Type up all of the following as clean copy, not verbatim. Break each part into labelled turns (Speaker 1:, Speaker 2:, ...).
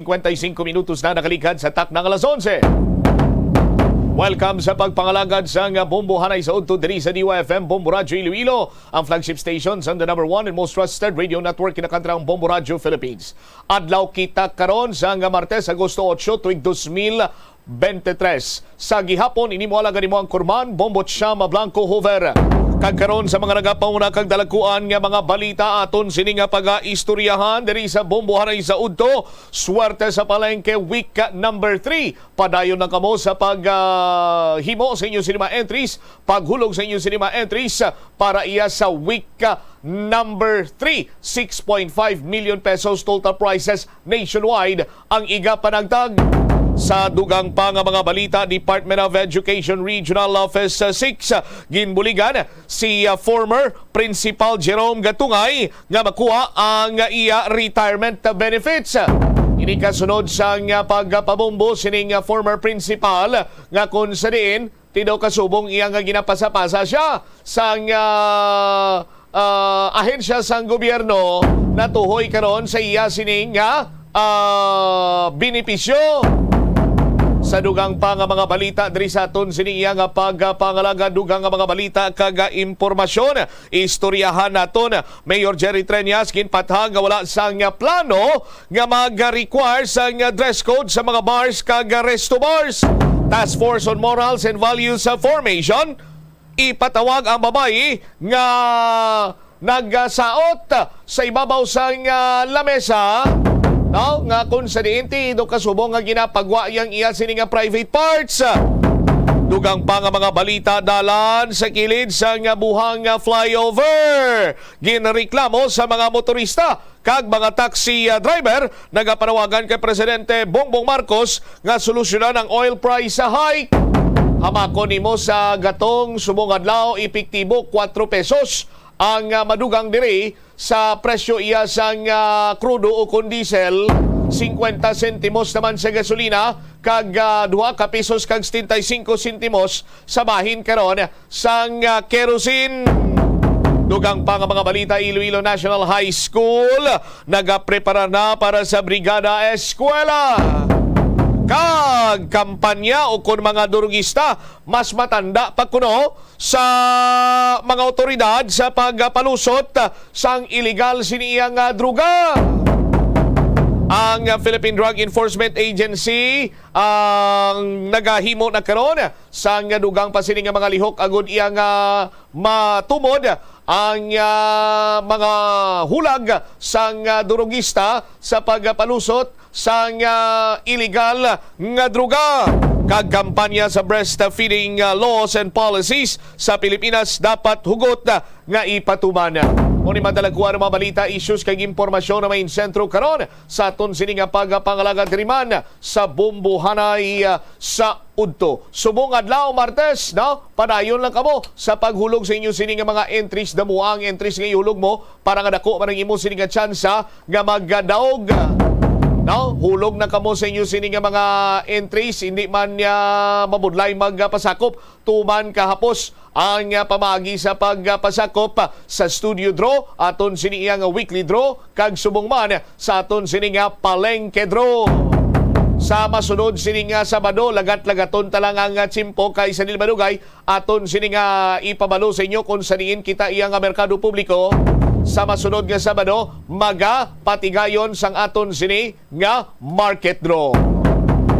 Speaker 1: 55 minutos na nakalikad sa tak ng alas 11. Welcome sa pagpangalagad sa Bombo Hanay sa Udto diri sa DYFM Bombo Radio Iloilo, ang flagship station sa the number 1 and most trusted radio network kinakantrang Bombo Radio Philippines. Adlaw kita karon sa Martes, Agosto 8, tuig 2023. Sa gihapon inimo alaga nimo ang kurman Bombo Chama Blanco Hover. Kagkaroon sa mga nagapauna kag dalakuan nga mga balita aton sini nga paga-istoryahan diri sa Bombo Hanay sa Udto. Swerte sa palengke week number 3. Padayon na kamo sa paghimo sa inyong cinema entries, paghulog sa inyong cinema entries para iya sa week number 3. 6.5 million pesos total prizes nationwide ang iga panagtag. Sa dugang pa nga mga balita, Department of Education Regional Office 6 ginbuligan si former Principal Jerome Gatungay nga makuha ang iya retirement benefits. Ini kasunod sa pagpabombo sining former principal nga kung sa diin tidaw kasubong iya nga ginapasa-pasa siya sa ahensya sang gobyerno na tuhoy karon sa iya sining benepisyo. Sa dugang pa nga mga balita diri sa aton sini iya nga pagpangalaga dugang nga mga balita kag impormasyon. Istoryahan naton Mayor Jerry Treñas ginpathag nga wala sang plano nga mag-require sang dress code sa mga bars kag resto bars. Task Force on Morals and Values Formation ipatawag ang babae nga nagsaot sa ibabaw sang lamesa. No, nga kung sa diinti do kasubong nga ginapagwa yang iya sini nga private parts. Dugang pa nga mga balita dalan sa kilid sa nga buhang flyover. Ginreklamo sa mga motorista kag mga taxi driver nagapanawagan kay Presidente Bongbong Marcos nga solusyonan ang oil price hike. Hamakon nimo sa gatong subong adlaw epektibo 4 pesos ang madugang diri sa presyo iya sang krudo o kung diesel, 50 sentimos naman sa gasolina kag 2 ka pesos kag 75 sentimos sa bahin karon sang kerosene. Dugang pa nga mga balita, Iloilo National High School nagaprepara na para sa Brigada Eskwela. Kag kampanya o kung mga durugista mas matanda pa kuno sa mga otoridad sa pagpalusot sang illegal siniyang druga. Ang Philippine Drug Enforcement Agency ang nagahimo na karon sang dugang pasini nga mga lihok agud iyang matumod ang mga hulag sang durugista sa pagpalusot sang illegal nga druga. Kag kampanya sa breastfeeding laws and policies sa Pilipinas dapat hugot nga ipatuman. Muni madalagkuan ang mga balita, issues kag impormasyon na may sentro karon sa aton sini nga pagpangalaga diriman sa Bombo Hanay sa Udto. Subong adlaw Martes, no? Padayon lang kamo sa paghulog sa inyo sini nga mga entries damo ang entries nga ihulog mo para nga dako man ang imo sini nga tsansa nga magadaog. No, hulog na kamo sa inyo sini nga mga entries, hindi man mabudlay magpasakop, tuman kahapos ang pamagi sa pagpasakop sa studio draw, aton sini nga weekly draw, kag subong man sa aton sini nga palengke draw. Sa masunod sini nga Sabado, lagat-lagaton talang ang tsimpo kay Sanil Madugay, aton sini nga ipabalo sa inyo kung saniin kita iyang merkado publiko. Sa masunod nga Sabado, patigayon sang aton sini nga market draw.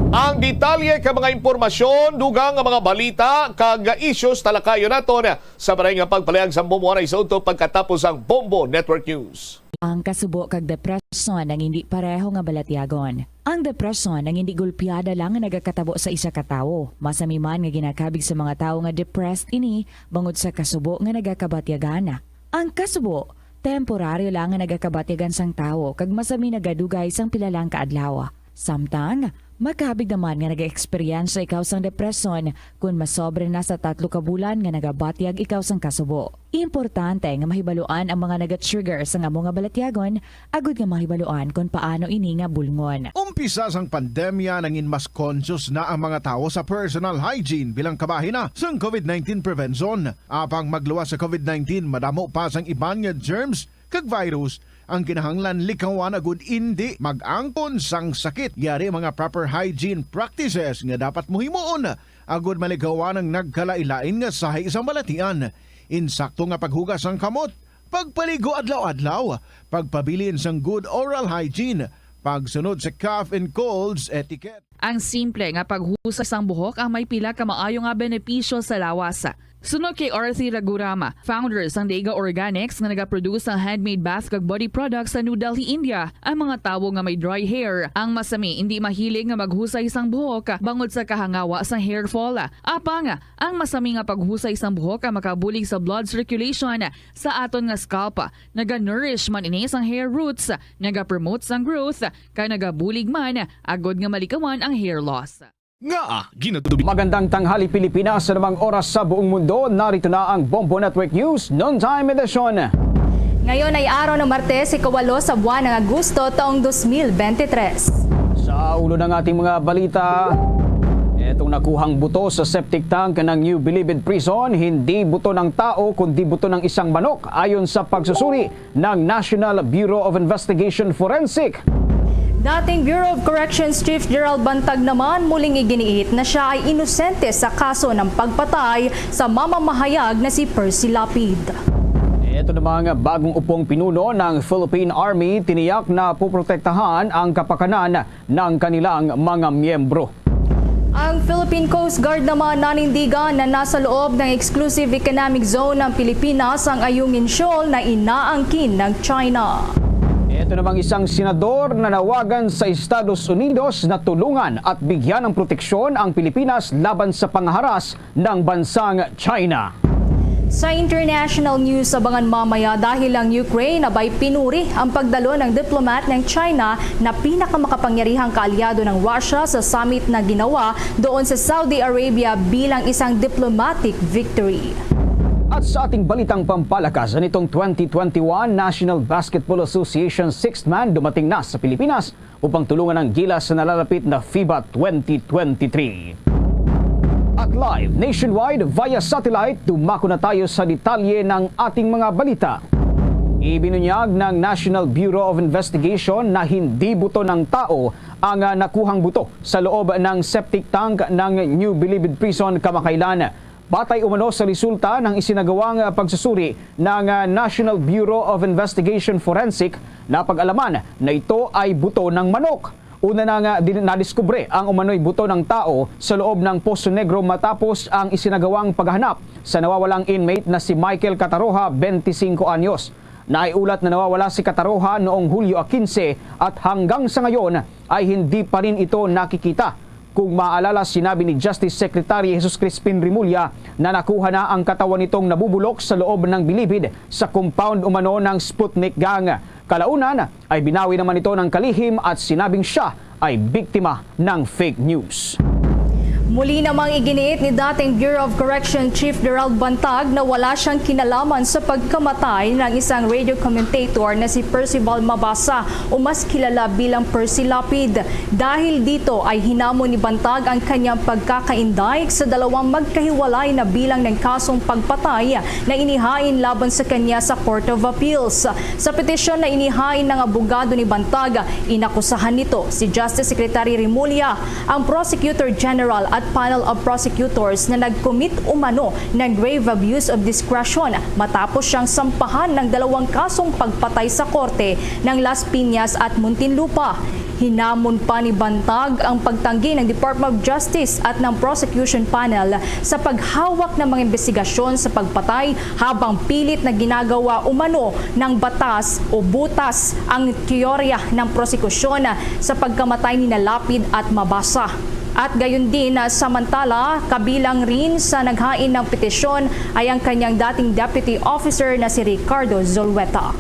Speaker 1: Ang detalye ka mga impormasyon, dugang nga mga balita, kag issues talakayon naton sa baray nga pagpalayag sa Bombo Hanay sa Udto pagkatapos ang Bombo Network News.
Speaker 2: Ang kasubo kag depresyon ang hindi pareho nga balatyagon. Ang depresyon ang hindi gulpiyada lang nga nagakatabo sa isa ka tawo. Masami man nga ginakabig sa mga tawo nga depressed ini bangod sa kasubo nga nagakabatyagan. Ang kasubo temporaryo lang nga nagakabatyagan sang tawo kag masami nagadugay sang pilalang kaadlaw. Samtang makabig naman nga nag-experience ikaw sang depresyon kung masobre na sa 3 ka bulan nga nagabatyag ikaw sang kasubo. Importante nga mahibaluan ang mga naga-trigger sa nga mga balatyagon, agud nga mahibaluan kung paano ini nga bulngon.
Speaker 3: Umpisa sang pandemya nangin mas conscious na ang mga tao sa personal hygiene bilang kabahina sang COVID-19 prevention. Apang magluwas sa COVID-19, madamo pa sang iban nga germs kag virus ang kinahanglan likawan agud indi mag-angkon sang sakit. Yari mga proper hygiene practices nga dapat muhimuon agud maligawan ang nagkalailain nga sahay sa balatian. Insakto nga paghugas ang kamot, pagpaligo adlaw-adlaw, pagpabilin sang good oral hygiene, pagsunod sa cough and colds etiquette.
Speaker 4: Ang simple nga paghusas sang buhok ang may pila ka maayo nga benepisyo sa lawas. Sunod kay Arthur Ragurama, founder sang Dega Organics nga nagaproduce ng handmade bath kag body products sa New Delhi, India. Ang mga tawo nga may dry hair, ang masami hindi mahilig nga maghusay sang buhok bangod sa kahangawa sang hair fall. Apang, ang masami nga paghusay sang buhok ang makabulig sa blood circulation sa aton nga scalp. Naga-nourish man ini sang hair roots, naga-promote sang growth, kay nagabulig man agod nga malikawan ang hair loss.
Speaker 1: Ginatubi.
Speaker 5: Magandang tanghali Pilipinas sa namang oras sa buong mundo. Narito na ang Bombo Network News Noontime Edition.
Speaker 6: Ngayon ay araw ng Martes, ikawalo sa buwan ng Agosto taong 2023.
Speaker 5: Sa ulo ng ating mga balita, itong nakuhang buto sa septic tank ng New Bilibid Prison, hindi buto ng tao kundi buto ng isang manok ayon sa pagsusuri ng National Bureau of Investigation Forensic.
Speaker 6: Dating Bureau of Corrections Chief Gerald Bantag naman muling iginiit na siya ay inosente sa kaso ng pagpatay sa mamamahayag na si Percy Lapid.
Speaker 5: Ito namang bagong upong pinuno ng Philippine Army tiniyak na puprotektahan ang kapakanan ng kanilang mga miyembro.
Speaker 6: Ang Philippine Coast Guard naman nanindigan na nasa loob ng Exclusive Economic Zone ng Pilipinas ang Ayungin Shoal na inaangkin ng China.
Speaker 5: Ito namang isang senador na nawagan sa Estados Unidos na tulungan at bigyan ng proteksyon ang Pilipinas laban sa pangharas ng bansang China.
Speaker 6: Sa international news, abangan mamaya dahil ang Ukraine abay pinuri ang pagdalo ng diplomat ng China na pinakamakapangyarihang kaalyado ng Russia sa summit na ginawa doon sa Saudi Arabia bilang isang diplomatic victory.
Speaker 5: At sa ating balitang pampalakas, nitong 2021 National Basketball Association Sixth Man dumating na sa Pilipinas upang tulungan ang gilas sa nalalapit na FIBA 2023. At live nationwide via satellite, dumako na tayo sa detalye ng ating mga balita. Ibinunyag ng National Bureau of Investigation na hindi buto ng tao ang nakuhang buto sa loob ng septic tank ng New Bilibid Prison kamakailan. Batay umano sa resulta ng isinagawang pagsusuri ng National Bureau of Investigation Forensic, napag-alaman na ito ay buto ng manok. Una na nadiskubre ang umano'y buto ng tao sa loob ng Poso Negro matapos ang isinagawang paghahanap sa nawawalang inmate na si Michael Cataroha, 25 anyos. Naiulat na nawawala si Cataroha noong Hulyo 15 at hanggang sa ngayon ay hindi pa rin ito nakikita. Kung maalala, sinabi ni Justice Secretary Jesus Crispin Rimulya na nakuha na ang katawan nitong nabubulok sa loob ng bilibid sa compound umano ng Sputnik Gang. Kalaunan ay binawi naman ito ng kalihim at sinabing siya ay biktima ng fake news.
Speaker 6: Muli namang iginiit ni dating Bureau of Correction Chief Gerald Bantag na wala siyang kinalaman sa pagkamatay ng isang radio commentator na si Percival Mabasa o mas kilala bilang Percy Lapid. Dahil dito ay hinamon ni Bantag ang kanyang pagkakaindaig sa dalawang magkahiwalay na bilang ng kasong pagpatay na inihain laban sa kanya sa Court of Appeals. Sa petisyon na inihain ng abogado ni Bantag, inakusahan nito si Justice Secretary Rimulya, ang Prosecutor General at panel of prosecutors na nag-commit umano ng grave abuse of discretion matapos siyang sampahan ng dalawang kasong pagpatay sa korte ng Las Piñas at Muntinlupa. Hinamon pa ni Bantag ang pagtanggi ng Department of Justice at ng prosecution panel sa paghawak ng mga investigasyon sa pagpatay habang pilit na ginagawa umano ng batas o butas ang teorya ng prosekusyon sa pagkamatay ni Lapid at Mabasa. At gayon din, samantala, kabilang rin sa naghain ng petisyon ay ang kanyang dating deputy officer na si Ricardo Zulueta.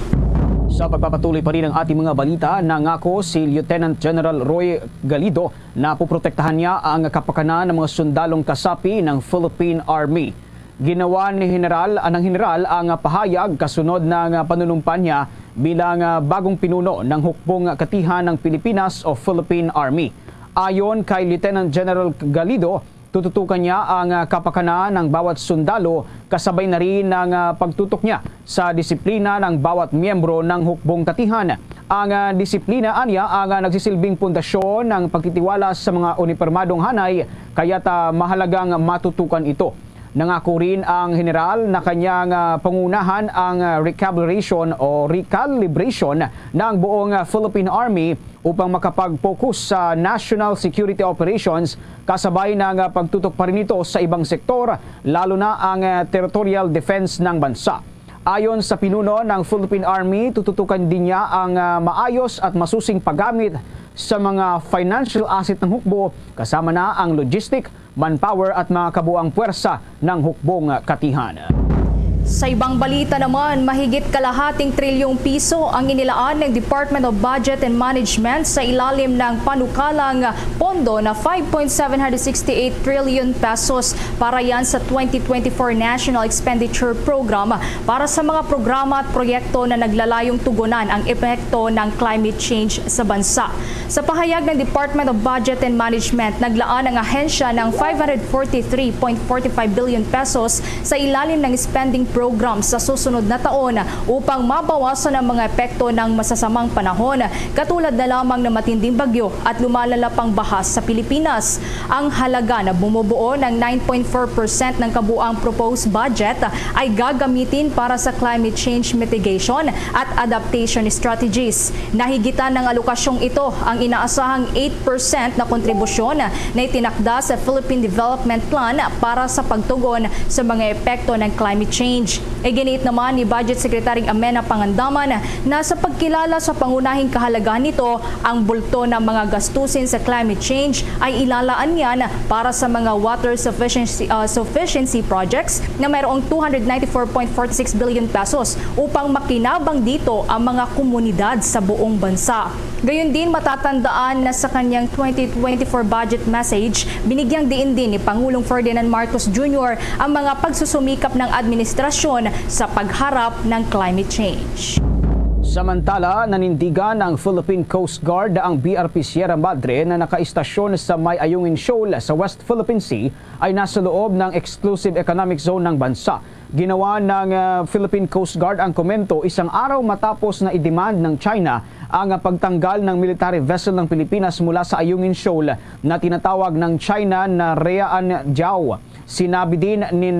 Speaker 5: Sa pagpapatuloy pa rin ng ating mga balita, nangako si Lieutenant General Roy Galido na puprotektahan niya ang kapakanan ng mga sundalong kasapi ng Philippine Army. Ginawa ni General ang pahayag kasunod ng panunumpan niya bilang bagong pinuno ng hukbong katihan ng Pilipinas o Philippine Army. Ayon kay Lieutenant General Galido, Tututukan niya ang kapakanan ng bawat sundalo kasabay na rin ng pagtutok niya sa disiplina ng bawat miyembro ng hukbong katihan. Ang disiplina anya ang nagsisilbing pundasyon ng pagtitiwala sa mga unipermadong hanay kaya't mahalagang matutukan ito. Nangako rin ang general na kanyang pangunahan ang recalibration ng buong Philippine Army upang makapag-focus sa national security operations kasabay ng pagtutok pa rin ito sa ibang sektor lalo na ang territorial defense ng bansa. Ayon sa pinuno ng Philippine Army, tututukan din niya ang maayos at masusing paggamit sa mga financial asset ng hukbo kasama na ang logistic, manpower at mga kabuang puwersa ng hukbong katihan.
Speaker 6: Sa ibang balita naman, mahigit kalahating trilyong piso ang inilaan ng Department of Budget and Management sa ilalim ng panukalang pondo na 5.768 trillion pesos para yan sa 2024 National Expenditure Program para sa mga programa at proyekto na naglalayong tugunan ang epekto ng climate change sa bansa. Sa pahayag ng Department of Budget and Management, naglaan ang ahensya ng 543.45 billion pesos sa ilalim ng spending program sa susunod na taon upang mabawasan ang mga epekto ng masasamang panahon katulad na lamang ng matinding bagyo at lumalala pang baha sa Pilipinas. Ang halaga na bumubuo ng 9.4% ng kabuang proposed budget ay gagamitin para sa climate change mitigation at adaptation strategies. Nahigitan ng alokasyong ito ang inaasahang 8% na kontribusyon na itinakda sa Philippine Development Plan para sa pagtugon sa mga epekto ng climate change. Iginit naman ni Budget Secretary Amenah Pangandaman na sa pagkilala sa pangunahing kahalagahan nito, ang bulto ng mga gastusin sa climate change ay ilalaan yan para sa mga water sufficiency projects na mayroong 294.46 billion pesos upang makinabang dito ang mga komunidad sa buong bansa. Gayon din matatandaan na sa kanyang 2024 budget message, binigyang diin din ni Pangulong Ferdinand Marcos Jr. ang mga pagsusumikap ng administrasyon sa pagharap ng climate change.
Speaker 5: Samantala, nanindigan ng Philippine Coast Guard ang BRP Sierra Madre na nakaistasyon sa May Ayungin Shoal sa West Philippine Sea ay nasa loob ng exclusive economic zone ng bansa. Ginawa ng Philippine Coast Guard ang komento isang araw matapos na i-demand ng China ang pagtanggal ng military vessel ng Pilipinas mula sa Ayungin Shoal na tinatawag ng China na Reaan Jiao. Sinabi din ni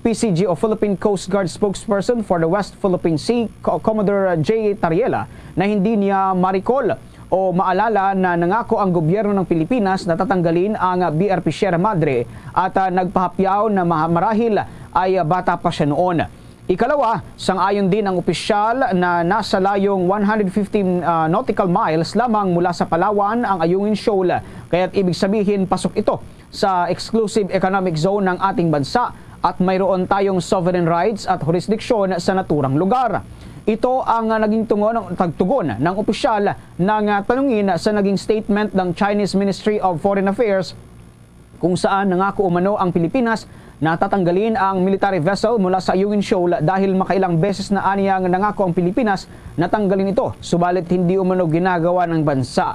Speaker 5: PCG o Philippine Coast Guard spokesperson for the West Philippine Sea, Commodore J. Tariela, na hindi niya ma-recall o maalala na nangako ang gobyerno ng Pilipinas na tatanggalin ang BRP Sierra Madre at nagpahapyaw na marahil ay bata pa siya noon. Ikalawa, sang-ayon din ang opisyal na nasa layong 115 nautical miles lamang mula sa Palawan ang Ayungin Shoal, kaya't ibig sabihin pasok ito sa exclusive economic zone ng ating bansa at mayroon tayong sovereign rights at jurisdiction sa naturang lugar. Ito ang naging tagtugon ng opisyal ng tanungin sa naging statement ng Chinese Ministry of Foreign Affairs kung saan nangako umano ang Pilipinas na tatanggalin ang military vessel mula sa Ayungin Shoal dahil makailang beses na aniyang nangako ang Pilipinas na tanggalin ito, subalit hindi umano ginagawa ng bansa.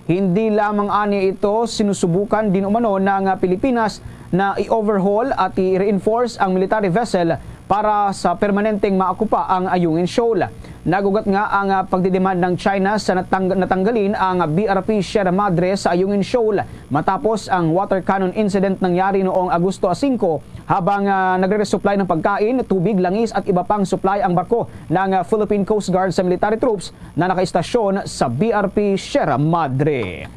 Speaker 5: Hindi lamang ani ito, sinusubukan din umano ng Pilipinas na i-overhaul at i-reinforce ang military vessel para sa permanenteng maakupa ang Ayungin Shoal. Nagugat nga ang pagdidemand ng China sa natanggalin ang BRP Sierra Madre sa Ayungin Shoal matapos ang water cannon incident nangyari noong Agosto 5 habang nagre-resupply ng pagkain, tubig, langis at iba pang supply ang barko ng Philippine Coast Guard sa military troops na nakaistasyon sa BRP Sierra Madre.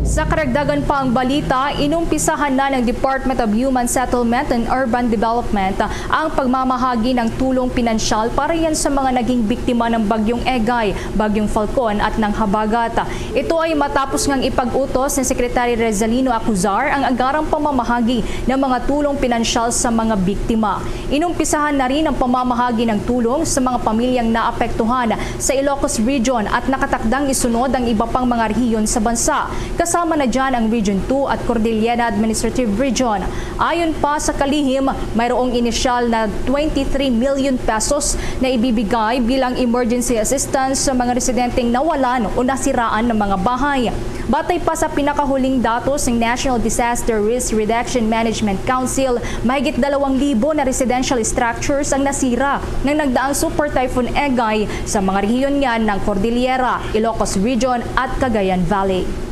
Speaker 6: Sa karagdagan pa ang balita, inumpisahan na ng Department of Human Settlement and Urban Development ang pagmamahagi ng tulong pinansyal para yan sa mga naging biktima ng Bagyong Egay, Bagyong Falcon at ng Habagat. Ito ay matapos ngang ipag-utos ni Secretary Rezalino Acuzar ang agarang pamamahagi ng mga tulong pinansyal sa mga biktima. Inumpisahan na rin ang pamamahagi ng tulong sa mga pamilyang naapektuhan sa Ilocos Region at nakatakdang isunod ang iba pang mga rehiyon sa bansa. Kasama na dyan ang Region 2 at Cordillera Administrative Region. Ayon pa sa kalihim, mayroong inisyal na 23 million pesos na ibibigay bilang emergency assistance sa mga residenteng nawalan o nasiraan ng mga bahay. Batay pa sa pinakahuling datos ng National Disaster Risk Reduction Management Council, mahigit 2,000 na residential structures ang nasira ng nagdaang Super Typhoon Egay sa mga rehiyon yan ng Cordillera, Ilocos Region at Cagayan Valley.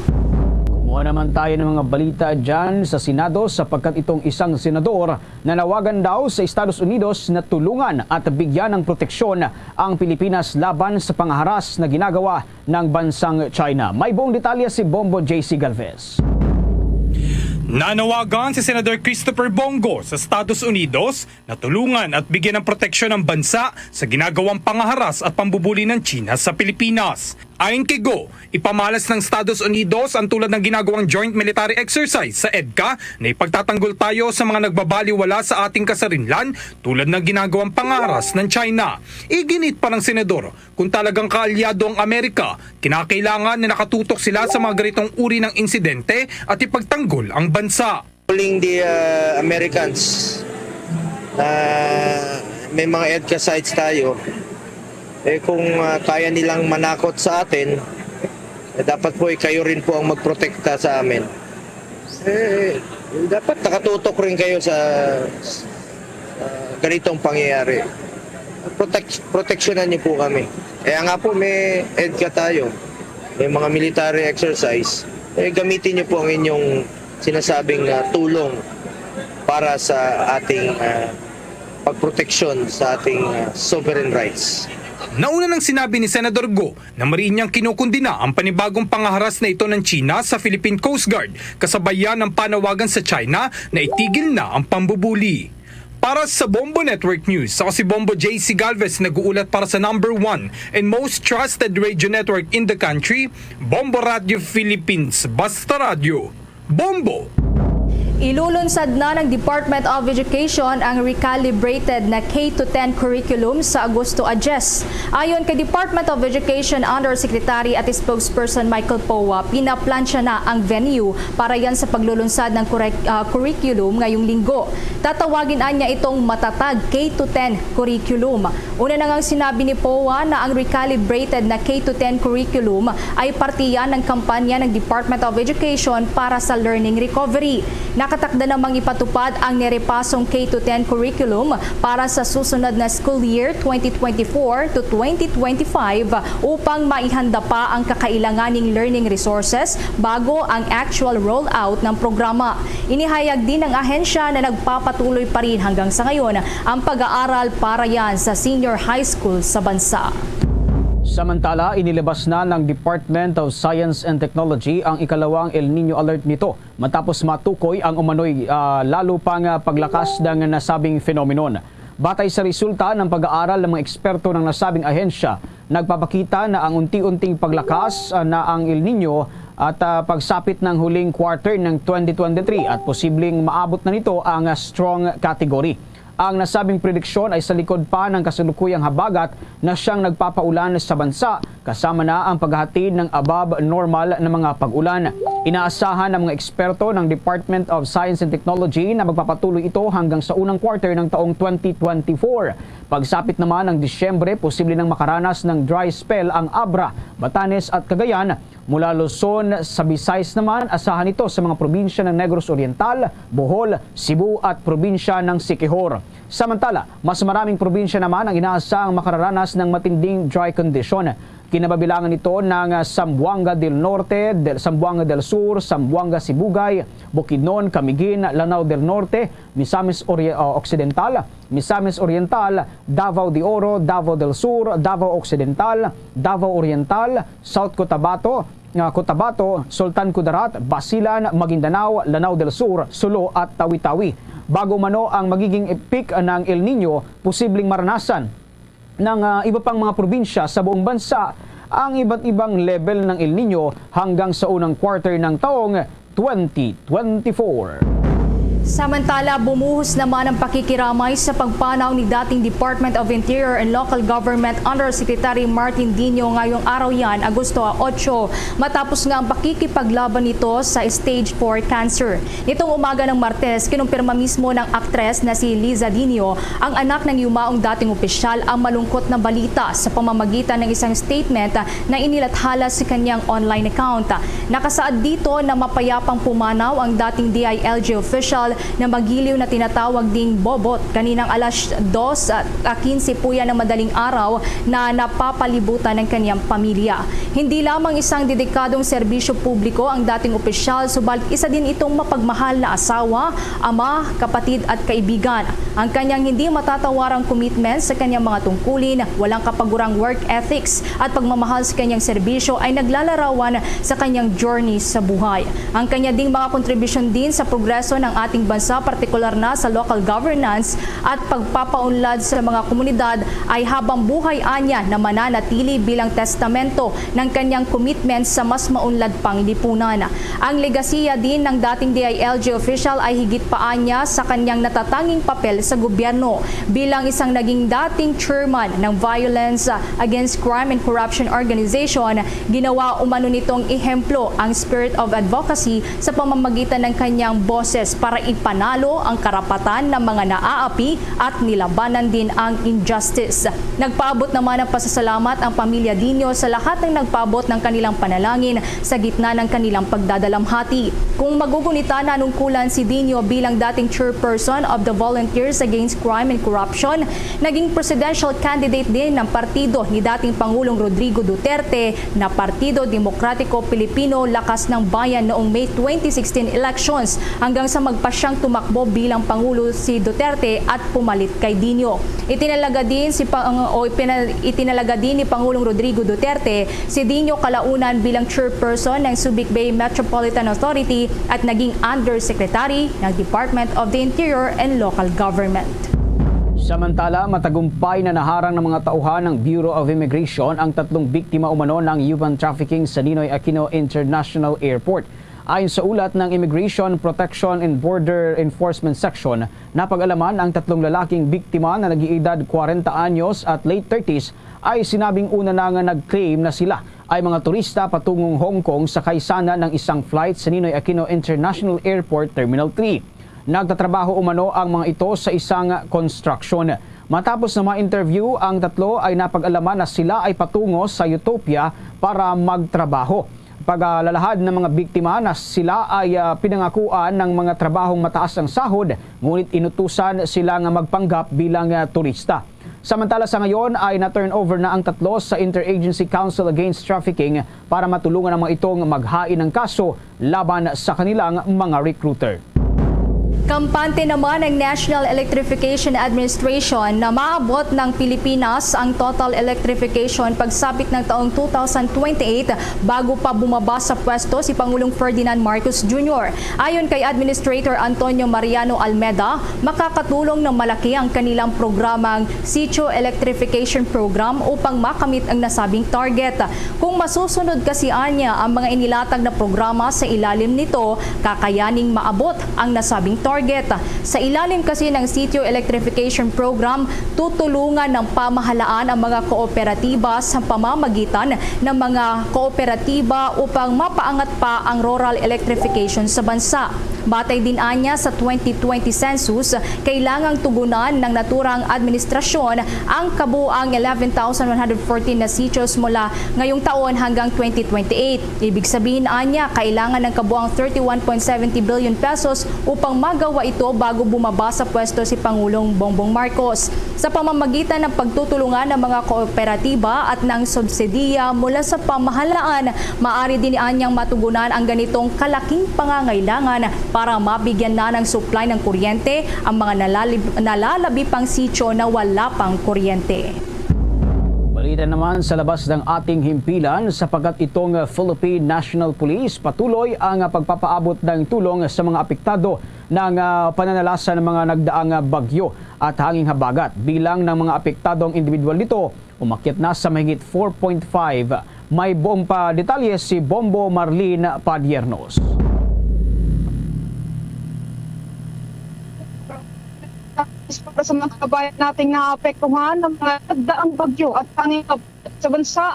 Speaker 5: Kumuha naman tayo ng mga balita dyan sa Senado sapagkat itong isang senador na nawagan daw sa Estados Unidos na tulungan at bigyan ng proteksyon ang Pilipinas laban sa pangaharas na ginagawa ng bansang China. May buong detalye si Bombo JC Galvez.
Speaker 7: Nanawagan si Senador Christopher Bongo sa Estados Unidos na tulungan at bigyan ng proteksyon ng bansa sa ginagawang pangaharas at pambubuli ng China sa Pilipinas. Ayon kay Go, ipamalas ng Estados Unidos ang tulad ng ginagawang joint military exercise sa EDCA na ipagtatanggol tayo sa mga nagbabaliwala sa ating kasarinlan tulad ng ginagawang pangaharas ng China. Iginit pa ng senador, kung talagang kaalyado ang Amerika, kinakailangan na nakatutok sila sa mga ganitong uri ng insidente at ipagtanggol ang bansa.
Speaker 8: Calling the Americans, may mga EDCA sites tayo. Kung kaya nilang manakot sa atin, dapat po kayo rin po ang magprotekta sa amin. Dapat nakatutok rin kayo sa ganitong pangyayari. Proteksyonan niyo po kami. Kaya nga po may EDCA tayo, may mga military exercise. Gamitin niyo po ang inyong sinasabing tulong para sa ating pagproteksyon sa ating sovereign rights.
Speaker 7: Nauna nang sinabi ni Senador Go na mariin niyang kinukundina ang panibagong pangaharas na ito ng China sa Philippine Coast Guard kasabayan ng panawagan sa China na itigil na ang pambubuli. Para sa Bombo Network News, ako si Bombo JC Galvez nag-uulat para sa #1 and most trusted radio network in the country, Bombo Radio Philippines. Basta Radio, Bombo!
Speaker 6: Ilulunsad na ng Department of Education ang recalibrated na K-10 curriculum sa Agosto Adjes. Ayon kay Department of Education Undersecretary at Spokesperson Michael Powa, pinaplansya na ang venue para yan sa paglulunsad ng curriculum ngayong linggo. Tatawagin niya itong matatag K-10 curriculum. Una na ngang sinabi ni Powa na ang recalibrated na K-10 curriculum ay partiyan ng kampanya ng Department of Education para sa learning recovery. Nakatakda namang ipatupad ang nirepasong K-10 curriculum para sa susunod na school year 2024 to 2025 upang maihanda pa ang kakailanganing learning resources bago ang actual rollout ng programa. Inihayag din ng ahensya na nagpapatuloy pa rin hanggang sa ngayon ang pag-aaral para yan sa senior high school sa bansa.
Speaker 5: Samantala, inilabas na ng Department of Science and Technology ang ikalawang El Nino alert nito matapos matukoy ang umano'y lalo pang paglakas ng nasabing phenomenon. Batay sa resulta ng pag-aaral ng mga eksperto ng nasabing ahensya, nagpapakita na ang unti-unting paglakas na ang El Nino at pagsapit ng huling quarter ng 2023 at posibleng maabot na nito ang strong category. Ang nasabing prediksyon ay sa likod pa ng kasalukuyang habagat na siyang nagpapaulan sa bansa kasama na ang paghahatid ng above normal na mga pag-ulan. Inaasahan ng mga eksperto ng Department of Science and Technology na magpapatuloy ito hanggang sa unang quarter ng taong 2024. Pagsapit naman ng Disyembre, posible nang makaranas ng dry spell ang Abra, Batanes at Cagayan. Mula Luzon sa Visayas naman, asahan ito sa mga probinsya ng Negros Oriental, Bohol, Cebu at probinsya ng Siquijor. Samantala, mas maraming probinsya naman ang inaasahang makararanas ng matinding dry condition. Kinababilangan ito ng Zamboanga del Norte, Zamboanga del Sur, Zamboanga Sibugay, Bukidnon, Camiguin, Lanao del Norte, Misamis Occidental, Misamis Oriental, Davao de Oro, Davao del Sur, Davao Occidental, Davao Oriental, South Cotabato, Sultan Kudarat, Basilan, Maguindanao, Lanao del Sur, Sulu at Tawi-Tawi. Bago mano ang magiging peak ng El Nino, posibleng maranasan ng iba pang mga probinsya sa buong bansa ang iba't ibang level ng El Nino hanggang sa unang quarter ng taong 2024.
Speaker 6: Samantala, bumuhos naman ang pakikiramay sa pagpanaw ni dating Department of Interior and Local Government Undersecretary Martin Dino ngayong araw yan, Agosto 8, matapos nga ang pakikipaglaban nito sa stage 4 cancer. Nitong umaga ng Martes, kinumpirma mismo ng aktres na si Liza Dino, ang anak ng yumaong dating opisyal, ang malungkot na balita sa pamamagitan ng isang statement na inilathala sa kanyang online account. Nakasaad dito na mapayapang pumanaw ang dating DILG official na magiliw na tinatawag ding Bobot kaninang alas 2:15 po yan ng madaling araw na napapalibutan ng kanyang pamilya. Hindi lamang isang dedikadong serbisyo publiko ang dating opisyal, subalit isa din itong mapagmahal na asawa, ama, kapatid at kaibigan. Ang kanyang hindi matatawarang commitment sa kanyang mga tungkulin, walang kapagurang work ethics at pagmamahal sa kanyang serbisyo ay naglalarawan sa kanyang journey sa buhay. Ang kanya ding mga kontribusyon din sa progreso ng ating bansa, partikular na sa local governance at pagpapaunlad sa mga komunidad ay habang buhay anya na mananatili bilang testamento ng kanyang commitment sa mas maunlad pang lipunan. Ang legasiya din ng dating DILG official ay higit pa anya sa kanyang natatanging papel sa gobyerno bilang isang naging dating chairman ng Violence Against Crime and Corruption Organization. Ginawa umano nitong ehemplo ang spirit of advocacy sa pamamagitan ng kanyang boses para ipanalo ang karapatan ng mga naaapi at nilabanan din ang injustice. Nagpaabot naman ng pasasalamat ang pamilya Dino sa lahat ng nagpaabot ng kanilang panalangin sa gitna ng kanilang pagdadalamhati. Kung magugunita na nungkulan si Dino bilang dating chairperson of the Volunteers Against Crime and Corruption, naging presidential candidate din ng partido ni dating Pangulong Rodrigo Duterte na Partido Demokratiko Pilipino Lakas ng Bayan noong May 2016 elections hanggang sa magpasyang tumakbo bilang Pangulo si Duterte at pumalit kay Dino. Itinalaga din ni Pangulong Rodrigo Duterte si Dino kalaunan bilang chairperson ng Subic Bay Metropolitan Authority at naging undersecretary ng Department of the Interior and Local Government.
Speaker 5: Samantala, matagumpay na naharang ng mga tauhan ng Bureau of Immigration ang 3 biktima umano ng human trafficking sa Ninoy Aquino International Airport. Ayon sa ulat ng Immigration, Protection and Border Enforcement Section, napag-alaman ang 3 lalaking biktima na nag-iedad 40 anyos at late 30s ay sinabing una na nga nag-claim na sila ay mga turista patungong Hong Kong sakay sana ng isang flight sa Ninoy Aquino International Airport Terminal 3. Nagtatrabaho umano ang mga ito sa isang construction. Matapos na ma-interview, ang 3 ay napag-alaman na sila ay patungo sa Utopia para magtrabaho. Paglalahad ng mga biktima na sila ay pinangakuan ng mga trabahong mataas ang sahod, ngunit inutusan sila nga magpanggap bilang turista. Samantala sa ngayon ay na-turn over na ang 3 sa Interagency Council Against Trafficking para matulungan ang mga itong maghain ng kaso laban sa kanilang mga recruiter.
Speaker 6: Kampante naman ng National Electrification Administration na maabot ng Pilipinas ang total electrification pagsapit ng taong 2028 bago pa bumaba sa pwesto si Pangulong Ferdinand Marcos Jr. Ayon kay Administrator Antonio Mariano Almeda, makakatulong ng malaki ang kanilang programang Sitio Electrification Program upang makamit ang nasabing target. Kung masusunod kasi anya ang mga inilatag na programa sa ilalim nito, kakayaning maabot ang nasabing target. Sa ilalim kasi ng Sitio Electrification Program, tutulungan ng pamahalaan ang mga kooperatiba sa pamamagitan ng mga kooperatiba upang mapaangat pa ang rural electrification sa bansa. Batay din anya sa 2020 census, kailangang tugunan ng naturang administrasyon ang kabuang 11,114 na sitios mula ngayong taon hanggang 2028. Ibig sabihin anya, kailangan ng kabuang 31.70 billion pesos upang magawa ito bago bumaba sa pwesto si Pangulong Bongbong Marcos. Sa pamamagitan ng pagtutulungan ng mga kooperatiba at ng subsidiya mula sa pamahalaan, maaari din anyang matugunan ang ganitong kalaking pangangailangan para mabigyan na ng supply ng kuryente ang mga nalalabi pang sitio na wala pang kuryente.
Speaker 5: Balita naman sa labas ng ating himpilan sapagkat itong Philippine National Police patuloy ang pagpapaabot ng tulong sa mga apektado ng pananalasa ng mga nagdaang bagyo at hanging habagat. Bilang ng mga apektadong individual nito, umakyat na sa mahigit 4.5. May buong pa detalye si Bombo Marlene Padiernos.
Speaker 9: para sa mga kabayan nating naapektuhan ng mga nagdaang bagyo at tanging sa bansa.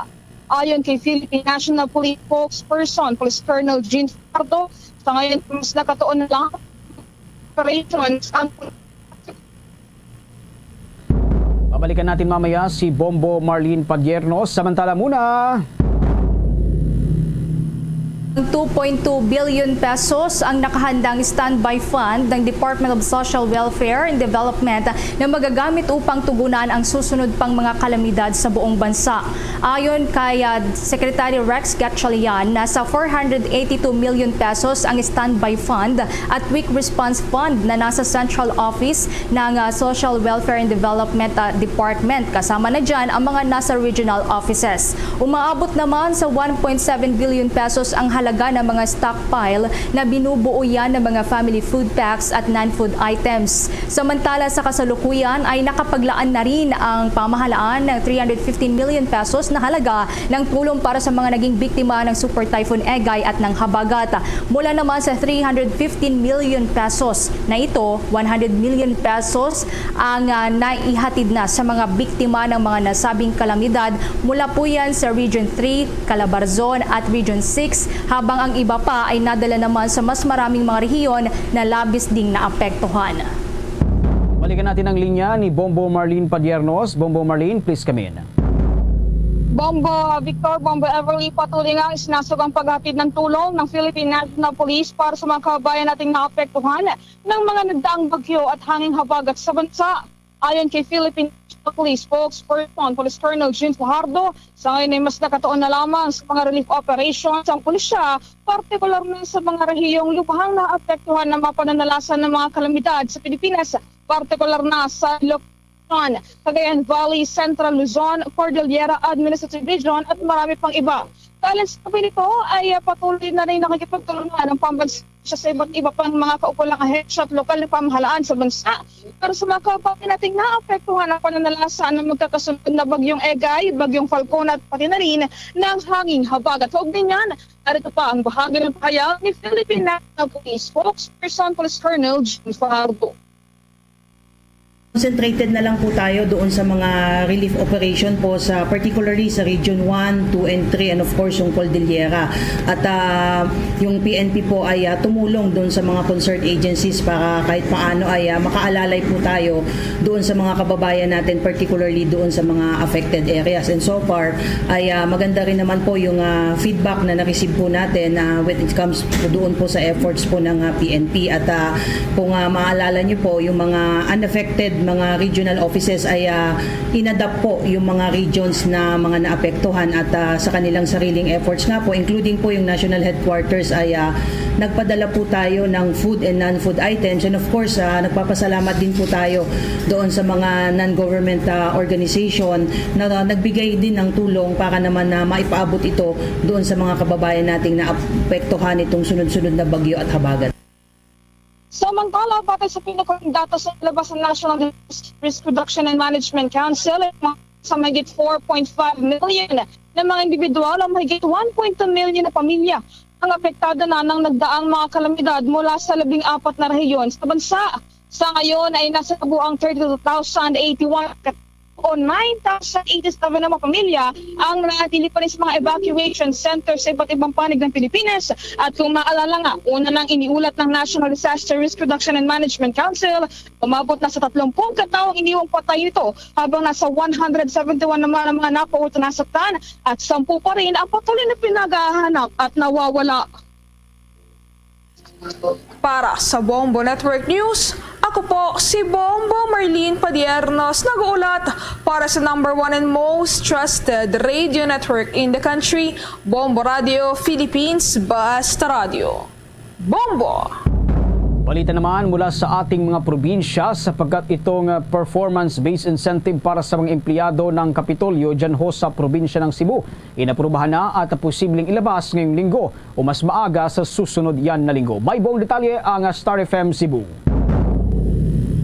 Speaker 9: Ayon kay Philippine National Police Spokesperson, Police Colonel Jean Fardo, sa ngayon mas nakatuon na lang operations ang
Speaker 5: Babalikan natin mamaya si Bombo Marlene Padiernos. Samantala muna,
Speaker 6: 2.2 billion pesos ang nakahandang standby fund ng Department of Social Welfare and Development na magagamit upang tugunan ang susunod pang mga kalamidad sa buong bansa. Ayon kay Secretary Rex Gatchalian, nasa 482 million pesos ang standby fund at quick response fund na nasa central office ng Social Welfare and Development Department. Kasama na dyan ang mga nasa regional offices. Umaabot naman sa 1.7 billion pesos ang halaga ng mga stockpile na binubuo yan ng mga family food packs at non-food items. Samantala sa kasalukuyan ay nakapaglaan na rin ang pamahalaan ng 315 million pesos na halaga ng tulong para sa mga naging biktima ng Super Typhoon Egay at ng Habagat. Mula naman sa 315 million pesos na ito, 100 million pesos ang naihatid na sa mga biktima ng mga nasabing kalamidad. Mula po yan sa Region 3, Calabarzon at Region 6, habang ang iba pa ay nadala naman sa mas maraming mga rehiyon na labis ding naapektuhan.
Speaker 5: balikan natin ang linya ni Bombo Marlene Padiernos. Bombo Marlene, please come in.
Speaker 9: Bombo Victor, Bombo Everly, patuloy nga isinasog ang paghatid ng tulong ng Philippine National Police para sa mga kabayan nating naapektuhan ng mga nagdaang bagyo at hanging habagat sa bansa. Ayon kay Philippine National Police Spokesperson, Police Colonel Jean Fajardo, sa ngayon ay mas nakatuon na lamang sa mga relief operations ang pulisya, partikular na sa mga rehiyong lubhang naapektuhan ng mga pananalasan ng mga kalamidad sa Pilipinas, partikular na sa Luzon, Cagayan Valley, Central Luzon, Cordillera Administrative Region at marami pang iba. Dahil sa tabi nito ay patuloy na rin nakikipagtulungan ng pambansa sa iba't iba pang mga kaukulang ahensya at lokal na pamahalaan sa bansa. Pero sa mga kabayan nating naapektuhan ang pananalasa ng magkakasunod na bagyong Egay, bagyong Falcon at pati na rin ng hanging habagat. Huwag din yan, narito pa ang bahagi ng pahayag ni Philippine National Police Spokesperson, Police Colonel Jean Fajardo.
Speaker 10: Concentrated na lang po tayo doon sa mga relief operation po sa particularly sa Region 1, 2 and 3 and of course yung Cordillera. At yung PNP po ay tumulong doon sa mga concerned agencies para kahit paano ay makaalalay po tayo doon sa mga kababayan natin, particularly doon sa mga affected areas. And so far ay maganda rin naman po yung feedback na na-receive po natin when it comes po doon po sa efforts po ng PNP. At kung maalala nyo po, yung mga unaffected mga regional offices ay inadapt po yung mga regions na mga naapektuhan at sa kanilang sariling efforts nga po, including po yung national headquarters ay nagpadala po tayo ng food and non-food items, and of course nagpapasalamat din po tayo doon sa mga non-government organization na nagbigay din ng tulong para naman na maipaabot ito doon sa mga kababayan nating naapektuhan itong sunod-sunod na bagyo at habagat.
Speaker 9: Samantala, batay sa pinakaling data sa labas ng National Risk Reduction and Management Council, sa mahigit 4.5 million na mga individual o mahigit 1.2 million na pamilya ang apektado na ng nagdaang mga kalamidad mula sa 14 na rehiyon sa bansa. Sa ngayon ay nasa kabuang 32,081 o 9,087 na mga pamilya ang nanatili pa rin sa mga evacuation centers sa iba't ibang panig ng Pilipinas. At kung maalala nga, una nang iniulat ng National Disaster Risk Reduction and Management Council, umabot na sa 30 kataong iniwang patay nito, habang nasa 171 naman ang mga napauto nasaktan at 10 pa rin ang patuloy na pinaghahanap at nawawala.
Speaker 11: Para sa Bombo Network News, ako po si Bombo Marlene Padiernos, nag-uulat para sa #1 and most trusted radio network in the country, Bombo Radio Philippines, Basta Radio. Bombo!
Speaker 5: Balita naman mula sa ating mga probinsya sapagkat itong performance-based incentive para sa mga empleyado ng Kapitolyo dyan ho sa probinsya ng Cebu. Inaprubahan na at posibleng ilabas ngayong linggo o mas maaga sa susunod yan na linggo. May buong detalye ang Star FM Cebu.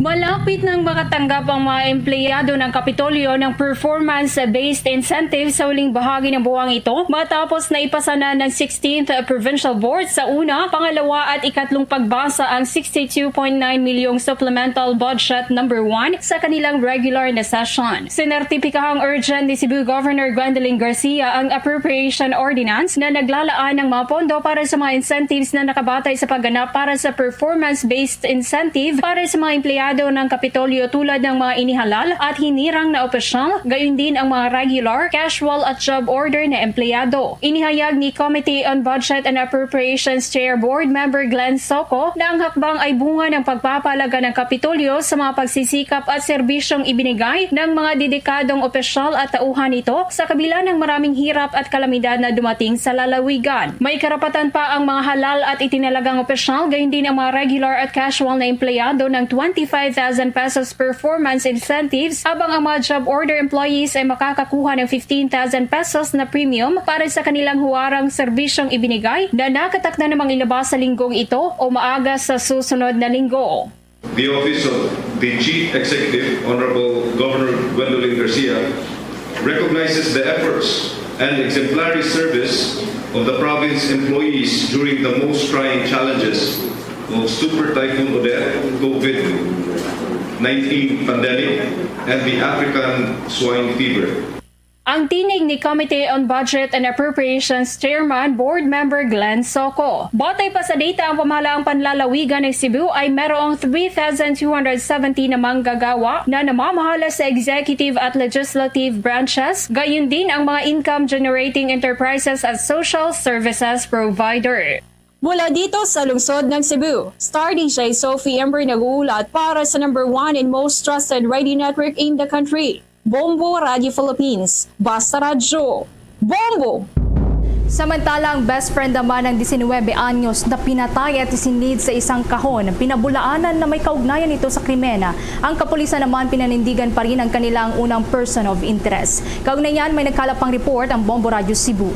Speaker 12: Malapit nang makatanggap ang mga empleyado ng Kapitolyo ng performance-based incentive sa huling bahagi ng buwang ito matapos na ipasa na ng 16th Provincial Board sa una, pangalawa at ikatlong pagbasa ang 62.9 milyong supplemental budget number 1 sa kanilang regular na session. Sinertipikahang urgent ni Cebu Governor Gwendolyn Garcia ang appropriation ordinance na naglalaan ng mga pondo para sa mga incentives na nakabatay sa pagganap para sa performance-based incentive para sa mga empleyado ng Kapitolyo tulad ng mga inihalal at hinirang na opisyal, gayon din ang mga regular, casual at job order na empleyado. Inihayag ni Committee on Budget and Appropriations Chair Board Member Glenn Soco na ang hakbang ay bunga ng pagpapalaga ng Kapitolyo sa mga pagsisikap at serbisyong ibinigay ng mga dedikadong opisyal at tauhan nito sa kabila ng maraming hirap at kalamidad na dumating sa lalawigan. May karapatan pa ang mga halal at itinalagang opisyal, gayon din ang mga regular at casual na empleyado ng 25,000 pesos performance incentives habang ang mga job order employees ay makakakuha ng 15,000 pesos na premium para sa kanilang huwarang serbisyong ibinigay na nakatakda namang ilabas sa linggong ito o maaga sa susunod na linggo.
Speaker 13: The Office of the Chief Executive, Honorable Governor Gwendolyn Garcia, recognizes the efforts and exemplary service of the province employees during the most trying challenges of Super Typhoon Odette, COVID-19 pandemic, and the African swine fever.
Speaker 12: Ang tinig ni Committee on Budget and Appropriations Chairman Board Member Glenn Soco. Batay pa sa data ang pamahalaang panlalawigan ng Cebu ay merong 3,270 na manggagawa na namamahala sa executive at legislative branches, gayon din ang mga income-generating enterprises at social services provider.
Speaker 6: Mula dito sa lungsod ng Cebu, Star DJ Sophie Ember nag-uulat para sa number 1 and most trusted radio network in the country, Bombo Radio Philippines. Basta Radyo, Bombo! Samantalang best friend naman ng 19 anyos na pinatay at isinid sa isang kahon, pinabulaanan na may kaugnayan ito sa krimen. Ang kapulisan naman pinanindigan pa rin ang kanilang unang person of interest. Kaugnayan may nagkalapang report ang Bombo Radio Cebu.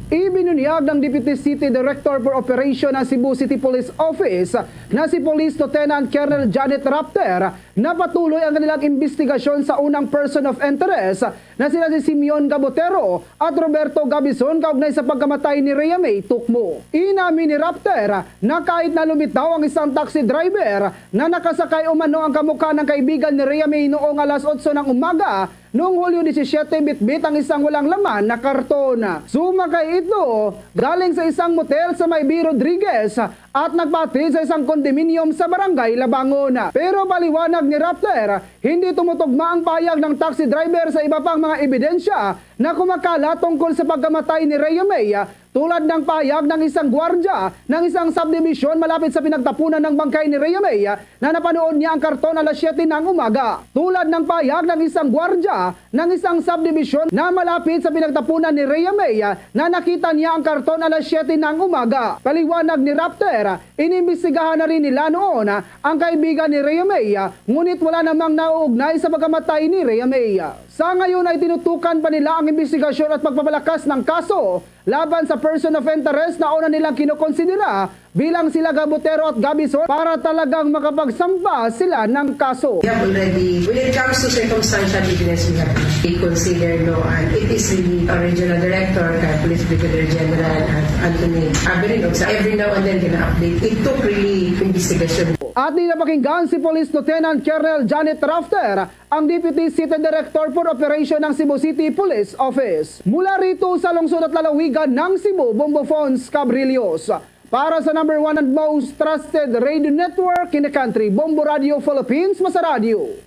Speaker 14: Ibinunyag ng Deputy City Director for Operation ng Cebu City Police Office na si Police Lieutenant Colonel Janet Rapter na patuloy ang kanilang investigasyon sa unang person of interest na sila si Simeon Gabotero at Roberto Gabison kaugnay sa pagkamatay ni Rhea May Tukmo. Inamin ni Rapter na kahit na lumitaw ang isang taxi driver na nakasakay umano ang kamukha ng kaibigan ni Rhea May noong alas 8 ng umaga, noong Hulyo 17, bitbit ang isang walang laman na karton. Sumakay ito galing sa isang motel sa Maybi Rodriguez at nagpatid sa isang kondominium sa Barangay Labangon. Pero paliwanag ni Rapter, hindi tumutugma ang pahayag ng taxi driver sa iba pang mga ebidensya na kumakala tungkol sa pagkamatay ni Rhea May, tulad ng pahayag ng isang gwardya ng isang subdivision malapit sa pinagtapunan ng bangkay ni Rhea May na napanood niya ang karton alas 7 ng umaga. Tulad ng pahayag ng isang gwardya ng isang subdivision na malapit sa pinagtapunan ni Rhea May na nakita niya ang karton alas 7 ng umaga. Paliwanag ni Rapter, inimbestigahan na rin nila noon ang kaibigan ni Rhea May, ngunit wala namang nauugnay sa pagkamatay ni Rhea May. Sa ngayon ay tinutukan pa nila ang investigasyon at pagpapalakas ng kaso laban sa person of interest na una nilang kinokonsidera bilang sila Gabotero at Gabison para talagang makapagsampa sila ng kaso.
Speaker 15: We have already, when it comes to circumstantial evidence, we have to consider and it is the regional director, Police Brigadier General Anthony Aberino. So every now and then gina-update. It took really investigation.
Speaker 14: At napakinggan si Police Lieutenant Colonel Janet Rafter, ang Deputy City Director for Operation ng Cebu City Police Office. Mula rito sa lungsod at lalawigan ng Cebu, Bombo Fons Cabrillos. Para sa number 1 and most trusted radio network in the country, Bombo Radio Philippines, Basta Radio,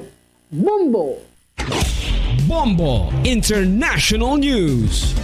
Speaker 14: Bombo!
Speaker 16: Bombo International News.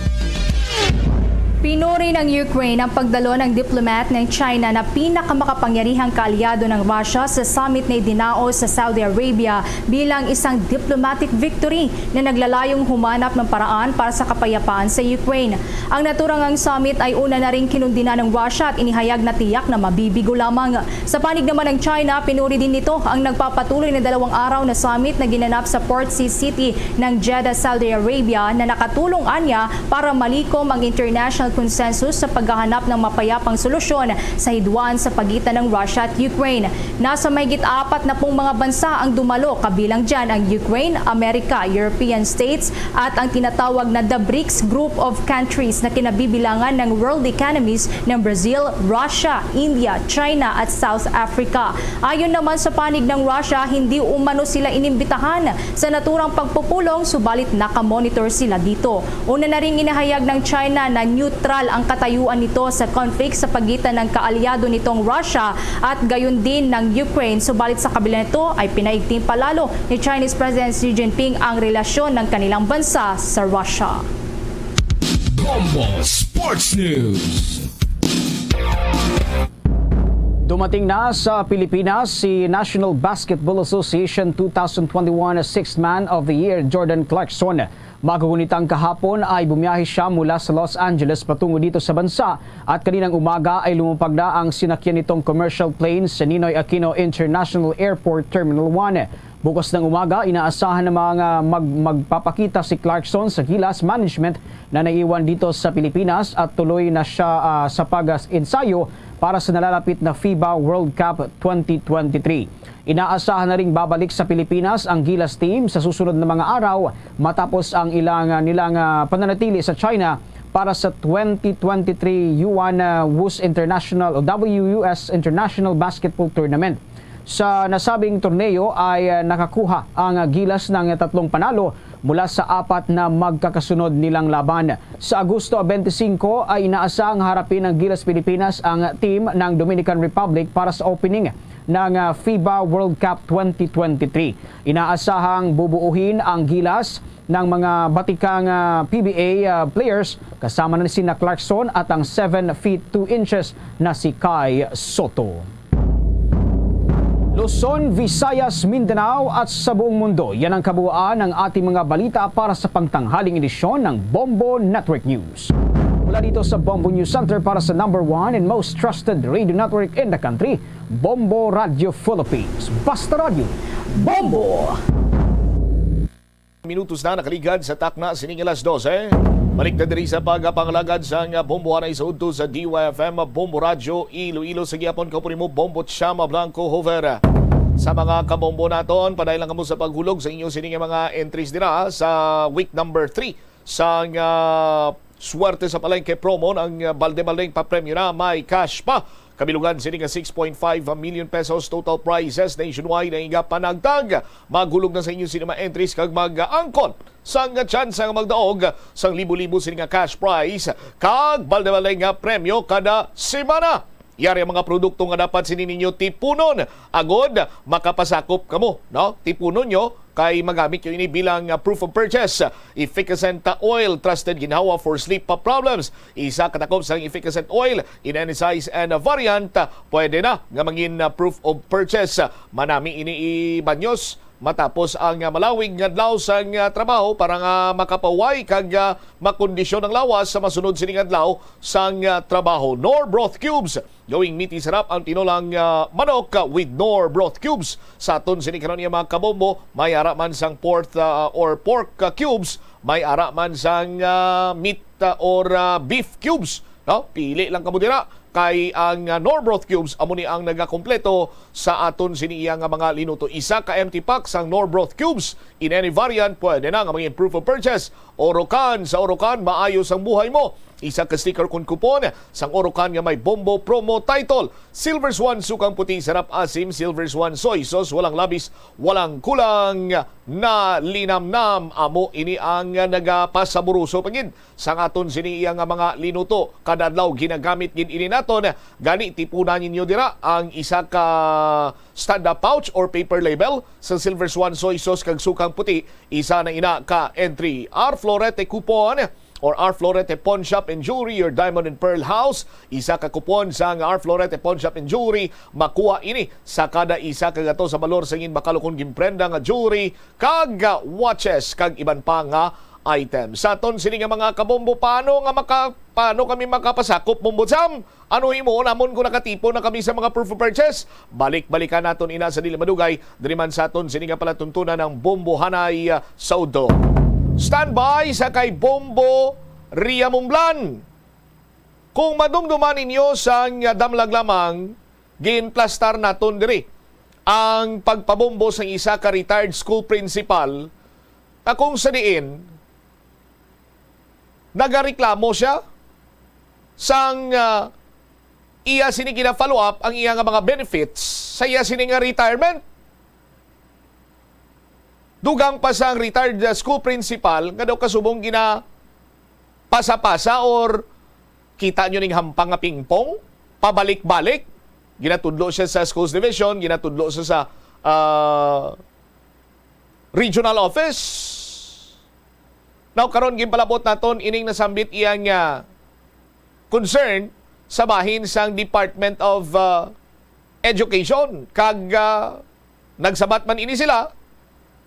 Speaker 6: Pinuri ng Ukraine ang pagdalo ng diplomat ng China na pinakamakapangyarihang kaalyado ng Russia sa summit na idinaos sa Saudi Arabia bilang isang diplomatic victory na naglalayong humanap ng paraan para sa kapayapaan sa Ukraine. Ang naturangang summit ay una na rin kinundina ng Russia at inihayag na tiyak na mabibigo lamang. Sa panig naman ng China, pinuri din nito ang nagpapatuloy na 2 araw na summit na ginanap sa Port City ng Jeddah, Saudi Arabia na nakatulong anya para malikom ang international konsensus sa paghahanap ng mapayapang solusyon sa hidwaan sa pagitan ng Russia at Ukraine. Nasa mahigit 40 mga bansa ang dumalo, kabilang dyan ang Ukraine, Amerika, European states at ang tinatawag na the BRICS group of countries na kinabibilangan ng world economies ng Brazil, Russia, India, China at South Africa. Ayon naman sa panig ng Russia, hindi umano sila inimbitahan sa naturang pagpupulong, subalit nakamonitor sila dito. Una na ring inahayag ng China na neutral ang katayuan nito sa conflict sa pagitan ng kaalyado nitong Russia at gayon din ng Ukraine. Subalit sa kabila nito ay pinaigting palalo ni Chinese President Xi Jinping ang relasyon ng kanilang bansa sa Russia.
Speaker 16: Bombo Sports News.
Speaker 5: Dumating na sa Pilipinas si National Basketball Association 2021 Sixth Man of the Year Jordan Clarkson. Magugunitang kahapon ay bumiyahe siya mula sa Los Angeles patungo dito sa bansa at kaninang umaga ay lumupag na ang sinakyan nitong commercial plane sa Ninoy Aquino International Airport Terminal 1. Bukas ng umaga, inaasahan na mga magpapakita si Clarkson sa Gilas Management na naiwan dito sa Pilipinas at tuloy na siya sa pag-ensayo para sa nalalapit na FIBA World Cup 2023. Inaasahan na ring babalik sa Pilipinas ang Gilas team sa susunod na mga araw matapos ang nilang pananatili sa China para sa 2023 Yuan WUS International o WUS International Basketball Tournament. Sa nasabing torneo ay nakakuha ang Gilas ng 3 panalo mula sa 4 na magkakasunod nilang laban. Sa Agosto 25 ay inaasahang harapin ng Gilas Pilipinas ang team ng Dominican Republic para sa opening ng FIBA World Cup 2023. Inaasahang bubuuhin ang Gilas ng mga batikang PBA players kasama na si Clarkson at ang 7 feet 2 inches na si Kai Soto. Luzon, Visayas, Mindanao at sa buong mundo. Yan ang kabuuan ng ating mga balita para sa pangtanghaling edisyon ng Bombo Network News. Mula dito sa Bombo News Center para sa #1 and most trusted radio network in the country, Bombo Radio Philippines. Basta Radio, Bombo!
Speaker 1: Minutos na nakaligad sa takna sining alas 12. Balik na diri sa pagpangalagad sa Bombo Hanay sa udto sa DYFM Bombo Radio Iloilo sa gihapon ko mo Bombo Chama Blanco Hover. Sa mga kabombo naton, padayon lang kamo sa paghulog sa inyo sining mga entries dira sa week number 3 sa swerte sa palengke promo ng balde-baldeng pa-premyo na may cash pa. Kabilugan sining 6.5 million pesos total prizes nationwide na inga panagtag. Maghulog na sa inyo sining mga entries kag mag-angkon sang chance nga magdaog sang libo-libo sining cash prize kag balde-baldeng nga premyo kada semana. Yari ang mga produkto nga dapat sinin ninyo tipunon. Agod, makapasakop kamo. No? Tipunon nyo kay magamit yun ini bilang proof of purchase. Efficacent oil, trusted ginhawa for sleep problems. Isa katakop sa efficacent oil in any size and variant. Pwede na nga mangin proof of purchase. Manami ini ibanyos matapos ang malawig nga adlaw sa trabaho para nga makapaway kag makondisyon ang lawas sa masunod sining adlaw sa trabaho. Knorr Broth Cubes, gawing miti sarap ang tinolang manok with Knorr Broth Cubes. Sa aton sining karon nga mga kabombo, may ara man sang pork cubes, may ara man sang meat or beef cubes. No? Pili lang kamo dira kay ang Knorr Broth Cubes amo ni ang nagakompleto sa aton siniya nga mga linuto. Isa ka empty pack sang Knorr Broth Cubes in any variant pwede na nga maging proof of purchase. Orokan, sa Orokan maayos ang buhay mo. Isa ka sticker kun kupon sang Orokan nga may Bombo promo title. Silver Swan sukang puti sarap asim, Silver Swan soy sauce walang labis, walang kulang na linamnam. Amo ini ang nagapasaburuso pagid sang aton siniya nga mga linuto. Kada adlaw ginagamit gid ini naton. Gani tipunan ninyo dira ang isa ka stand-up pouch or paper label sa Silver Swan soy sauce kag sukang puti. Isa na ina ka entry. R Florete coupon or R Florete Pawn Shop and Jewelry, your Diamond and Pearl House. Isa ka kupon sa R Florete Pawn Shop and Jewelry. Makuha ini sa kada isa kagato sa balor sa ingin makalukon gimprenda nga jewelry kag watches kag iban pa nga items. Sa aton sini nga mga kabombo, paano kami makapasakop Bombotsam? Ano imo namon kung nakatipo na kami sa mga proof of purchase? Balik-balikan naton ina sa dili madugay diri man sa aton sini nga palatuntunan ng Bombo Hanay Saudo. Standby sa kay Bombo Ria Mumblan. Kung madumduman ninyo sa damlag lamang, ginplastar naton diri ang pagpabombo sa isa ka retired school principal na kung sa diin nagareklamo siya sang iya sini gina-follow up ang iya nga mga benefits sa iya sini nga retirement. Dugang pa sang retired school principal nga daw kasubong gina pasa-pasa or kita nyo ning hampang nga pingpong, pabalik-balik. Ginatudlo siya sa schools division, ginatudlo siya sa regional office. Now, karon ginpalabot naton ining nasambit iyang concern sa bahin sang Department of Education. Kag nagsabat man ini sila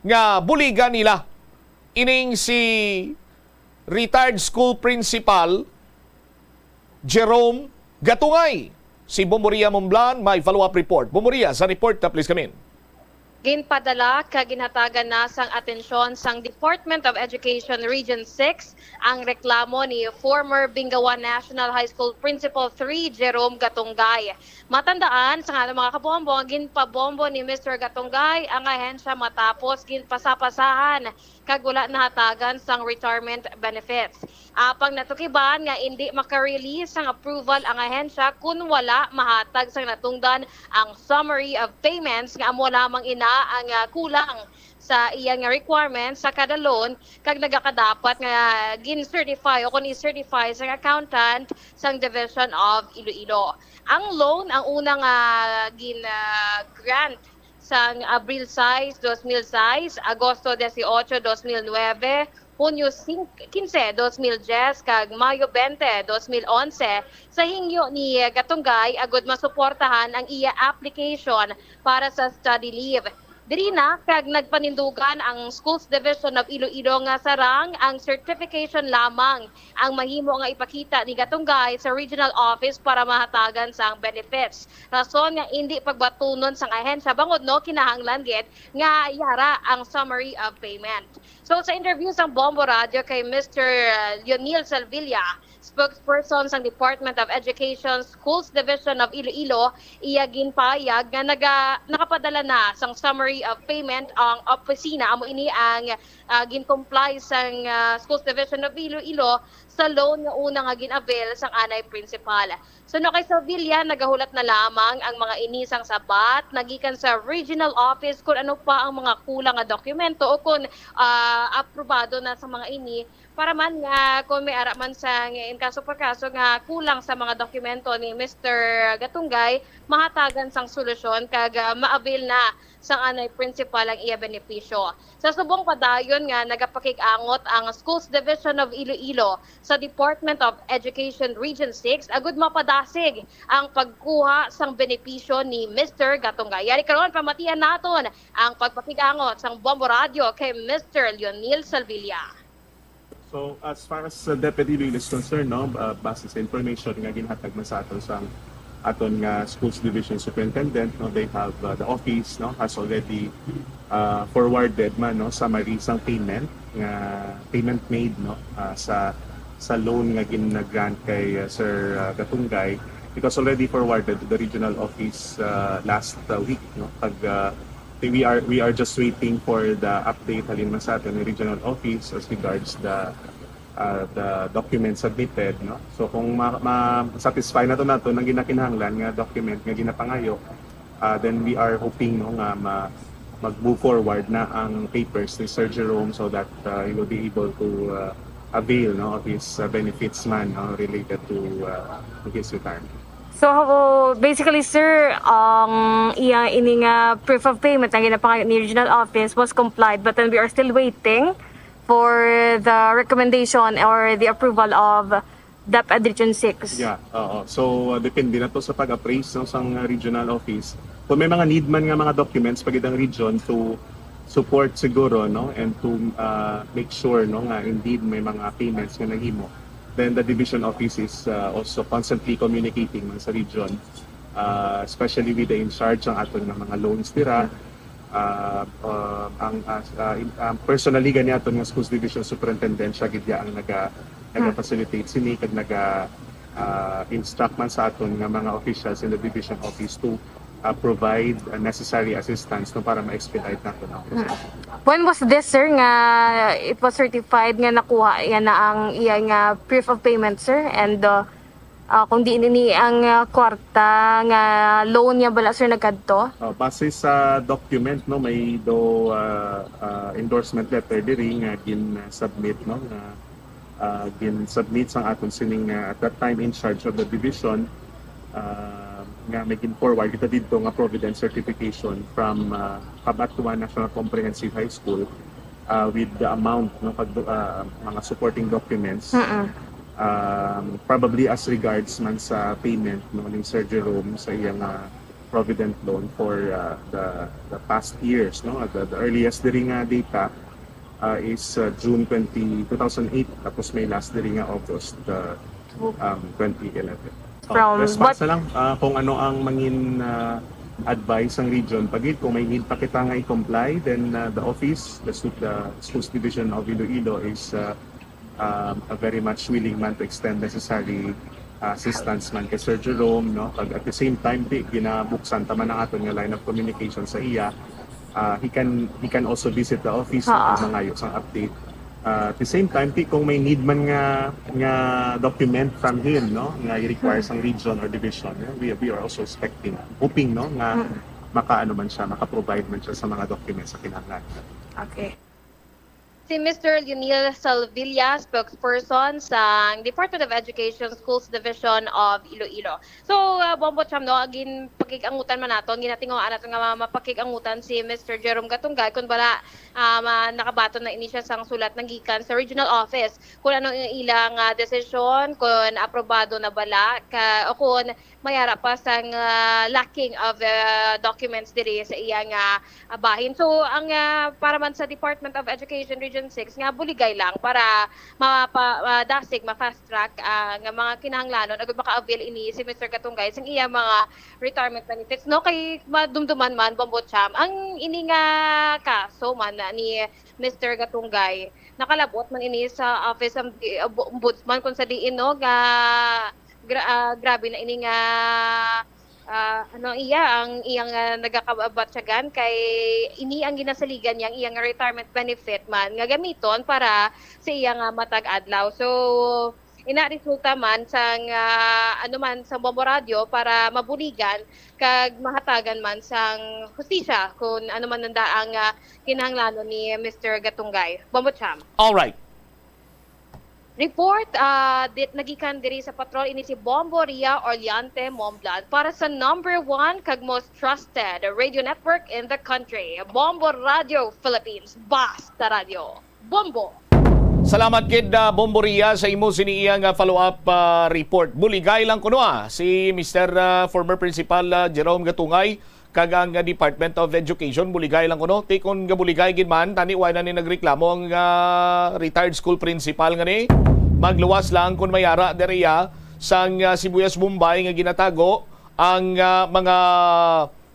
Speaker 1: nga buligan nila ining si retired school principal Jerome Gatungay. Si Bomoria Momblan may follow-up report. Bomoria, sa report na please come in.
Speaker 17: Ginpadala kaginhatagan na sang atensyon sang Department of Education Region 6 ang reklamo ni former Bingawan National High School Principal 3 Jerome Gatungay. Matandaan sa nga mga kabombo, ginpabombo ni Mr. Gatungay ang ahensya matapos ginpasapasahan kag wala nahatagan sang retirement benefits. Apang natukiban nga hindi maka-release ang approval ang ahensya kung wala mahatag sang natungdan ang summary of payments nga amo lamang ina ang kulang sa iyang requirements sa kada loan kag nagakadapat nga gin-certify o kung i-certify sa accountant sang Division of Iloilo. Ang loan, ang unang gin-grant sang Abril 6, 2006, Agosto 18, 2009, Hunyo 15, 2010 kag Mayo 20, 2011 sa hingyo ni Gatungay agud masuportahan ang iya application para sa study leave. Diri na kag nagpanindugan ang Schools Division of Iloilo nga sarang ang certification lamang ang mahimo nga ipakita ni Gatungay sa regional office para mahatagan sang benefits. Rason nga hindi pagbatunon sang ahensya bangod no kinahanglan gid nga yara ang summary of payment. So sa interview sang Bombo Radio kay Mr. Leonil Salvilla, spokesperson sang Department of Education Schools Division of Iloilo, iya ginpayag nga nakapadala na sang summary of payment ang opisina amo ini ang gin-comply sang Schools Division of Iloilo sa loan nga una nga gin-avail sang anay principal. So no kay Sevilla nagahulat na lamang ang mga inisang sabat nagikan sa regional office kung ano pa ang mga kulang nga dokumento o kung aprobado na sa mga ini para man nga kung may ara man sa in kaso per kaso nga kulang sa mga dokumento ni Mr. Gatungay mahatagan sang solusyon kag ma-avail na sang anay principal ang iya benepisyo. Sa subong padayon nga nagapakig-angot ang Schools Division of Iloilo sa Department of Education Region 6 agud mapadasig ang pagkuha sang benepisyo ni Mr. Gatungay. Yari karon pamatian naton ang pagpakig-angot sang Bombo Radio kay Mr. Leonil Salvilla.
Speaker 18: So as far as Deputy Legal is concerned, no, base sa information nga ginhatag man sa aton sang aton nga Schools Division Superintendent, no, they have the office no has already forwarded man no summary sang payment made no sa loan nga gin-grant kay Sir Gatungay. It was already forwarded to the regional office last week no pag we are just waiting for the update halin man sa atin ng regional office as regards the documents submitted no. So kung ma-satisfy na to nato ng ginakinahanglan nga document nga ginapangayo, then we are hoping no nga mag-move forward na ang papers ni Sir Jerome so that he will be able to avail no of his benefits man related to his retirement.
Speaker 17: So basically sir, iya ini nga proof of payment ang ginapangayo ni regional office was complied but then we are still waiting for the recommendation or the approval of DepEd Region 6.
Speaker 18: Yeah, so depende na to sa pag-appraise no, sang regional office. Kung may mga need man nga mga documents pagid ang region to support siguro no and to make sure no nga indeed may mga payments nga nahimo. Then the division office is also constantly communicating man sa region, especially with the in charge ng aton ng mga loans tira. Personally gani aton nga Schools Division Superintendent siya gid ang naga-facilitate sini kag instruct man sa aton nga mga officials in the division office to provide necessary assistance no, para ma-expedite natin ang proseso.
Speaker 17: When was this, sir, nga it was certified nga nakuha yan na ang iyang proof of payment, sir? And kung di ini ang kwarta nga loan niya bala, sir, nagkadto?
Speaker 18: Base sa document, no, may do endorsement letter diri nga gin-submit, no, nga gin-submit sang aton sining at that time in charge of the division, nga making forward kita dito nga providence certification from Cabanatuan National Comprehensive High School with the amount no mga supporting documents, probably as regards man sa payment no ni Sir Jerome sa iyang provident loan for the past years, no, the earliest diri nga data is June 2008, tapos may last diri nga August 2011. Response na lang kung ano ang mangin advice ng region. Pagid kung may need pa kita nga i-comply, then the office, the schools division of Iloilo is very much willing man to extend necessary assistance man kay Sir Jerome, no. Pag at the same time di ginabuksan ta man ang aton nga line of communication sa iya, he can also visit the office para mangayo sang update. At the same time, kung may need man nga document from him, no, nga i-require sang region or division, we are also hoping, no, nga maka-provide man siya sa mga documents sa kinahanglan.
Speaker 17: Okay. Si Mr. Leonil Salvilla, spokesperson sa Department of Education Schools Division of Iloilo. So, Bombo Cham, no, agin pakikangutan man naton, ginatingoan naton nga mapakikangutan si Mr. Jerome Gatunggay kung bala nakabaton na ini siya sang sulat ng gikan sa regional office kung ano ang ilang desisyon, kung aprobado na bala o kung mayara pa sang lacking of documents diri sa iyang bahin. So, ang para man sa Department of Education Region 6 nga buligay lang para dasig ma-fast track ang mga kinahanglanon agud maka-avail ini si Mr. Gatunggay sang iya mga retirement benefits, no, kay madumduman man Bombo Cham ang ini nga kaso man ni Mr. Gatunggay nakalabot man ini sa Office of the Ombudsman kung sa diin, no, grabe na ini nga ang iyang nagakabatsagan kay ini ang ginasaligan niyang iyang retirement benefit man nga gamiton para sa iyang matag adlaw. So ina-resulta man sang sa Bombo Radio para mabuligan kag mahatagan man sang hustisya kung ano man nanda ang kinahanglanon ni Mr. Gatunggay. Bombo Cham.
Speaker 1: All right.
Speaker 17: Report nagikan diri sa patrol ini si Bombo Ria Orliante Momblad para sa number 1 kag most trusted radio network in the country, Bombo Radio Philippines. Basta Radio. Bombo.
Speaker 1: Salamat kid Bombo Ria sa imo siniyang follow-up report. Buligay lang kuno si Mr. Former Principal Jerome Gatunggay kag ang Department of Education. Buligay lang kuno. Tikon nga buligay gid man tani wa na ni nagreklamo ang retired school principal nga ni magluwas lang kung mayara deriya sang Sibuyas Mumbai nga ginatago ang mga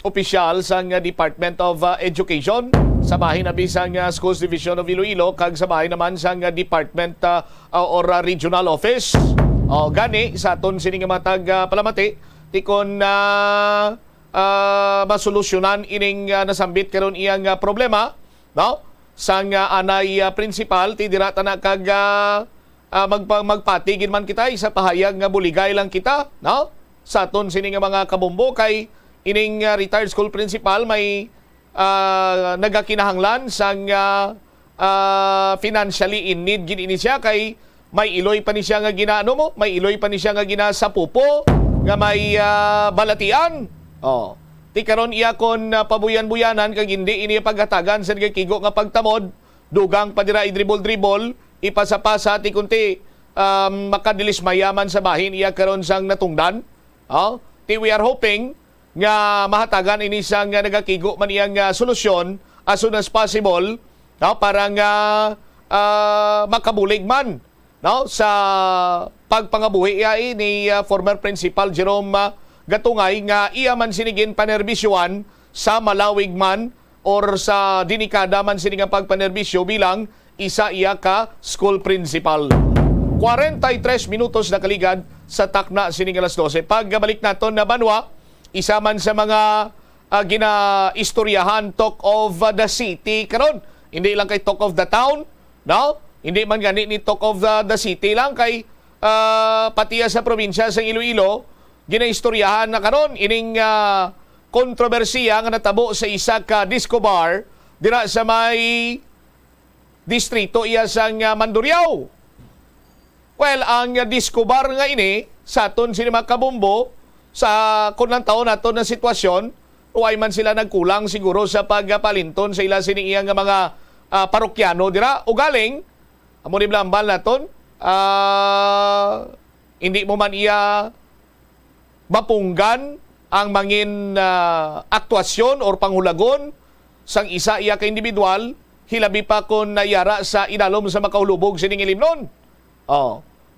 Speaker 1: opisyal sang Department of Education sa bahin na bisang Schools Division of Iloilo kag sa bahin naman sang Department or Regional Office. O gani sa aton sining matag palamati tikon masolusyonan ining nasambit karon iyang problema, no, sang anay principal ti dirata na kag magpatigin man kita sa pahayag nga buligay lang kita, no, sa aton sining mga kabombo kay ining retired school principal may nagakinahanglan sang financially in need gid ini siya kay may iloy pa ni siya nga ginaano mo, may iloy pa ni siya nga ginasapupo nga may balatian. Oh, ti karon iya kon pabuyan-buyanan kag hindi ini paghatagan sa kigo nga pagtamod, dugang pa dira i-dribble-dribble, ipasapasa ti kunti makadilis mayaman sa bahin iya karon sang natungdan. Oh, ti we are hoping nga mahatagan ini sang nagakigo man iyang solusyon as soon as possible, no, para nga makabulig man, no, sa pagpangabuhi ni former Principal Jerome Gatunggay nga iya man sinigin panerbisyoan sa malawig man or sa dinikada man siningang pagpanerbisyo bilang isa iya ka school principal. 43 minutos na kaligad sa takna sining alas 12. Pagbalik naton na banwa, isa man sa mga ginaistoryahan talk of the city karon. Hindi lang kay talk of the town, no? Hindi man gani ni talk of the city lang kay patiya sa probinsya sa Iloilo, ginaistoryahan na karon ining kontrobersiya nga natabo sa isa ka disco bar dira sa may distrito iya sang Mandurriao. Well, ang disco bar nga ini sa aton sini mga kabombo sa kunang taon naton na sitwasyon, uway man sila nagkulang siguro sa pagpalinton sa ila sini iya nga mga parokyano dira o galing amo ni blambal naton hindi mo man iya mapunggan ang mangin aktwasyon or panghulagon sang isa iya ka individual, hilabi pa kung nayara sa inalom sa makahulubog sining ilimnon.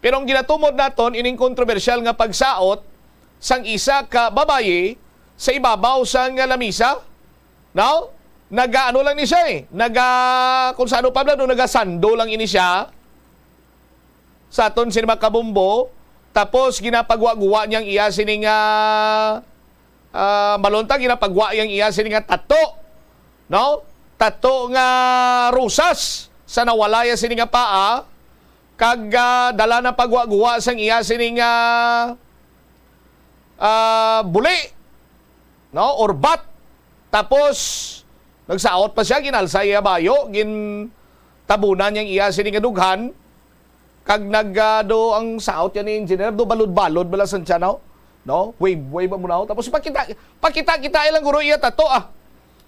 Speaker 1: Pero ang ginatumod naton ining kontrobersyal nga pagsaot sang isa ka babaye sa ibabaw sang lamisa. Now, nagaano lang ni siya kung saan pa bla, nagasando lang ini siya sa aton sinima kabumbo. Tapos ginapagwa-guwa niyang iya sining malunta, ginapagwa niyang iya sining tato. No? Tato nga rusas sa nawalaya sining paa. Kag dala na pagwa-guwa sang iya sining buli, no, or bat. Tapos nagsaot pa siya, ginalsa iya bayo, tabunan niyang iya sining dughan. Kag nagdo ang saot yan ni engineer, do balod-balod bala sa tiyan, no, wave mo na. Tapos pakita ilang guro iya tato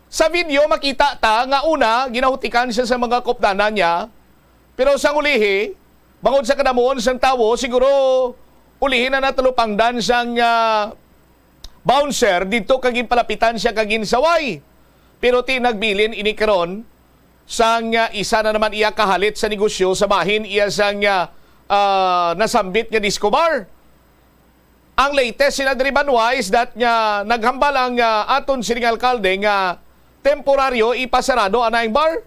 Speaker 1: Sa video makita ta nga una ginahutikan siya sa mga kopdanan niya, pero sa ulihi bangod sa kadamuon sang tawo, siguro ulihin na natulupangdan sang bouncer dito kagin palapitan siya kagin saway. Pero tinagbilin ini karon sang isa na naman iya kahalit sa negosyo sa bahin iya sang nasambit nga disco bar. Ang latest sinadriban is that nga naghambal ang aton sining alkalde nga temporaryo ipasarado anayang bar.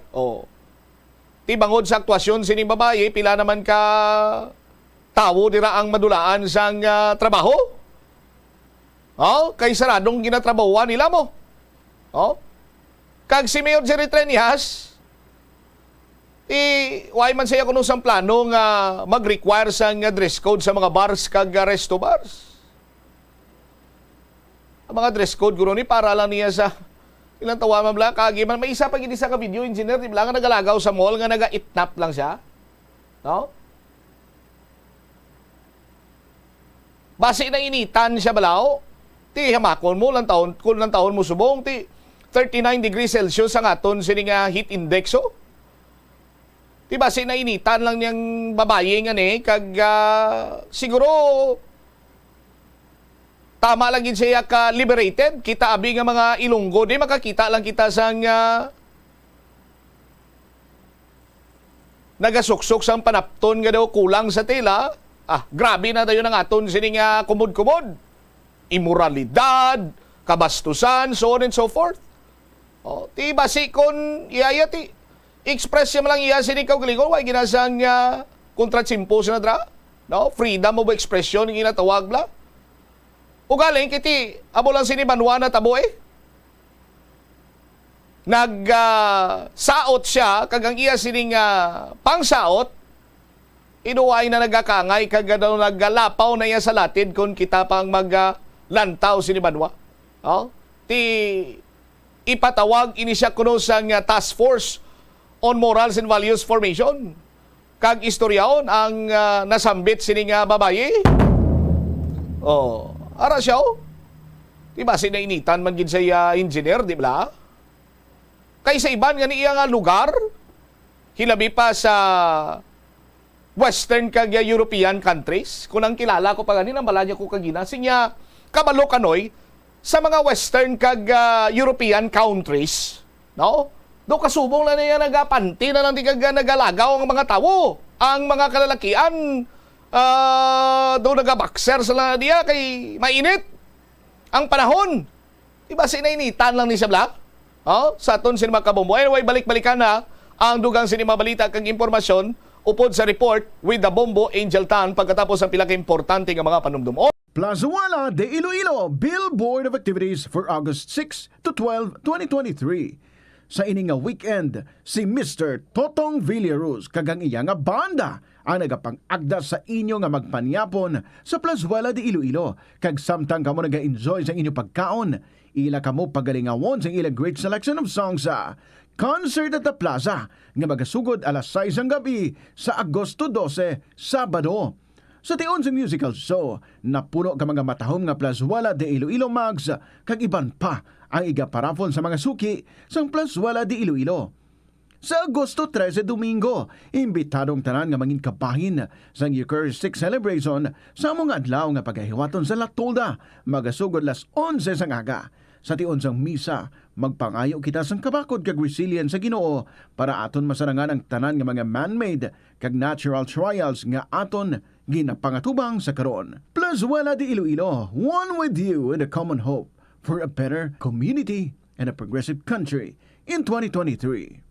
Speaker 1: Ti bangod sa aktwasyon sining babaye, pila naman ka tawo dira ang madulaan sang trabaho. Kay saradong ginatrabahuan nila mo. Kag si Mayor Jerry Trenias, why man siya kuno sang plano nga mag-require sang dress code sa mga bars kag resto bars. Ang mga dress code guro ni para lang niya sa ilang tawa man bla kagi man may isa pa gid sa ka video engineer di bla nga nagalagaw sa mall nga naga-itnap lang siya. No? Base na initan siya balaw. Ti hamakon mo lang taon, kung lang taon mo subong ti 39 degrees Celsius ang aton sining heat index Ti base na initan lang niyang babaye nga ni kag siguro tama lang gid siya ka liberated. Kita abi nga mga Ilonggo di makakita lang kita sang nagasuksok sang panapton nga daw kulang sa tela. Grabe na dayon ang aton sining kumod-kumod. Immoralidad, kabastusan, so on and so forth. Ti basi kon iyaya ti express siya lang iya sining kaugalingon way ginasang kontratsimpo sa nadra. No? Freedom of expression ang ginatawag bla. O galing kiti amo lang sinibanwa na tabo nagsaot siya kag ang iya sining pangsaot inuway na nagakangay kag daw naggalapaw na iya sa latid kung kita pang maglantaw sinibanwa. Ti ipatawag ini siya kuno sang Task Force on Morals and Values Formation. Kag istoryaon ang nasambit sining babaye. Ara siya Di ba sinainitan man gid sa engineer, di ba? Kay sa iban nga niya nga lugar, hilabi pa sa Western kag European countries. Kung ang kilala ko pa ganin, ang balanya ko kagina, sinya kabalo kanoy sa mga Western kag European countries, no? Do kasubong na niya nagapanti na lang di kag nagalagaw ang mga tawo. Ang mga kalalakian do nagabakser sa niya kay mainit ang panahon. Diba sinainitan lang ni Sabla? Sa aton sinima kabombo. Anyway, balik-balikan na ang dugang sinima balita kag impormasyon upod sa report with the Bombo Angel Tan pagkatapos ang pila ka importante nga mga panumdum.
Speaker 3: Plaza Wala de Iloilo Billboard of Activities for August 6 to 12, 2023. Sa ining nga weekend, si Mr. Totong Villaruz kagang iya nga banda ang nagapang-agda sa inyo nga magpanyapon sa Plazuela de Iloilo. Kag samtang kamo naga-enjoy sa inyo pagkaon, ila kamo pagalingawon sa ilang great selection of songs sa Concert at the Plaza nga magasugod alas 6 ang gabi sa Agosto 12, Sabado. Sa tion sa musical show, napuno ka mga matahom nga Plazuela de Iloilo Mags kag iban pa ang igaparapon sa mga suki sang Plazuela de Iloilo. Sa Agosto 13, Domingo, imbitadong tanan nga mangin kabahin sa Eucharistic Celebration sa mga adlaw nga pagahiwaton sa Latolda, magasugod las 11 sang aga. Sa tion sang misa, magpangayo kita sang kabakod kag resilience sa Ginoo para aton masarangan ang tanan nga mga man-made kag natural trials nga aton ginapangatubang sa karon. Plazuela de Iloilo, one with you in a common hope for a better community and a progressive country in 2023.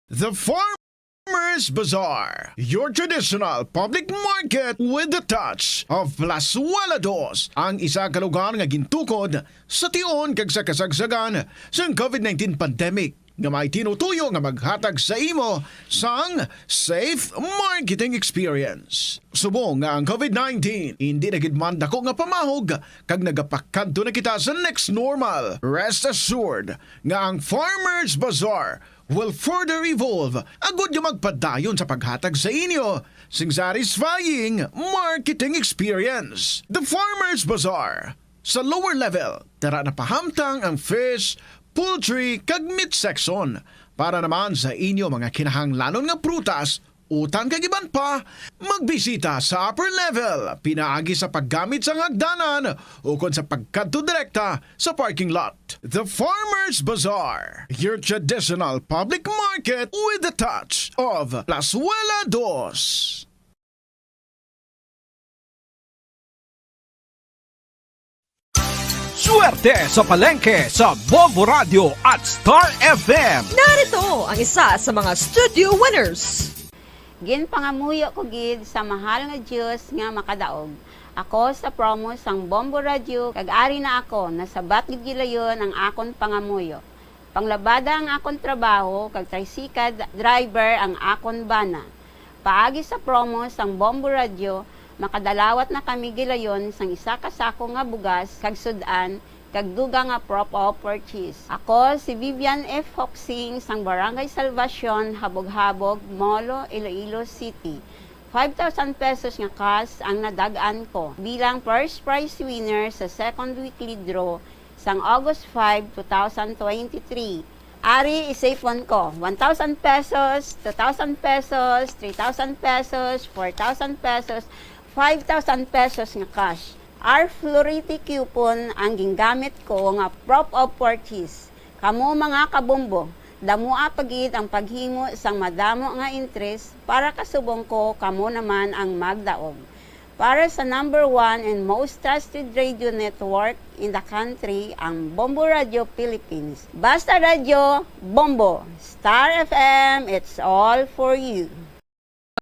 Speaker 3: The Farmers Bazaar, your traditional public market with the touch of Plazuela Dos, ang isa ka lugar nga gintukod sa tion kag sa kasagsagan sa COVID-19 pandemic nga may tinutuyo nga maghatag sa imo sang safe marketing experience. Subong nga ang COVID-19 hindi na gid man dako nga pamahog kag nagapakadto na kita sa next normal. Rest assured nga ang Farmers Bazaar will further evolve agud nga magpadayon sa paghatag sa inyo sing satisfying marketing experience. The Farmers Bazaar. Sa lower level, tara na pahamtang ang fish, poultry kag meat section para naman sa inyo mga kinahanglanon nga prutas, utang kag iban pa, magbisita sa upper level, pinaagi sa paggamit sa hagdanan o kon sa pagkadto direkta sa parking lot. The Farmers Bazaar, your traditional public market with the touch of Plazuela Dos.
Speaker 16: Swerte sa palengke sa Bombo Radio at Star FM.
Speaker 19: Narito ang isa sa mga studio winners.
Speaker 20: Ginpangamuyo ko gid sa mahal nga Diyos nga makadaog. Ako sa promo sang Bombo Radio, kag-ari na ako, nasabat gid gilayon ang akon pangamuyo. Panglabada ang akon trabaho, kag tricycle driver ang akon bana. Paagi sa promo sang Bombo Radio, makadalawat na kami gilayon sang isa ka sako nga bugas kag sudan kag duga nga prop purchase. Ako si Vivian F. Hoxing sang Barangay Salvacion, Habog-Habog, Molo, Iloilo City. 5,000 pesos nga cash ang nadagaan ko bilang first prize winner sa second weekly draw sang August 5, 2023. Ari, isipon ko, 1,000 pesos, 2,000 pesos, 3,000 pesos, 4,000 pesos, 5,000 pesos nga cash. Our Flority coupon ang gingamit ko nga prop of purchase. Kamo mga kabombo, damua pagid ang paghimo sang madamo nga interest para kasubong ko kamo naman ang magdaog. Para sa number 1 and most trusted radio network in the country, ang Bombo Radio Philippines. Basta Radio, Bombo. Star FM, it's all for you.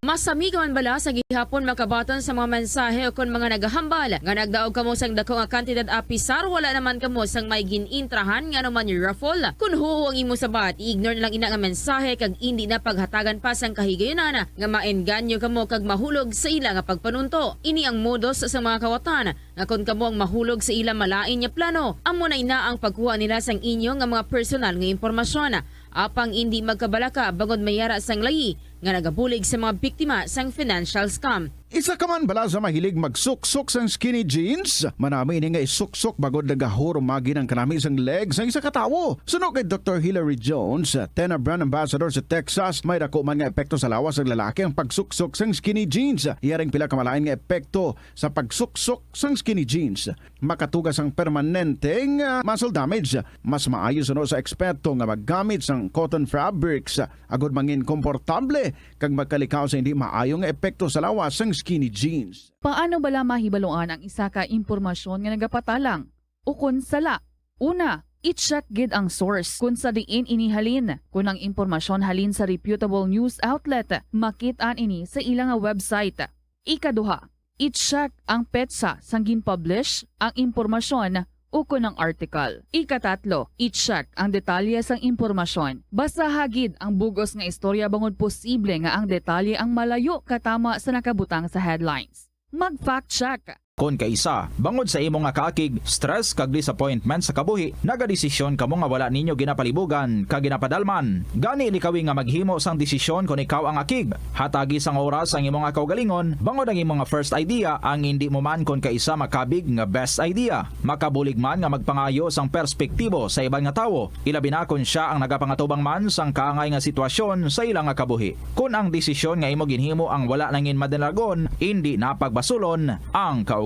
Speaker 21: Masami ka man bala sa gihapon makabaton sa mga mensahe o kon mga nagahambal nga nagdaog kamo sang dako nga kantidad apisar wala naman kamo sang may ginintrahan nga naman yung raffle. Kun huo ang imo sabat, ignore na lang ina nga mensahe kag hindi na paghatagan pa sang kahigayunan nga maenganyo kamo kag mahulog sa ila nga pagpanunto. Ini ang modus sa mga kawatan nga kun kamo ang mahulog sa ila malain nya plano, amo na ina ang pagkuha nila sang inyo nga mga personal nga impormasyon. Apang hindi magkabalaka bangod mayara sang layi nga nagabulig sa mga biktima sang financial scam.
Speaker 3: Isa ka man bala sa mahilig magsuksok sang skinny jeans? Manami ini nga isuksok bagod nagahuro magi ng kanami sang legs sang isa katawo. Sunog kay Dr. Hilary Jones, Tena brand ambassador sa Texas, may dako man nga epekto sa lawas ng lalaki ang pagsuksok sang skinny jeans. Iyaring pila kamalain nga epekto sa pagsuksok sang skinny jeans. Makatugas ang permanenteng muscle damage. Mas maayo suno sa eksperto nga maggamit sang cotton fabrics agod mangin komportable kag magkalikaw sa hindi maayong epekto sa lawas sang skinny jeans.
Speaker 4: Paano bala mahibaloan ang isa ka impormasyon nga nagapatalang? Ukon sala. Una, I-check gid ang source kung sa diin inihalin. Kung ang impormasyon halin sa reputable news outlet, makit-an ini sa ilang website. Ikaduha, i-check ang petsa sang gin-publish ang impormasyon o kung ang article. Ikatatlo, i-check ang detalye sang impormasyon. Basta hagid ang bugos nga istorya bangod posible nga ang detalye ang malayo katama sa nakabutang sa headlines. Mag-fact check.
Speaker 2: Kon kaisa, bangod sa imo nga kaakig, stress kag disappointment sa kabuhi, nagadesisyon kamo nga wala ninyo ginapalibugan kag ginapadalman. Gani likawi nga maghimo sang desisyon kon ikaw ang akig. Hatagi sang oras ang imo nga kaugalingon, bangod ang imo nga first idea ang hindi mo man kon kaisa makabig nga best idea. Makabulig man nga magpangayo sang perspektibo sa ibang nga tawo, ilabi na kon siya ang nagapangatubang man sang kaangay nga sitwasyon sa ilang nga kabuhi. Kun ang desisyon nga imo ginhimo ang wala nangin madalagon, hindi napagbasulon ang kaugalingon.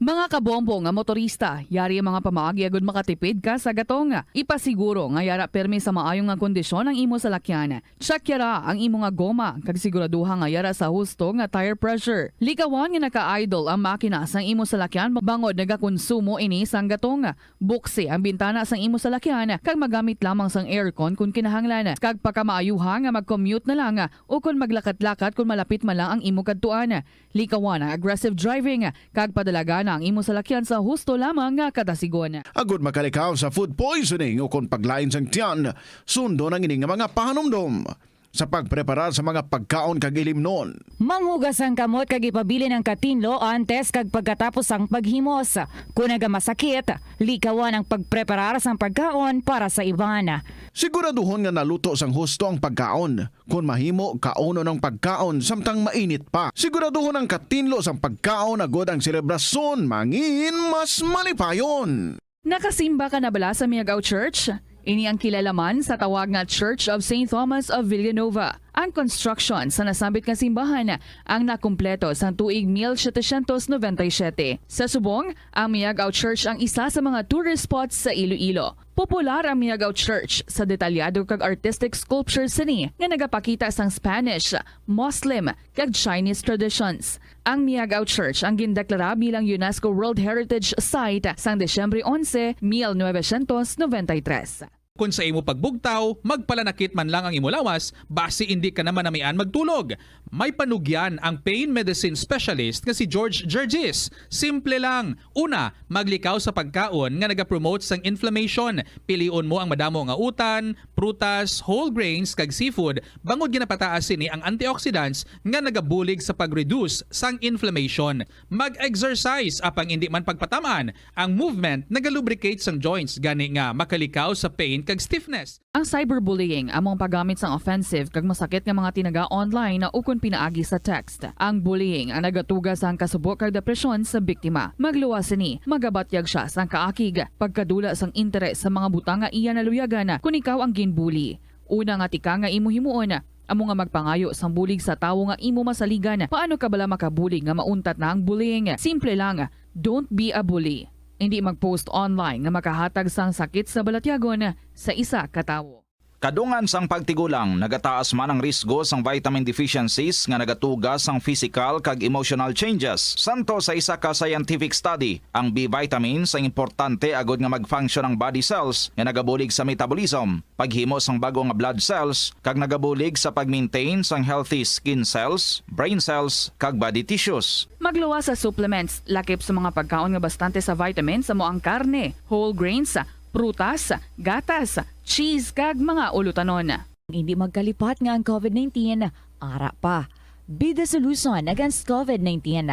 Speaker 4: Mga kabombo nga motorista, yari ang mga pamaagi agud makatipid ka sa gatong. Ipasiguro nga yara permi sa maayong nga kondisyon ang imo salakyan. Check yara ang imo nga goma kag siguraduha nga yara sa husto nga tire pressure. Likawan nga naka-idle ang makina sang imo salakyan bangod nagakonsumo ini sang gatong. Buksi ang bintana sang imo salakyan kag magamit lamang sang aircon kung kinahanglan. Kag pagkamaayuha nga mag-commute na lang o kung maglakat-lakat kung malapit man lang ang imo kadtuan. Likawan ang aggressive driving kag padalaga ang imo salakyan sa husto lamang nga kadasigon.
Speaker 3: Agud makalikaw sa food poisoning o kung paglain sang tiyan, sundo ng ining mga pahanumdom sa pagprepara sa mga pagkaon kag ilimnon.
Speaker 22: Manghugas ang kamot kag ipabili ng katinlo antes kag pagkatapos ang paghimos. Kung nagamasakit, likawan ang pagpreparar sang pagkaon para sa iban.
Speaker 3: Siguraduhon nga naluto sang husto ang pagkaon. Kung mahimo, kauno ng pagkaon samtang mainit pa. Siguraduhon ang katinlo sang pagkaon agod ang selebrasyon mangin mas malipayon.
Speaker 4: Nakasimba ka na bala sa Miagaw Church? Ini ang kilalaman sa tawag nga Church of St. Thomas of Villanova. Ang construction sa nasabit nga simbahan ang nakumpleto sa tuig 1797. Sa subong, ang Miagaw Church ang isa sa mga tourist spots sa Iloilo. Popular ang Miagaw Church sa detalyado kag artistic sculptures sini nga nagapakita sang Spanish, Muslim kag Chinese traditions. Ang Miagaw Church ang gindeklara bilang UNESCO World Heritage Site sang Desyembre 11, 1993.
Speaker 23: Kung sa imo pagbugtaw, magpalanakit man lang ang imo lawas, base hindi ka naman namian magtulog. May panugyan ang pain medicine specialist nga si George Gergis. Simple lang. Una, maglikaw sa pagkaon nga nagapromote sang inflammation. Pilion mo ang madamo nga utan, prutas, whole grains kag seafood bangod ginapataas ni ang antioxidants nga nagabulig sa pag-reduce sang inflammation. Mag-exercise apang hindi man pagpatamaan. Ang movement nagalubricate sang joints gani nga makalikaw sa pain kag stiffness.
Speaker 4: Ang cyberbullying among paggamit sang offensive kag masakit nga mga tinaga online na ukon pinaagi sa text. Ang bullying ang nagatuga sang kasubok kag depresyon sa biktima. Magluwas ni, magabatyag siya sang kaakig, pagkadula sang interes sa mga butang nga iya naluyagan kung ikaw ang ginbully. Una nga tika nga imo himuon, amo nga magpangayo sang bulig sa tawo nga imo masaligan. Paano ka bala makabulig nga mauntat na ang bullying? Simple lang, don't be a bully. Hindi mag-post online nga makahatag sang sakit sa balatyagon sa isa ka tawo.
Speaker 2: Kadungan sang pagtigulang, nagataas man ang risgo sang vitamin deficiencies nga nagatugas sang physical kag emotional changes. Santo sa isa ka scientific study, ang B vitamins ang importante agod nga mag-function ang body cells nga nagabulig sa metabolism, paghimo sang bago nga blood cells kag nagabulig sa pag-maintain sang healthy skin cells, brain cells kag body tissues.
Speaker 4: Magluwas sa supplements, lakip sa mga pagkaon nga bastante sa vitamins amo ang karne, whole grains, prutas, gatas, cheese kag mga ulutanon.
Speaker 22: Hindi magkalipat nga ang COVID-19, ara pa. Be the solution against COVID-19.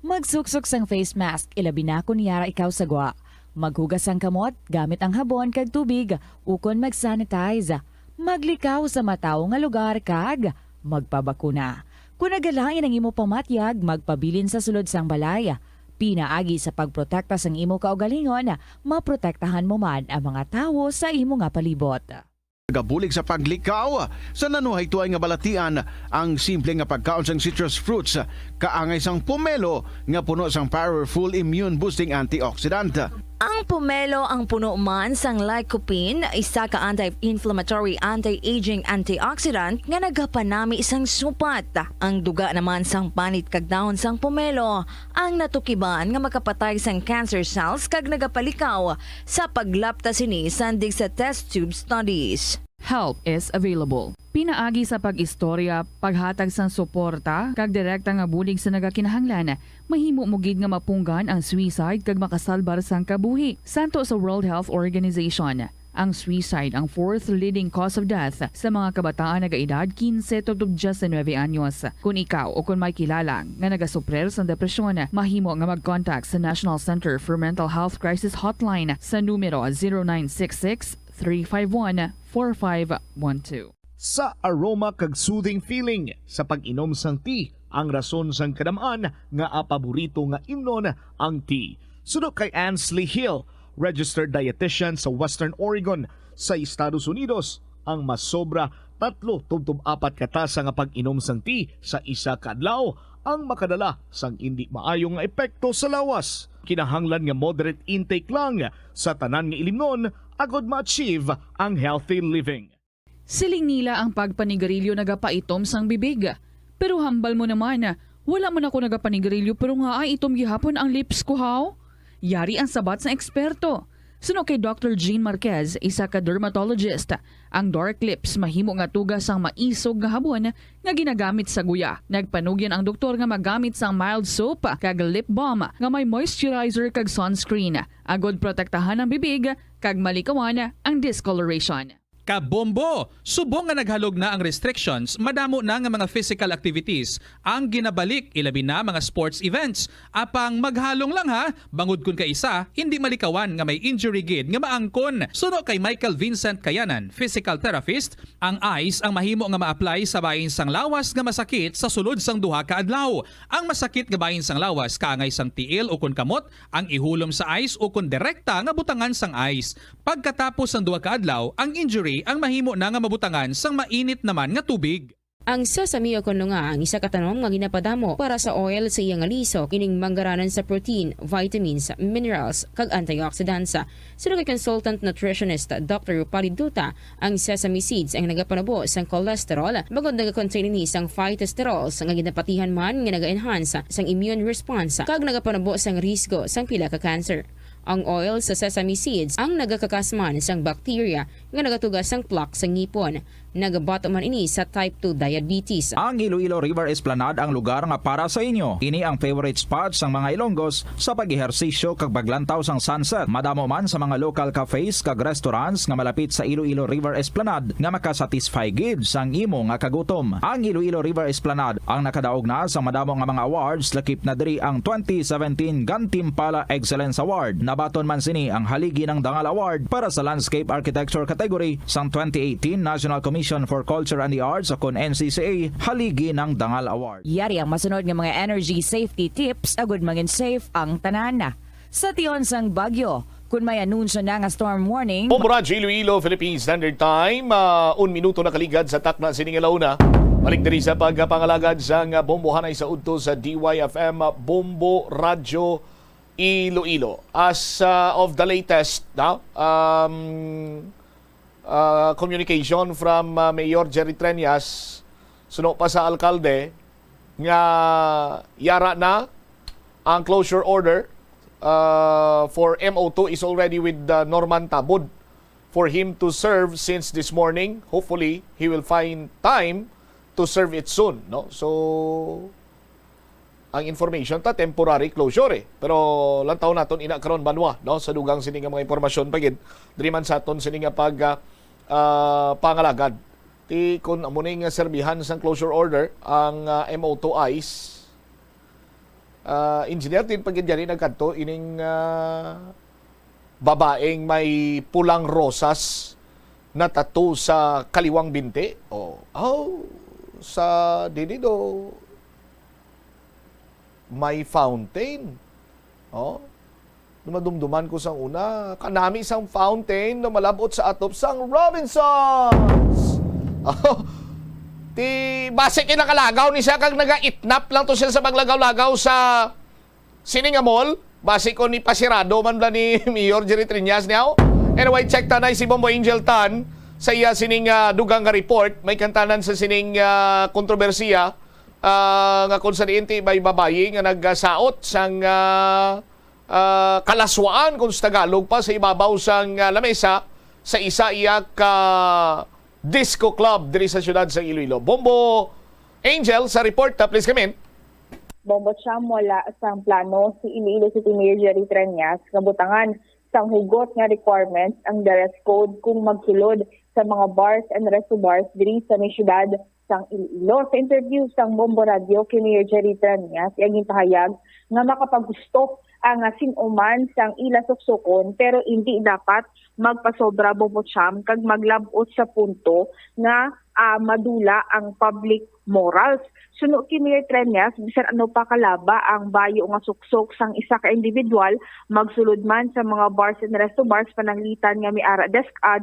Speaker 22: Magsuksok sang face mask, ilabi na kung yara ikaw sagwa. Maghugas ang kamot, gamit ang habon kag tubig, ukon mag-sanitize. Maglikaw sa mataw nga lugar kag magpabakuna. Kung nagalain ang imo pamatyag, magpabilin sa sulod sang balay. Pinaagi sa pagprotekta sang imo kaugalingon, maprotektahan mo man ang mga tawo sa imo nga palibot.
Speaker 3: Gabulig sa paglikaw sa nanuhay tuay nga balatian ang simple nga pagkaon sang citrus fruits kaangay sang pomelo nga puno sang powerful immune boosting antioxidant.
Speaker 7: Ang pomelo ang puno man sang lycopene, isa ka anti-inflammatory, anti-aging antioxidant nga nagapanami isang supat. Ang duga naman sang panit kag dahon sang pomelo ang natukiban nga makapatay sang cancer cells kag nagapalikaw sa paglapta sini sandig sa test tube studies.
Speaker 4: Help is available. Pinaagi sa pag-istorya, paghatag sang suporta, kag direkta nga bulig sa nagakinahanglan, mahimo mugid nga mapunggan ang suicide kag makasalbar sang kabuhi. Santo sa World Health Organization, ang suicide ang fourth leading cause of death sa mga kabataan nagaedad 15 to 19 anyos. Kung ikaw o kung may kilala nga nagasuprer sa depresyon, mahimo nga mag-contact sa National Center for Mental Health Crisis Hotline sa numero 0966-351-4512.
Speaker 1: Sa aroma kag soothing feeling sa pag-inom sang tea, ang rason sang kadamaan nga paborito nga imnon ang tea. Sunod kay Ansley Hill, registered dietitian sa Western Oregon sa Estados Unidos, ang mas sobra 3-4 katasa nga pag-inom sang tea sa isa ka adlaw ang makadala sang hindi maayong nga epekto sa lawas. Kinahanglan nga moderate intake lang sa tanan nga ilimnon agod ma-achieve ang healthy living.
Speaker 4: Siling nila ang pagpanigarilyo nagapaitom sang bibig. Pero hambal mo naman, wala man ako nagapanigarilyo pero nga ay itom gihapon ang lips ko haw. Yari ang sabat sa eksperto. Suno kay Dr. Jean Marquez, isa ka dermatologist, ang dark lips mahimo nga tugas sang maisog nga habon nga ginagamit sa guya. Nagpanugyan ang doktor nga magamit sang mild soap kag lip balm nga may moisturizer kag sunscreen. Agod protektahan ang bibig kag malikawan ang discoloration.
Speaker 23: Kabombo! Subong nga naghalog na ang restrictions, madamo na nga mga physical activities ang ginabalik, ilabi na mga sports events. Apang maghalong lang ha, bangod kun ka isa, hindi malikawan nga may injury gid nga maangkon. Suno kay Michael Vincent Kayanan, physical therapist, ang ice ang mahimo nga ma-apply sa bahin sang lawas nga masakit sa sulod sang duha ka adlaw. Ang masakit nga bahin sang lawas kaangay sang tiil o kun kamot, ang ihulom sa ice o kun direkta nga butangan sang ice. Pagkatapos sang duha ka adlaw, ang injury ang mahimo na nga mabutangan sang mainit naman nga tubig.
Speaker 21: Ang sesame o kuno nga ang isa ka tanom nga ginapadamo para sa oil sa iyang aliso kining manggaranan sa protein, vitamins, minerals kag antioxidants. Sino kay consultant nutritionist Dr. Rupali Duta, ang sesame seeds ang nagapanabo sang cholesterol bagod nagakontain ni sang phytosterols nga ginapatihan man nga naga-enhance sang immune response kag nagapanabo sang risgo sang pila ka cancer. Ang oil sa sesame seeds ang nagakakasman sang bacteria nga nagatugas sang plaque sa ngipon. Nagabato man ini sa type 2 diabetes.
Speaker 2: Ang Iloilo River Esplanade ang lugar nga para sa inyo. Ini ang favorite spot sang mga Ilonggos sa pag-ehersisyo kag paglantaw sang sunset. Madamo man sa mga local cafes kag restaurants nga malapit sa Iloilo River Esplanade nga makasatisfy gid sang imo nga kagutom. Ang Iloilo River Esplanade ang nakadaog na sa madamo nga mga awards, lakip na diri ang 2017 Gantimpala Excellence Award. Nabaton man sini ang haligi ng Dangal Award para sa Landscape Architecture category sang 2018 National Commission for Culture and the Arts o kon NCCA haligi ng Dangal Award.
Speaker 22: Yari ang masunod nga mga energy safety tips agud maging safe ang tanan. Sa tion sang bagyo, kung may anunsyo na nga storm warning.
Speaker 1: Bombo Radyo Iloilo, Philippine Standard Time. 1 minuto na kaligad sa takna sining alauna. Balik diri sa pagpangalagad sang bombohanay sa udto sa DYFM Bombo Radyo Iloilo. As of the latest now, communication from Mayor Jerry Treñas, suno pa sa alkalde nga yara na ang closure order for MO2 is already with Norman Tabud for him to serve since this morning. Hopefully he will find time to serve it soon, no? So ang information ta temporary closure pero lantaw naton ina karon banwa, no, sa dugang sini nga mga impormasyon pagid diri man sa aton sini nga pangalagad ti kun amo ning serbihan sang closure order ang MO2 ICE engineer din pagid diri nagkadto ining babaeng may pulang rosas na tattoo sa kaliwang binti sa dinido may fountain. Dumadumduman ko sang una. Kanami sang fountain na malabot sa atop sang Robinsons. base kinakalagaw ni siya kag naga-itnap lang to siya sa paglagaw-lagaw sa Sininga Mall. Base ko ni pasirado man ba ni Mayor Jerry Triñas niyaw. Anyway, check tanay si Bombo Angel Tan sa iya sining dugang nga report. May kantanan sa sining kontrobersiya nga kung sa diinti may babayi nga nagsaot sang kalaswaan kung sa Tagalog pa sa ibabaw sang lamesa sa isa iya ka disco club diri sa syudad sa Iloilo. Bombo Angel sa report, please come in.
Speaker 8: Bombo siyang wala sang plano si Iloilo City Mayor Jerry Triñas nga butangan sang hugot nga requirements ang dress code kung magsulod sa mga bars and resto bars diri sa may syudad sang Iloilo. Sa interview sang Bombo Radio kay Mayor Jerry Triñas, iyang pahayag nga makapagusto ang sinuman sang ila suksukon pero hindi dapat magpasobra Bombo Cham kag maglabot sa punto nga madula ang public morals. Suno kay Mayor Triñas, bisan ano pa kalaba ang bayo nga suksok sang isa ka individual magsulod man sa mga bars and resto bars pananglitan nga may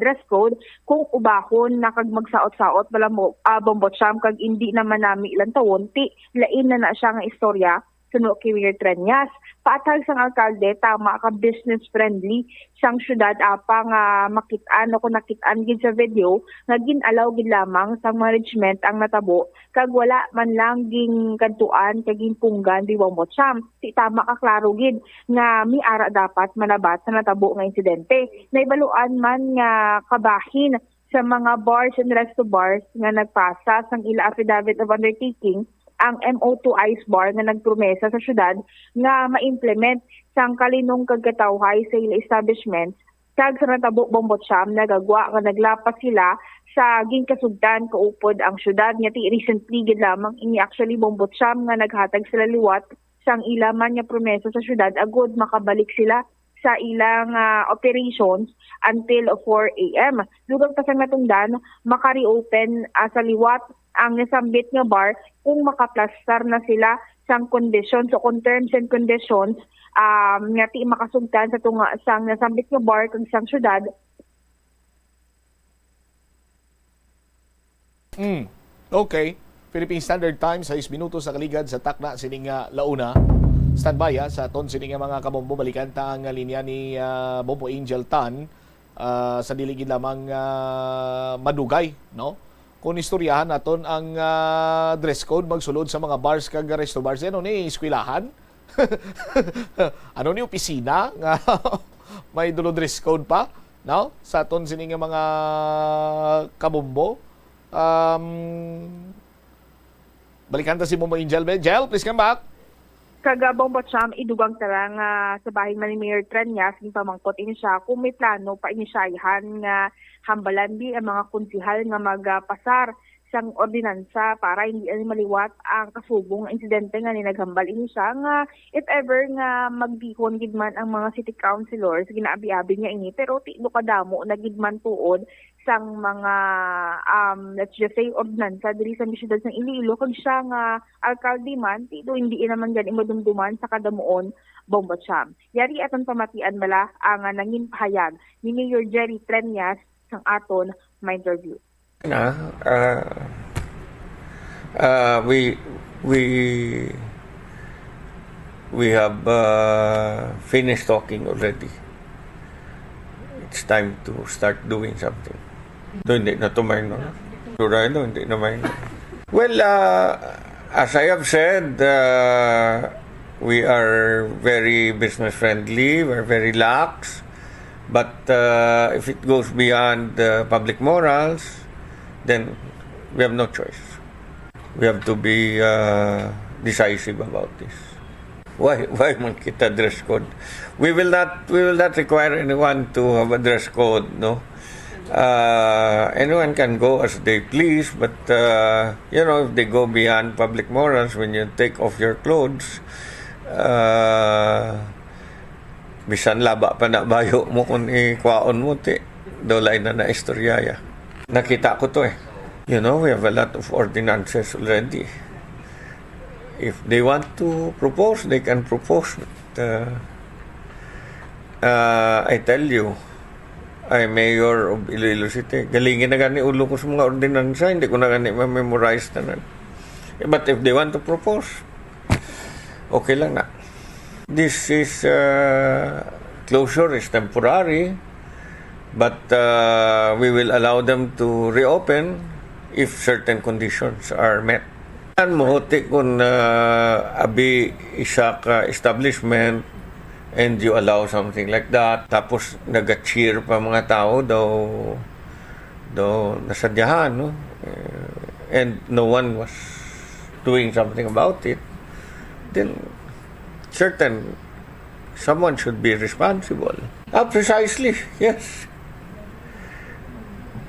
Speaker 8: dress code kung ubahon na kag magsaot-saot bala mo Bombo Cham kag hindi naman nami ilang tawon ti lain na siya nga istorya. Suno kay Mayor Triñas, paatag sang alkalde tama ka business friendly sang syudad apa nga makitaan ako nakitaan gid sa video nga ginalaw gid lamang sang management ang natabo kag wala man lang ging kantuan kag ging punggan di Bombo Cham. Ti tama ka klaro gid nga mi ara dapat manabat sa natabo nga insidente. Naibaluan man nga kabahin sa mga bars and resto bars nga nagpasa sang ila affidavit of undertaking ang MO2 Ice Bar nga nagpromesa sa syudad nga ma-implement sang kalinong kagkatawhay sa ila establishments kag sa natabo Bombo Cham nagagwa nga naglapas sila sa ginkasugdan kaupod ang syudad nga ti recently gid lamang ini actually Bombo Cham nga naghatag sila liwat sang ila man nga promesa sa syudad agud makabalik sila sa ilang operations until 4 a.m. Dugang pa sang natungdan maka-reopen sa liwat ang nasambit nga bar kung makaplastar na sila sang conditions o kung terms and conditions nga ti makasugtan sa tunga sang nasambit nga bar kung sang syudad.
Speaker 1: Okay. Philippine Standard Time, 6 minutos sa kaligad sa takna sining launa. Standby sa aton sining mga kabombo. Balikan ta ang linya ni Bombo Angel Tan sa diligid lamang madugay, no? Kung istoryahan naton ang dress code magsulod sa mga bars kag resto bars, ano ni eskwelahan? Ano ni opisina nga may dulo dress code pa, no? Sa aton sining mga kabombo. Balikan ta si Bombo Angel. Angel, please come back.
Speaker 8: Kaga Bombo Cham, idugang tarang sa bahay man ni Mayor Triñas, yung pamangkot ini siya kung may plano pa inisyahan nga hambalan di ang mga konsihal nga magpasar sang ordinansa para hindi maliwat ang kasubong insidente nga ni naghambal ini siya nga if ever nga magbihon gid man ang mga city councilors ginaabi-abi nga ini pero ti do kadamo na gid man tuod sang mga let's just say ordinansa diri sa siyudad sang Iloilo kag siya nga alkalde man ti do hindi naman gani madumduman sa kadamuon Bombo Cham. Yari aton pamatian bala ang nangin pahayag ni Mayor Jerry Triñas sang aton my interview.
Speaker 9: We have finished talking already. It's time to start doing something. Hindi na to minor. Hindi na minor. Well, as I have said, we are very business friendly. We're very lax. But if it goes beyond public morals, then we have no choice. We have to be decisive about this. Why man kita dress code? We will not require anyone to have a dress code, no. Anyone can go as they please, but if they go beyond public morals, when you take off your clothes, bisan laba pa na bayo mo kung ikwaon mo ti dolay na istoryaya. Nakita ko to we have a lot of ordinances already. If they want to propose, they can propose. But, I tell you, ay mayor of Iloilo City. Galingin na gani ulo ko sa mga ordinansa, hindi ko na gani ma-memorize na. But if they want to propose, okay lang na. This is closure is temporary, but we will allow them to reopen if certain conditions are met. Ang mahuti kung abi isa ka establishment and you allow something like that, tapos nag-cheer pa mga tao daw nasadyahan, no? And no one was doing something about it, then someone should be responsible. Precisely, yes.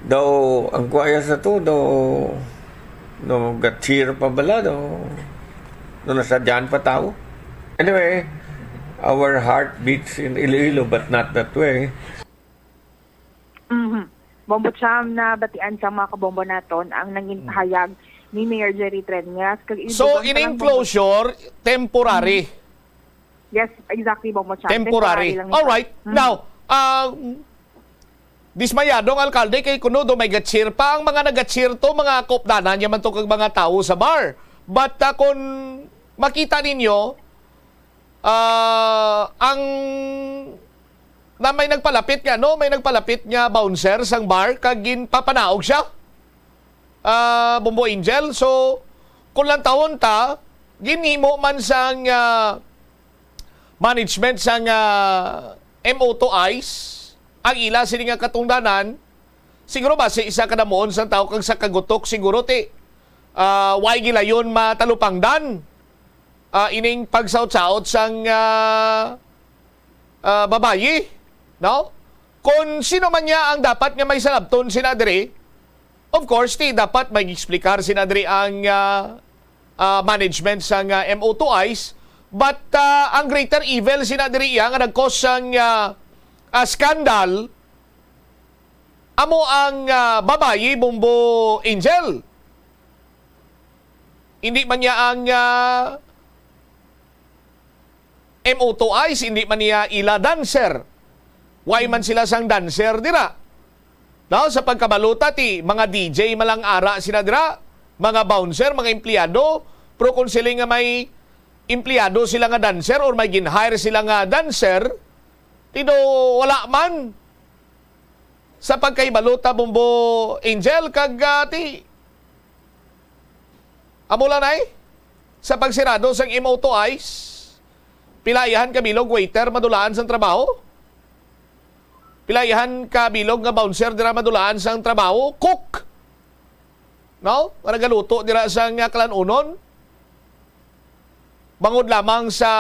Speaker 9: Daw, ang kuwaya sa to, daw gat-cheer pa bala, daw nasadyahan pa tao. Anyway, our heart beats in Iloilo, but not that way.
Speaker 10: Bombo Cham na batian sa mga kabombo naton ang nanging pahayag ni Mayor Jerry Treñas.
Speaker 1: So, in closure, temporary.
Speaker 10: Yes, exactly, Bombo Cham.
Speaker 1: Temporary. Alright. Now, dismayadong alkalde kay kuno do may gatchir pa. Ang mga nagatsir to, mga kopdanan, yaman to kag mga tao sa bar. But kung makita ninyo, ang na may nagpalapit nga, no? May nagpalapit nga bouncer sang bar, kag ginpapanaog siya. Bombo Angel. So, kung lang taon ta, ginhimo man sang management sang MO2 ICE, ang ila sini nga katungdanan, siguro ba sa isa ka na moon sang tao kag sa kagutok, siguro way gilayon matalupangdan. Ining pagsaut-saut sang babayi, no? Kung sino man niya ang dapat nga may salabton sinadri, of course, dapat mag-explicar sinadri ang management sang MO2 ICE, but ang greater evil sinadri nga nag-cause sang skandal, amo ang babayi, Bombo Angel. Hindi man niya ang MO2 ICE, hindi man niya ila dancer. Why man sila sang dancer dira? No, sa pagkabaluta mga DJ malang ara sila dira, mga bouncer, mga empleyado, pero kung sila nga may empleyado sila nga dancer or may gin-hire sila nga dancer, tido wala man. Sa pagkaibaluta, Bombo Angel, kagati amula na sa pagsirado sang MO2 ICE, pilayahan kabilog waiter madulaan sang trabaho. Pilayahan kabilog nga bouncer dira madulaan sang trabaho. Cook, no? Nagaluto dira sang klanunon. Bangod lamang sa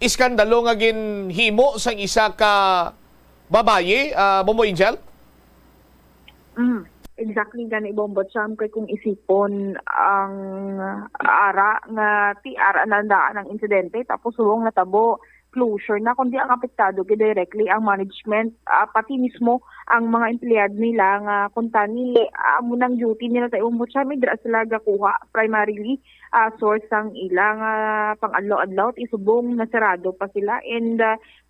Speaker 1: iskandalo nga ginhimo sang isa ka babaye, Bombo Angel.
Speaker 10: Exactly gani, Bombo Cham, kay kung isipon ang ara nga ara nandaan ng insidente tapos suwong natabo closure na, kundi ang apektado directly ang management, pati mismo ang mga empleyado nila nga kuntani amo nang duty nila sa Bombo Cham, dira sila gakuha primarily source ang ilang pang-adlaw-adlaw, isubong nasarado pa sila, and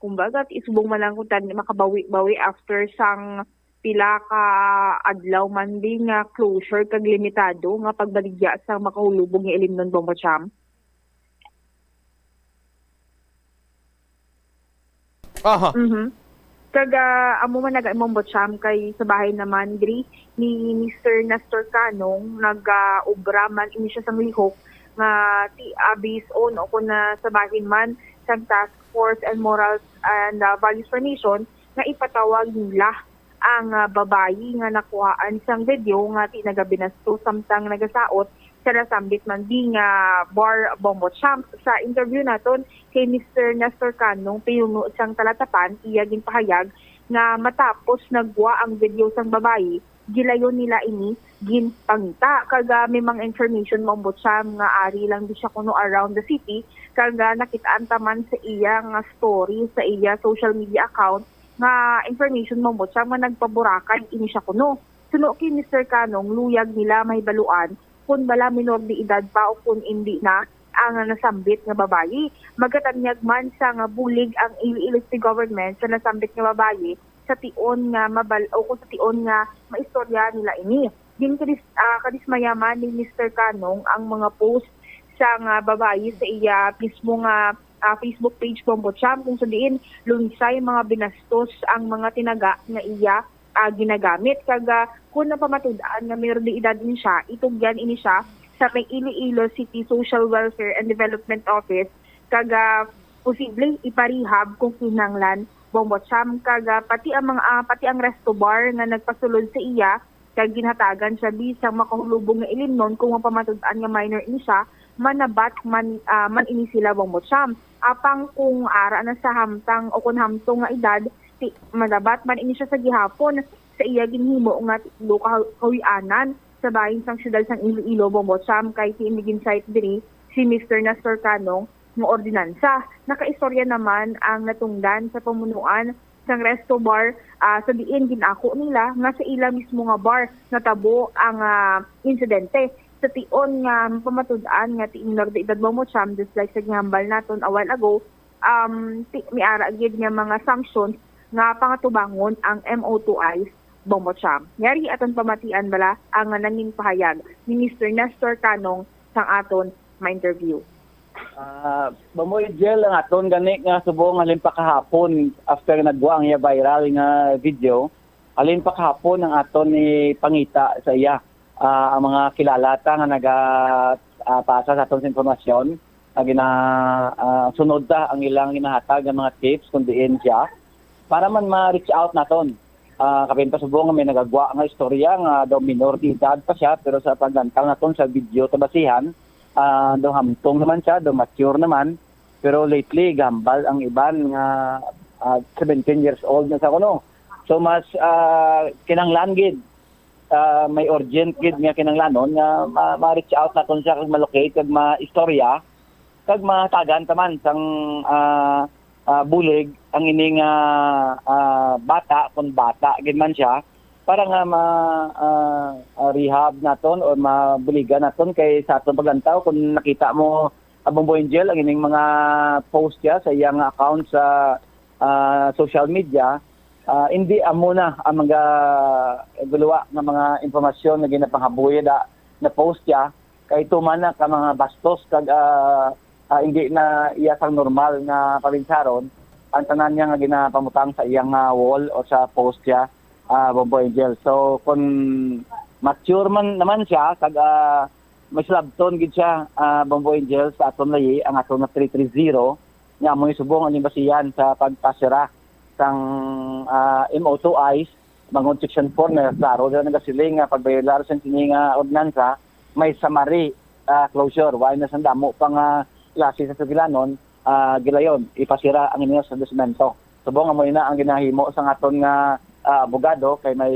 Speaker 10: kumbaga isubong man lang kuntani makabawi-bawi after sang pila ka adlaw man din nga closure kag limitado nga pagbaligya sa makahulubog nga ilim nun, Bombo Cham.
Speaker 1: Aha.
Speaker 10: Kag amo man Bombo Cham, kay sa bahay naman diri ni Mr. Nestor Canong nag-ubra man ini siya sang lihok nga abis on o kun sa bahin man sang Task Force and Morals and Values for Nation nga ipatawag nila ang babayi nga nakuhaan sang video nga nagabinasto samtang nagasaot sa nasambit man di nga bar, Bombo Cham. Sa interview naton kay Mr. Nestor Canong, pinuno sang talatapan, iya ginpahayag nga matapos nagwa ang video sang babayi, gilayon nila ini ginpangita. Kaga may mga information, Bombo Cham, nga ari lang di siya kuno around the city, kaga nakitaan taman sa iya nga story sa iya social media account nga information, Bombo Cham, nga nagpaburakay ini siya kuno. Suno kay Mr. Canong, luyag nila may baluan kung bala minor di edad pa o kung hindi na ang nasambit nga babayi. Magatanyag man sa nga bulig ang Iloilo City Government sa nasambit nga babayi sa tion nga o kung sa tion nga maistorya nila ini. Din kadismayaman ni Mr. Kanong ang mga post sa nga babayi sa iya mismo nga Facebook page Bombo Cham kung saan lunsay mga binastos ang mga tinaga nga iya ginagamit. Kaga kung napamatudaan nga mayroon di edad din siya, itugyan ini siya sa may Iloilo City Social Welfare and Development Office. Kaga posible iparihab kung kinanglan Bombo Cham. Kaga pati ang resto bar nga nagpasulod sa iya kag ginhatagan siya bisang makahulubong nga ilimnon kung mapamatudaan nga minor ini siya, manabat man ini sila Bombo Cham. Apang kung ara na sa hamtang o kung hamtong nga edad, manabat man ini siya sa gihapon sa iya ginhimo nga titlo kawianan sa bahin sang syudad sang Iloilo Bombo Cham kay tiimigin site diri si Mr. Nestor Canong ng ordinansa. Nakaistorya naman ang natungdan sa pamunuan sang resto bar sa diin ginako nila nga sa ila mismo nga bar natabo ang insidente. Sa tion nga pamatud-an nga tiinor de edad Bombo Cham just like sa gihambal naton a while ago, may ara gid nga mga sanctions nga pangatubangon ang MO2I Bombo Cham. Yari aton pamatian bala ang nanging pahayag ni Mr. Nestor Canong sang aton ma-interview.
Speaker 11: Bamoy gel ang aton gani nga subong halin pa kahapon after nagwa ang viral nga video, halin pa kahapon ang aton ni pangita sa iya ang mga kilalata nga nagapasa sa aton informasyon sunod ta ang ilang ginahatag nga mga tips kung diin siya para man ma-reach out naton. Kapin pa subong nga may nagagwa nga istorya nga daw minor de edad pa siya pero sa pagdantaw naton sa video tabasihan daw hamtong naman siya, daw mature naman. Pero lately, gambal ang iban nga 17 years old na sa kuno. So mas kinanglan gid, may urgent gid nga kinanglanon nga ma-reach out naton siya kag ma-locate kag ma-istorya kag matagan taman sang bulig ang ining bata kung bata gid man siya para nga rehab naton o mabuligan naton kay sa aton paglantaw kung nakita mo Bombo Angel ang ining mga post niya sa iyang account sa social media, hindi amo na ang mga guluwa ng mga impormasyon na ginapanghabuya na post niya kay tuman na ka mga bastos kag hindi na iya sang normal na palinsaron ang tanan niya nga ginapamutang sa iyang wall o sa post niya Bombo Angel. So kung mature man naman siya kag may slabton gid siya Bombo Angel sa aton layi ang aton na 330 nya mo subong ang imbasiyan sa pagpasira sang MO2I bangon section 4 na klaro dira nagasiling nga pagbayar sa sini nga ordinansa may summary closure why na sandamo pang klase sa sugilanon gilayon ipasira ang inyo sa dokumento. Subong amo ina ang ginahimo sa aton nga abogado kay may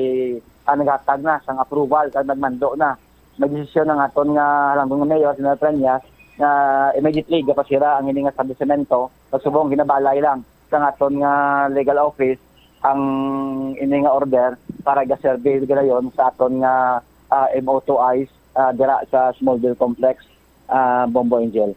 Speaker 11: nagatag na sang approval kay nagmando na magdesisyon ng aton nga halangdong mayor Senator Tranyas na immediately gapasira ang ini nga establishmento pagsubong ginabalay lang sa aton nga legal office ang ini nga order para ga-survey ganayon sa aton nga MO2I dira sa Smallville Complex Bombo Angel.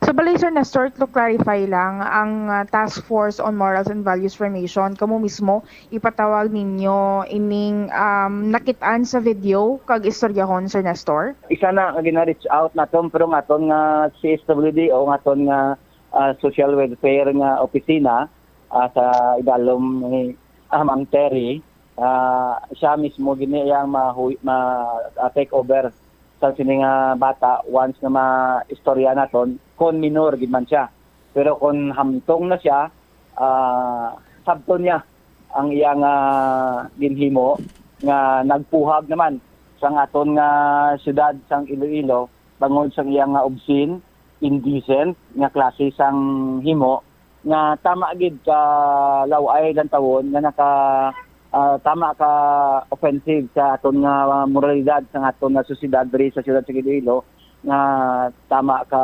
Speaker 10: So balay Sir Nestor, to clarify lang, ang Task Force on Morals and Values Formation, kamo mismo ipatawag ninyo ining nakitaan sa video kag istoryahon Sir Nestor?
Speaker 11: Isa na nga gina-reach out naton pero ngaton nga CSWD o ngaton nga social welfare nga opisina sa idalom ni Amang Terry, siya mismo giniyang ma-take over sa sini nga bata once na ma-istorya naton kon minor gid man siya. Pero kon hamtong na siya, sabton niya ang iyang ginhimo nga nagpuhag naman sa aton nga syudad sang Iloilo bangod sang iyang obscene, indecent nga klase sang himo nga tama gid ka laway dan tawon nga tama ka offensive sa aton nga moralidad sa aton nga sosyedad diri sa siyudad sa Iloilo nga tama ka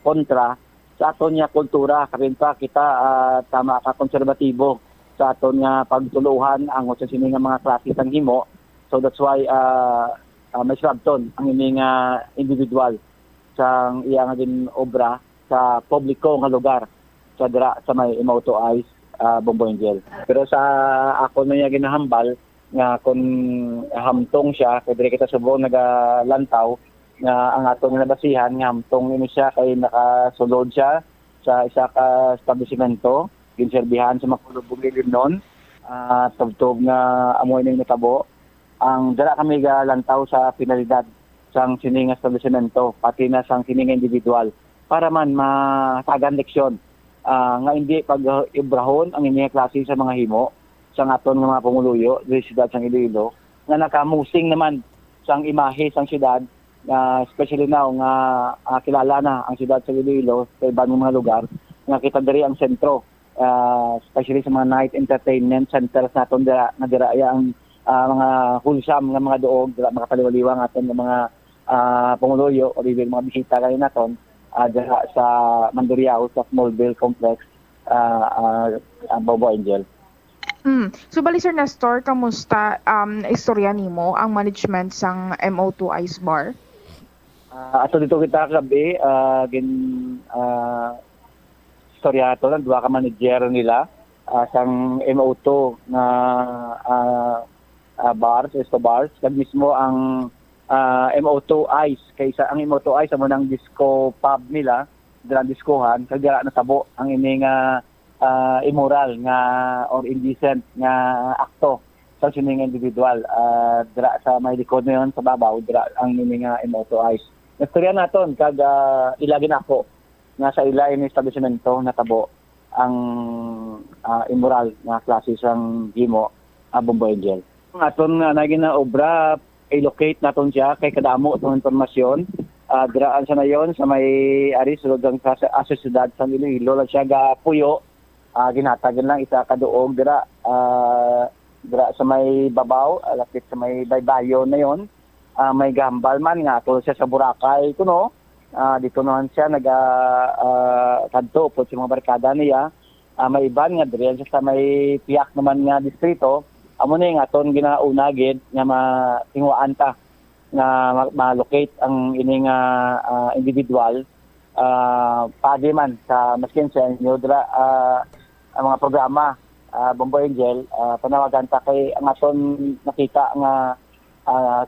Speaker 11: kontra sa aton nga kultura kapin pa kita tama ka konserbatibo sa aton nga pagtuluhan ang sa sini nga mga klase sang himo. So that's why may slabton ang ini nga individual sa iya nga din obra sa publiko nga lugar sa dira sa may MO2I Bombo Angel. Pero sa ako na niya ginahambal nga kung hamtong siya kay dire kita subong nagalantaw nga ang atong nabasihan nga hamtong ini siya kay nakasulod siya sa isa ka establishmento ginserbihan sa makulubog noon tubtob nga amoy ning natabo ang dala kami galantaw sa pinalidad sang sining establishmento pati na sang sining individual para man matagan leksyon nga hindi pag-ibrahon ang inyong klase sa mga himo sa aton nga mga pumuluyo sa siyudad sang Iloilo nga nakamusing naman sang imahe sang siyudad especially now nga kilala na ang siyudad sa Iloilo sa ibang mga lugar nga kita diri ang sentro especially sa mga night entertainment centers naton dira nga dira ang mga wholesome nga mga duog dira makapaliwaliwang aton nga mga pumuluyo o even mga bisita kay naton dira sa Mandurriao sa Smallville Complex Bombo Angel.
Speaker 10: So bali Sir Nestor, kamusta istorya nimo ang management sang MO2 Ice Bar?
Speaker 11: Ato dito kita gabi istorya ato lang duha ka manager nila sang MO2 na bars, resto bars, kag mismo ang MO2 Ice kaysa ang MO2 Ice amo nang disco pub nila, dira diskohan kag dira natabo ang ining immoral nga or indecent nga akto sa sining individual dira sa may likod na yun sa babaw dira ang ining MO2 Ice. Istorya naton kag ilagi na ako nga sa ila ini establishmento natabo ang immoral nga klase sang himo Bombo Angel. Aton naging na obra i-locate naton siya kay kadamo itong informasyon diraan sa nayon sa may ari sulod ang asosyedad sa Iloilo lang siya gapuyo ginatagan lang isa ka duog dira sa may babaw lapit sa may baybayon na yon may gambal man nga to siya sa Boracay kuno dito naman siya kadto po sa mga barkada niya may iban nga diri siya sa may piyak naman nga distrito amo ni nga aton ginaunagid nga matingwaan ta nga ma-locate ang ining individual padi man sa maskin sa inyo dira ang mga programa Bombo Angel panawagan ta kay ang aton nakita nga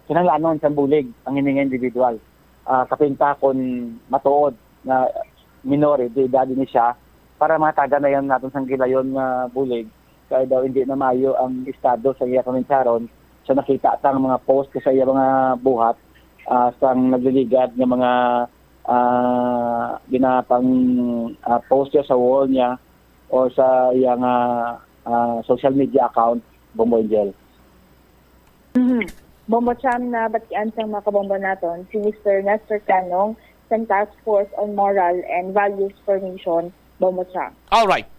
Speaker 11: kinahanglanon sa bulig ang ining individual kapinta kon matuod na minor edad ni siya para mataga na yan naton sang gilayon nga bulig kaya daw hindi na mayo ang estado sa iya komentaryon sa nakita sang mga post sa iya mga buhat sang nagliligad nga mga ginapang post niya sa wall niya o sa iyang social media account Bombo Angel.
Speaker 8: Bombo Cham na batian sa mga kabombo naton si Mr. Nestor Canong sa Task Force on Moral and Values Formation Bombo Cham.
Speaker 1: All right.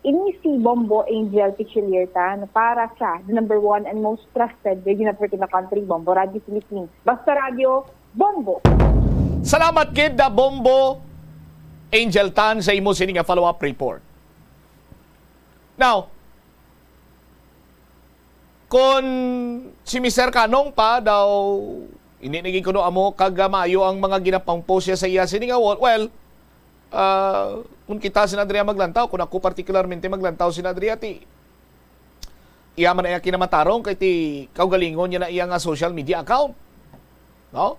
Speaker 8: Ini si Bombo Angel Pichilierta na para sa the number 1 and most trusted radio network in the country, Bombo Radio Philippines. Basta Radio, Bombo!
Speaker 1: Salamat kid na Bombo Angel Tan sa imo sining nga follow-up report. Now, kung si Mr. Canong pa daw ininigin ko no amo kagamayo ang mga ginapang post sa iya sining nga wall, well, kung kita si Adria maglantaw, kung ako particularmente maglantaw si Adria, iya man ay kinamatarong kay ti kaugalingon niya na iya nga social media account. No?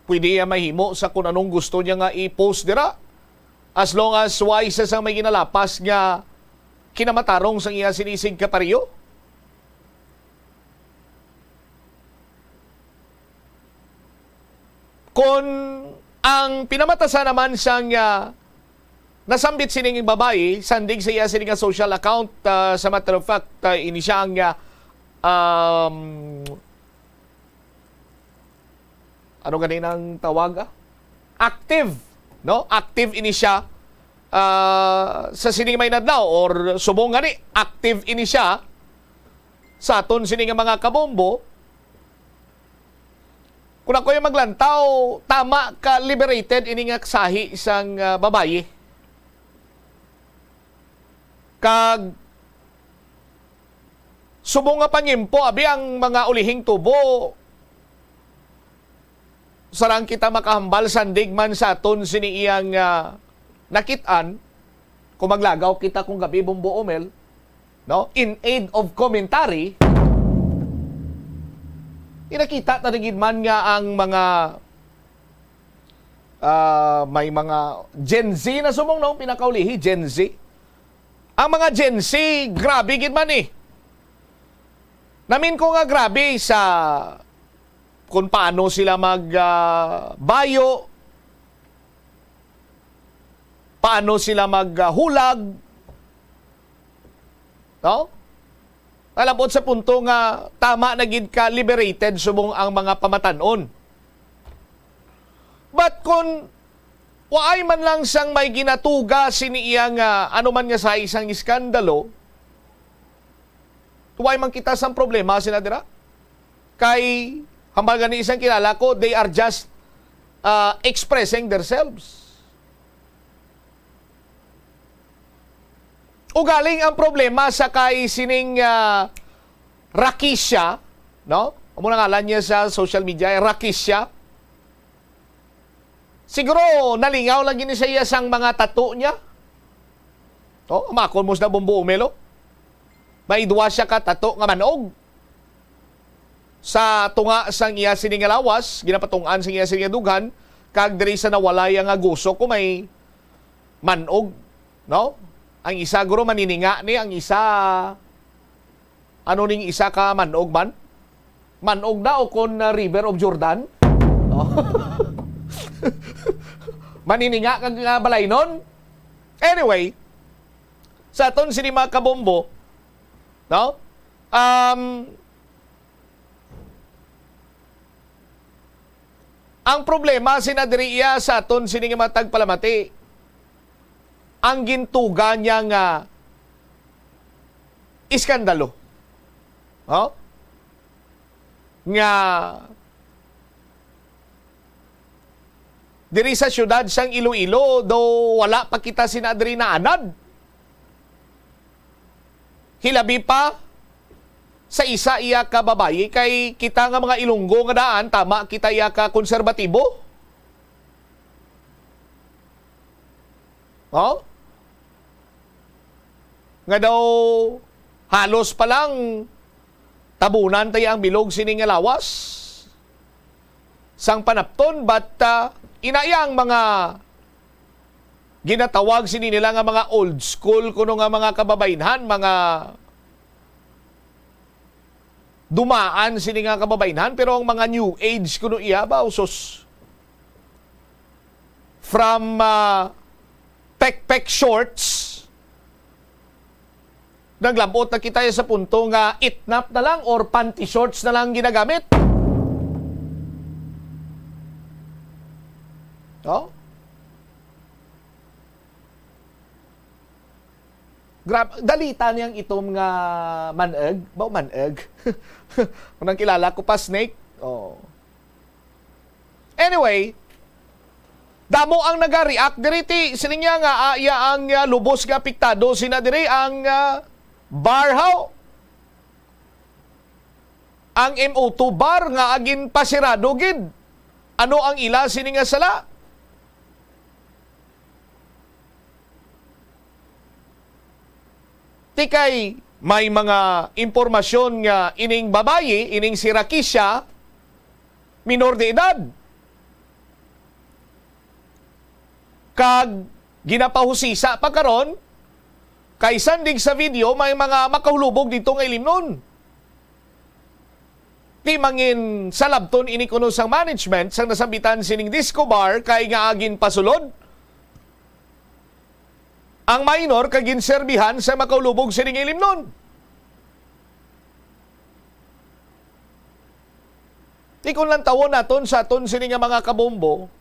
Speaker 1: Pwede iya mahimo sa kung anong gusto niya nga i-post dira. As long as wise sa may ginalapas nga kinamatarong sa iya sinisig kapariyo. Kung ang pinamatasan naman siyang nasambit sining babae, sandig sa iya sining social account, sa matter of fact, ini siyang ano ganin ang tawag? Active, no? Active ini siya sa sining may nadlaw or subong gani, active ini siya sa aton sining mga kabombo. Kung ako yung maglantaw, tama ka liberated ini nga sahi isang babaye. Kag subong nga panyimpo abi ang mga ulihing tubo sarang kita makahambal sandig man sa aton sini iyang nakitaan kung maglagaw kita kung gabi Bombo Omel, no? In aid of commentary, inakita tanigid man nga ang mga may mga Gen Z na sumong no, pinakaulihi, Gen Z. Ang mga Gen Z, grabe gid man eh. Namin ko nga grabe sa kung paano sila magbayo, paano sila maghulag, no? Alabot sa punto nga tama na gid ka liberated subong ang mga pamatanon. But kung waay man lang sang may ginatuga siniya nga ano man nga sa isang iskandalo, waay man kita sang problema sinadira. Kay hambagan ni isang kilala ko, they are just expressing themselves. Ugaling ang problema sa kay sining Rakisha, no? Ang muna ngalan niya sa social media, Rakisha. Siguro nalingaw lang gini siya sang mga tattoo niya. Oh, makon mo na Bombo Omelo. May duwa siya ka tattoo nga manog. Sa tunga sang iya sining lawas, ginapatungan sang iya sining dughan, kag diri sa nawalay nga guso ko may manog, no? Ang isa guro manininga ni, ang isa ano ning isa ka manog man? Manog na o kon River of Jordan? Oh. Manininga kag balay nun. Anyway, sa aton sini mga kabombo, no? Ang problema sinadiriya sa aton sini nga matag palamati. Ang gintuga niya nga iskandalo. Oh? Nga diri sa syudad sang Iloilo, do wala pa kita sinadri na anad. Hilabi pa sa isa iya ka babayi, kay kita nga mga Ilonggo nga daan, tama kita iya ka konserbatibo. Oh? Nga daw halos pa lang tabunan tayo ang bilog sining lawas sang panapton, but inayang mga ginatawag sini nila nga mga old school kuno nga mga kababaynhan, mga dumaan sini nga kababaynhan, pero ang mga new age kuno iya ba usos from pek shorts, naglabot na kita sa punto nga itnap na lang or panty shorts na lang ginagamit. Oh? Dalita niyang itom nga maneg. Ba maneg? Unang kilala ko pa, snake. Oh. Anyway, damo ang nag-react diriti. Sining nga iya ang lubos nga apektado sina diri ang barhaw. Ang MO2 bar nga agin pasirado gid. Ano ang ila sini nga sala? Tikay may mga impormasyon nga ining babayi, ining si Rakisha, minor de edad. Kag ginapahusisa pa karon kay sandig sa video may mga makahulubog dito nga ilimnon. Di mangin salabton ini kuno sang management sang nasabitan sining disco bar kay nga agin pasulod. Ang minor kagin serbihan sa makaulubog sining ilimnon. Ikon lang tawon naton sa aton sining mga kabombo.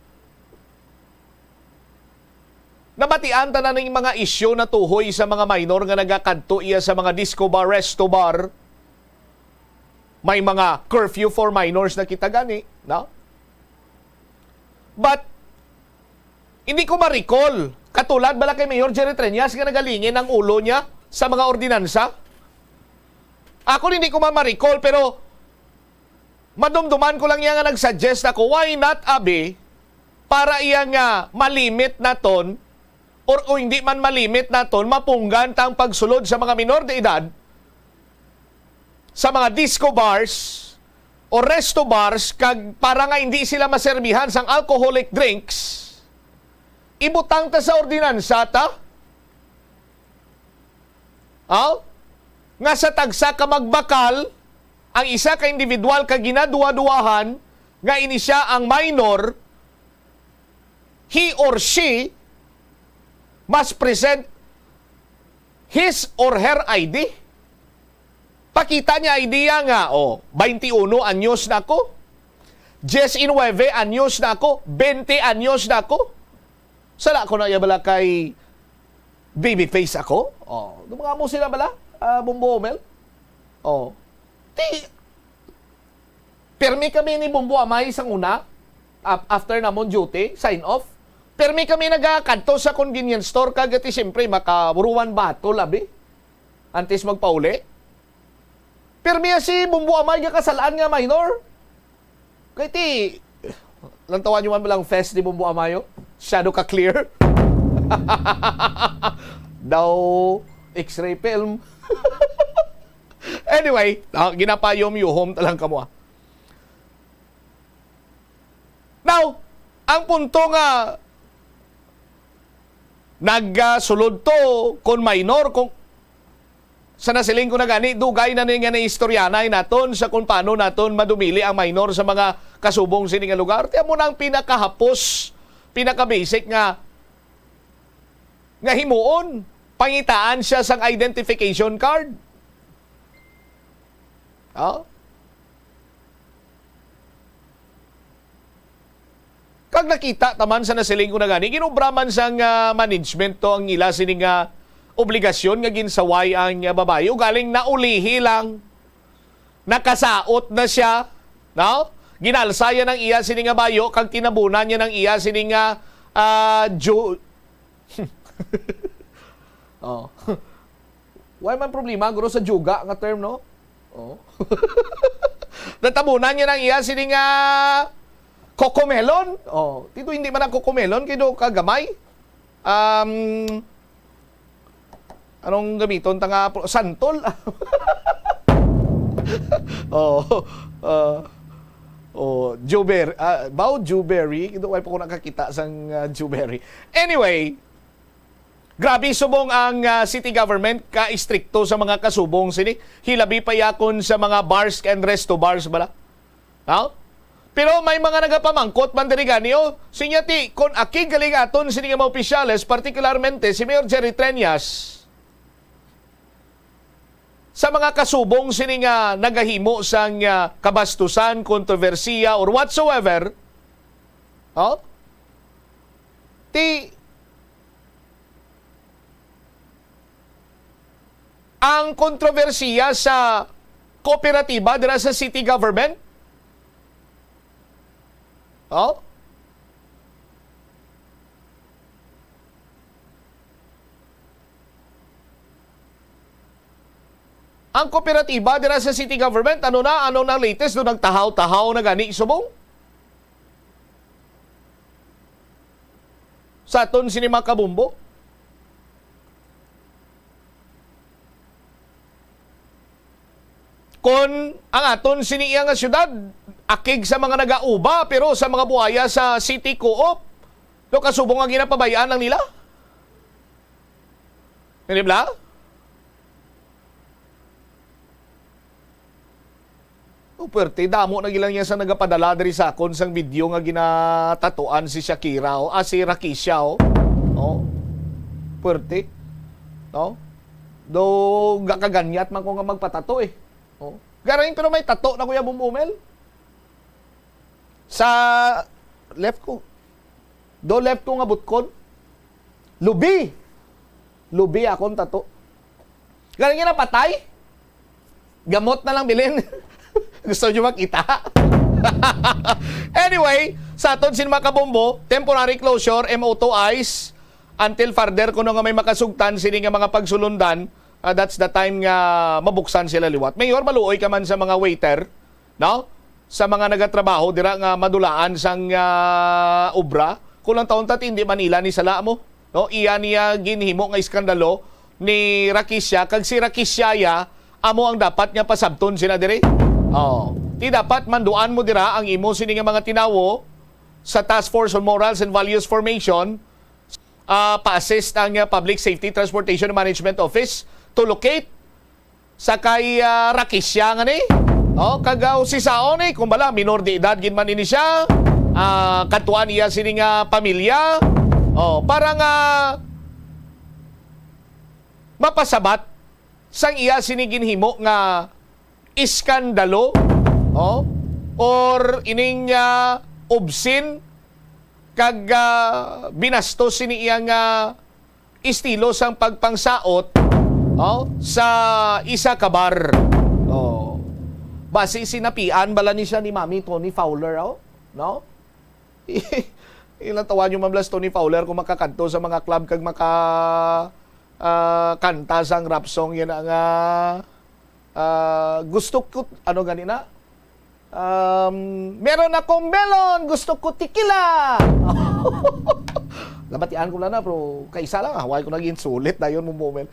Speaker 1: Nabatian ta na ng mga isyu na tuhoy sa mga minor nga nagakadto iya sa mga disco bar, resto bar. May mga curfew for minors na kita gani, no? But hindi ko ma-recall. Katulad bala kay Mayor Jerry Treñas nga nagalingin ang ulo niya sa mga ordinansa. Ako hindi ko ma-recall, pero madumduman ko lang yan nga nagsuggest ako, why not, abi, para iya nga malimit na ton, or hindi man malimit na ton, mapunggan tang pagsulod sa mga minor de edad, sa mga disco bars, o resto bars, kag para nga hindi sila maserbihan sang alcoholic drinks, ibutang ta sa ordinansa ta, nga sa tagsa ka magbakal, ang isa ka individual ka ginaduwa-duwahan, nga ini siya ang minor, he or she must present his or her ID. Pakita niya idea nga, 21 anyos na ako, 19 anyos na ako, 20 anyos na ako. Sala ko na bala kay babyface ako. Mga mo sila bala, Bumbo Omel. Permi kami ni Bumbo Amay sang una, after namon duty, sign off. Permi kami nagakanto sa convenience store, kagati siyempre makaburuan bato labi. Antes magpauli. Permi si Bumbo Amay nga kasalaan nga minor. Kaya lantawan nyo man balang fest ni Bumbo Amayo? Shadow ka clear? Daw X-ray film. Anyway, ginapayom-yuhom talang kamo. Now, ang punto nga nagsulod to kung minor, kung sa nasiling ko na gani, dugay na nga na istoryanay naton sa kung paano naton madumili ang minor sa mga kasubong sining nga lugar. Tiyan mo na ang pinakahapos, pinaka-basic nga himuon. Pangitaan siya sang identification card. Kag nakita taman sa nasiling ko na gani, ginubraman sang management to ang ila sining obligasyon nga ginsaway ang babayo, galing naulihi lang, nakasaot na siya, no? Ginalsaya ng iya sining nga bayo, kag tinabunan niya ng iya sining nga why man problema guro sa juga nga term, no? Natabunan niya ng iya sining nga kokomelon. Tito hindi man ang kokomelon kido kagamay. Anong gamiton tanga santol? Juberry. Juberry. Ito ay pa ko nakakita sang Juberry. Anyway, grabe subong ang city government ka-istrikto sa mga kasubong sini. Hilabi pa yakon sa mga bars and resto bars bala. Pero may mga nagapamangkot man diri gani sinyati kon aki galing aton sini nga mga opisyales, partikularmente si Mayor Jerry Treñas, sa mga kasubong sini nga nagahimo sang kabastusan, kontrobersiya or whatsoever, ang kontrobersiya sa kooperatiba dira sa city government, ang kooperatiba dira sa city government, ano na latest do nagtahaw-tahaw na gani subong? Sa aton sinima kabumbo? Kon ang aton siniya nga syudad, akig sa mga nagauba, pero sa mga buhaya sa city co-op, do kasubong ang ginapabayaan lang nila? Hindi ba? Puwerte, damo na gilang niya sa nagapadala diri sa akon sang video nga ginatatuan si Shakira si Rakisha puwerte, no? Do gakaganyat man ko nga magpatato Garayin pero may tato na Kuya Bumumel sa left ko. Do left ko nga butkon. Lubi akong tato. Galing na patay. Gamot na lang bilhin. Gusto nyo makita? Anyway, sa aton sinima kabombo, temporary closure, MO2 ICE, until further kuno nga may makasugtan sini nga mga pagsulundan, that's the time nga mabuksan sila liwat. Mayor, maluoy ka man sa mga waiter, no? sa mga nagatrabaho dira nga madulaan sang obra kulang taon tat hindi Manila ni sala mo, no? Iya niya ginhimo nga iskandalo ni Rakisya kag si Rakisyaya amo ang dapat nga pasabton sina dire. Di dapat manduan mo dira ang imo sini nga mga tinawo sa Task Force on Morals and Values Formation pa-assist ang Public Safety Transportation Management Office to locate sa kay Rakisya nga ni. Kagaw si Saon kumbala minor de edad gin man ini siya. Katuan iya sini nga pamilya. Para nga mapasabat sang iya sini ginhimo nga iskandalo, or ining obscene kag binastos sini iya nga estilo sang pagpangsaot sa isa ka bar. Base sinapian bala ni siya ni Mami Tony Fowler, no? Ilang tawa nyo mamblas Tony Fowler kung makakanto sa mga club kag kanta sang rap song yan ang gusto ko ano ganina? Meron akong melon, gusto ko tikila. Labatian ko lang na, pero kaisa lang, huwag ko naging sulit na yun mo moment.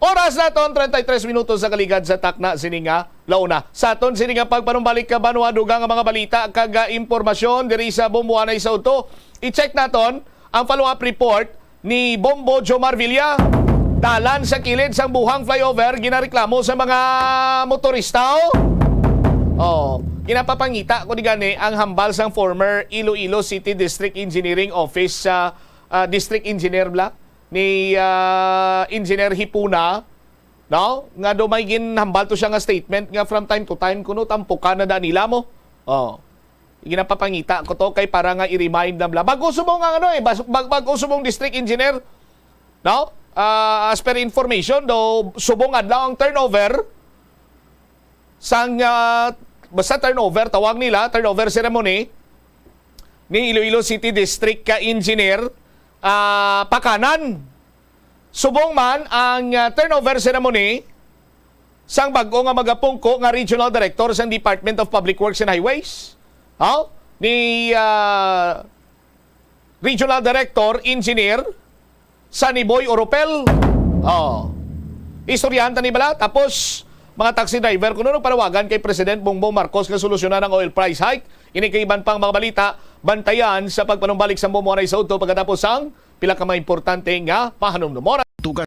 Speaker 1: Oras na ton, 33 minutos sa kaligad sa takna sininga launa. Sa ton sininga pagpanumbalik ka banwa dugang ang mga balita kag impormasyon diri sa Bomboanay sa Uto. I-check naton ang follow-up report ni Bombo Jomar Villa. Dalan sa kilid sang buhang flyover ginareklamo sa mga motorista. Ginapapangita ko di gani ang hambal sang former Iloilo City District Engineering Office sa District Engineer ni Engineer Hipuna, no? Nga do may ginhambal to siya nga statement nga from time to time kuno tampukan na nila mo. Ginapapangita ko to kay para nga i-remind na bago sumong ang bago sumong district engineer, no? As per information do subong adlaw ang turnover sang basta turnover tawag nila turnover ceremony ni Iloilo City District ka engineer pakanan. Subong man ang turnover ceremony sang bag-o nga magapungko nga Regional Director sa Department of Public Works and Highways. Ni Regional Director Engineer Saniboy Oropel. Istoryanta ni bala tapos mga taxi driver kuno panawagan kay President Bongbong Marcos nga solusyonan ang oil price hike. Ini kay iban pang mga balita bantayan sa pagpanumbalik sa Bomboanay sa Uto pagkatapos ang pila ka mga importante nga pahanumdumora.
Speaker 3: Tugas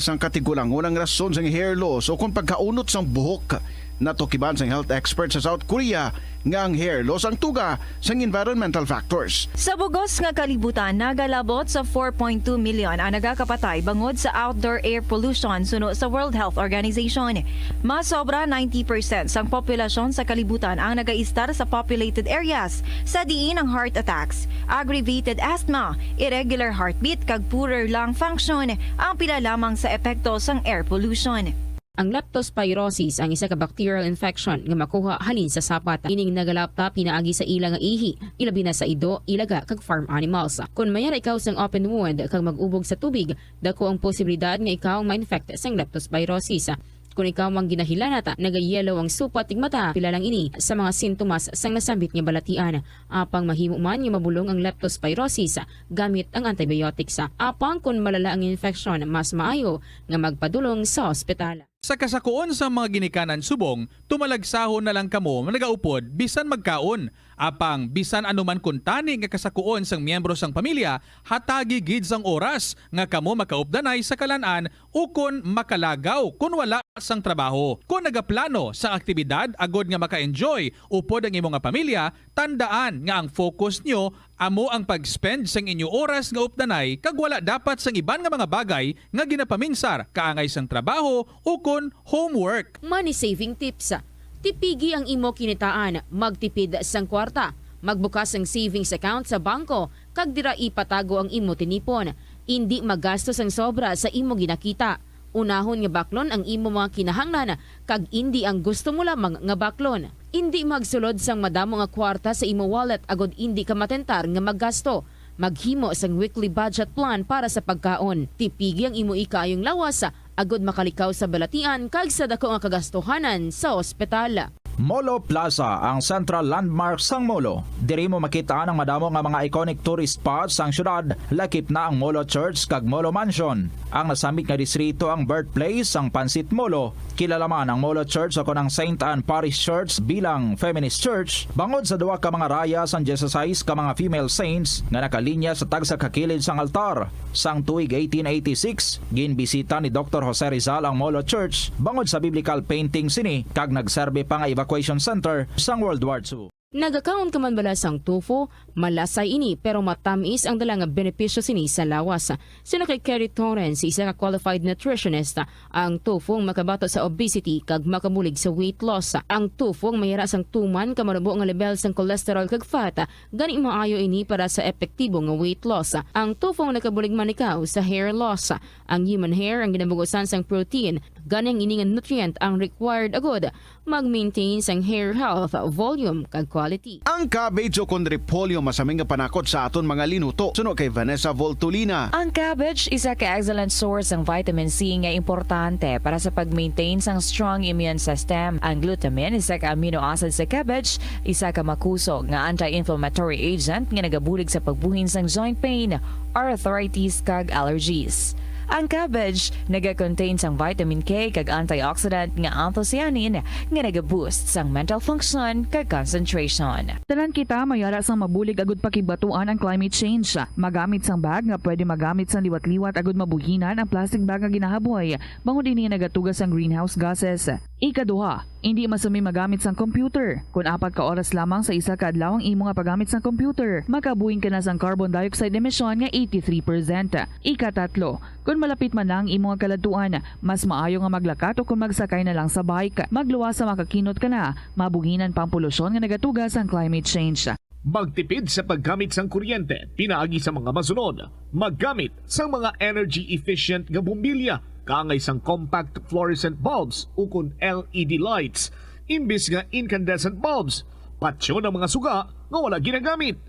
Speaker 3: ang katigulangon ang rason sang hair loss o kung pagkaunot sang buhok natukiban sang health expert sa South Korea nga ang hair loss ang tuga sang environmental factors.
Speaker 7: Sa bugos nga kalibutan, nagalabot sa 4.2 million ang nagakapatay bangod sa outdoor air pollution suno sa World Health Organization. Mas sobra 90% sang populasyon sa kalibutan ang nagaistar sa populated areas sa diin ang heart attacks, aggravated asthma, irregular heartbeat kag poorer lung function ang pila lamang sa epekto sang air pollution.
Speaker 21: Ang leptospirosis ang isa ka bacterial infection nga makuha halin sa sapat. Ining nagalapta pinaagi sa ila nga ihi, ilabi na sa ido, ilaga kag farm animals. Kung mayara ikaw sang open wound kag mag-ubog sa tubig, dako ang posibilidad nga ikaw ma-infect sang leptospirosis. Kung ikaw mang ginahilanata, nagayelo ang supat tig mata, pila lang ini sa mga sintomas sang nasambit nga balatian. Apang mahimo man nga mabulong ang leptospirosis gamit ang antibiotics. Apang kung malala ang infection, mas maayo nga magpadulong sa ospital.
Speaker 23: Sa kasakuon sa mga ginikanan subong, tumalagsahon na lang kamo nagaupod bisan magkaon. Apang bisan anuman kuntani nga kasakuon sang miyembro sang pamilya, hatagi gid sang oras nga kamo makaupdanay sa kalan-an o kon makalagaw kun wala sang trabaho. Kung nagaplano sa aktibidad agod nga maka-enjoy upod ang imong pamilya, tandaan nga ang focus nyo amo ang pag-spend sang inyo oras nga updanay kag wala dapat sang iban nga mga bagay nga ginapaminsar kaangay sang trabaho o kon homework.
Speaker 21: Money saving tips. Tipigi ang imo kinitaan, magtipid sang kwarta, magbukas ng savings account sa bangko, kag dira ipatago ang imo tinipon. Hindi magastos ang sobra sa imo ginakita. Unahon nga baklon ang imo mga kinahanglan, kag hindi ang gusto mo lamang nga baklon. Hindi magsulod sang madamo nga kwarta sa imo wallet agod hindi ka matentar nga maggasto. Maghimo sang weekly budget plan para sa pagkaon. Tipigi ang imo ikaayong lawas agod makalikaw sa balatian kag sa dako nga kagastuhanan sa ospital.
Speaker 2: Molo Plaza ang central landmark sang Molo. Diri mo makita ang madamo nga mga iconic tourist spots sang syudad, lakip na ang Molo Church kag Molo Mansion. Ang nasamit nga distrito ang birthplace sang Pansit Molo. Kilala man ang Molo Church o ang St. Anne Parish Church bilang feminist church, bangod sa duwa ka mga raya sang 16 ka mga female saints nga nakalinya sa tagsa kakilid sang altar. Sang tuig 1886, ginbisita ni Dr. Jose Rizal ang Molo Church bangod sa biblical painting sini kag nagserbe pa nga evacuation center sang World War II.
Speaker 21: Nagakaon ka man bala sang tofu, malasay ini pero matamis ang dalang benepisyo sini sa lawas. Sino kay Kerry Torrens, isa ka qualified nutritionist, ang tofu ang makabato sa obesity kag makabulig sa weight loss. Ang tofu ang mayara sang tuman ka marubo nga level sang cholesterol kag fat, gani maayo ini para sa epektibo nga weight loss. Ang tofu ang nakabulig man ikaw sa hair loss. Ang human hair ang ginabugusan sang protein, gani ang iningan nutrient ang required agod mag-maintain sang hair health, volume kag quality.
Speaker 3: Ang cabbage o kon repolyo masaming nga panakot sa aton mga linuto. Suno kay Vanessa Voltolina.
Speaker 22: Ang cabbage isa ka excellent source ng vitamin C nga importante para sa pag-maintain sang strong immune system. Ang glutamine isa ka amino acid sa cabbage, isa ka makusog nga anti-inflammatory agent nga nagabulig sa pagbuhin sang joint pain, arthritis kag allergies. Ang cabbage naga-contain sang vitamin K kag antioxidant nga anthocyanin nga naga-boost sang mental function kag concentration.
Speaker 4: Tanan kita mayara sang mabulig agud pakibatuan ang climate change. Magamit sang bag nga pwede magamit sang liwat-liwat agud mabuhinan ang plastic bag nga ginahaboy bangod ini nagatugas sang greenhouse gases. Ikaduha, hindi masumi magamit sang computer. Kung 4 ka oras lamang sa isa ka adlaw ang imo nga paggamit sang computer, makabuhin ka na sang carbon dioxide emission nga 83%. Ikatatlo, kung malapit man lang imo nga kaladuan, mas maayo nga maglakat o kung magsakay na lang sa bike. Magluwas sa makakinot ka na, mabuhinan pang polusyon nga nagatugas ang climate change.
Speaker 1: Magtipid sa paggamit sang kuryente, pinaagi sa mga masunod. Maggamit sa mga energy efficient nga bumbilya, kaangay sang compact fluorescent bulbs ukon LED lights, imbis nga incandescent bulbs. Patsyo ng mga suga nga wala ginagamit.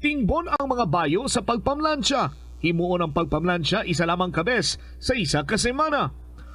Speaker 1: Tingbon ang mga bayo sa pagpamlansya. Himuon ang pagpamlansya isa lamang kabes sa isa ka semana.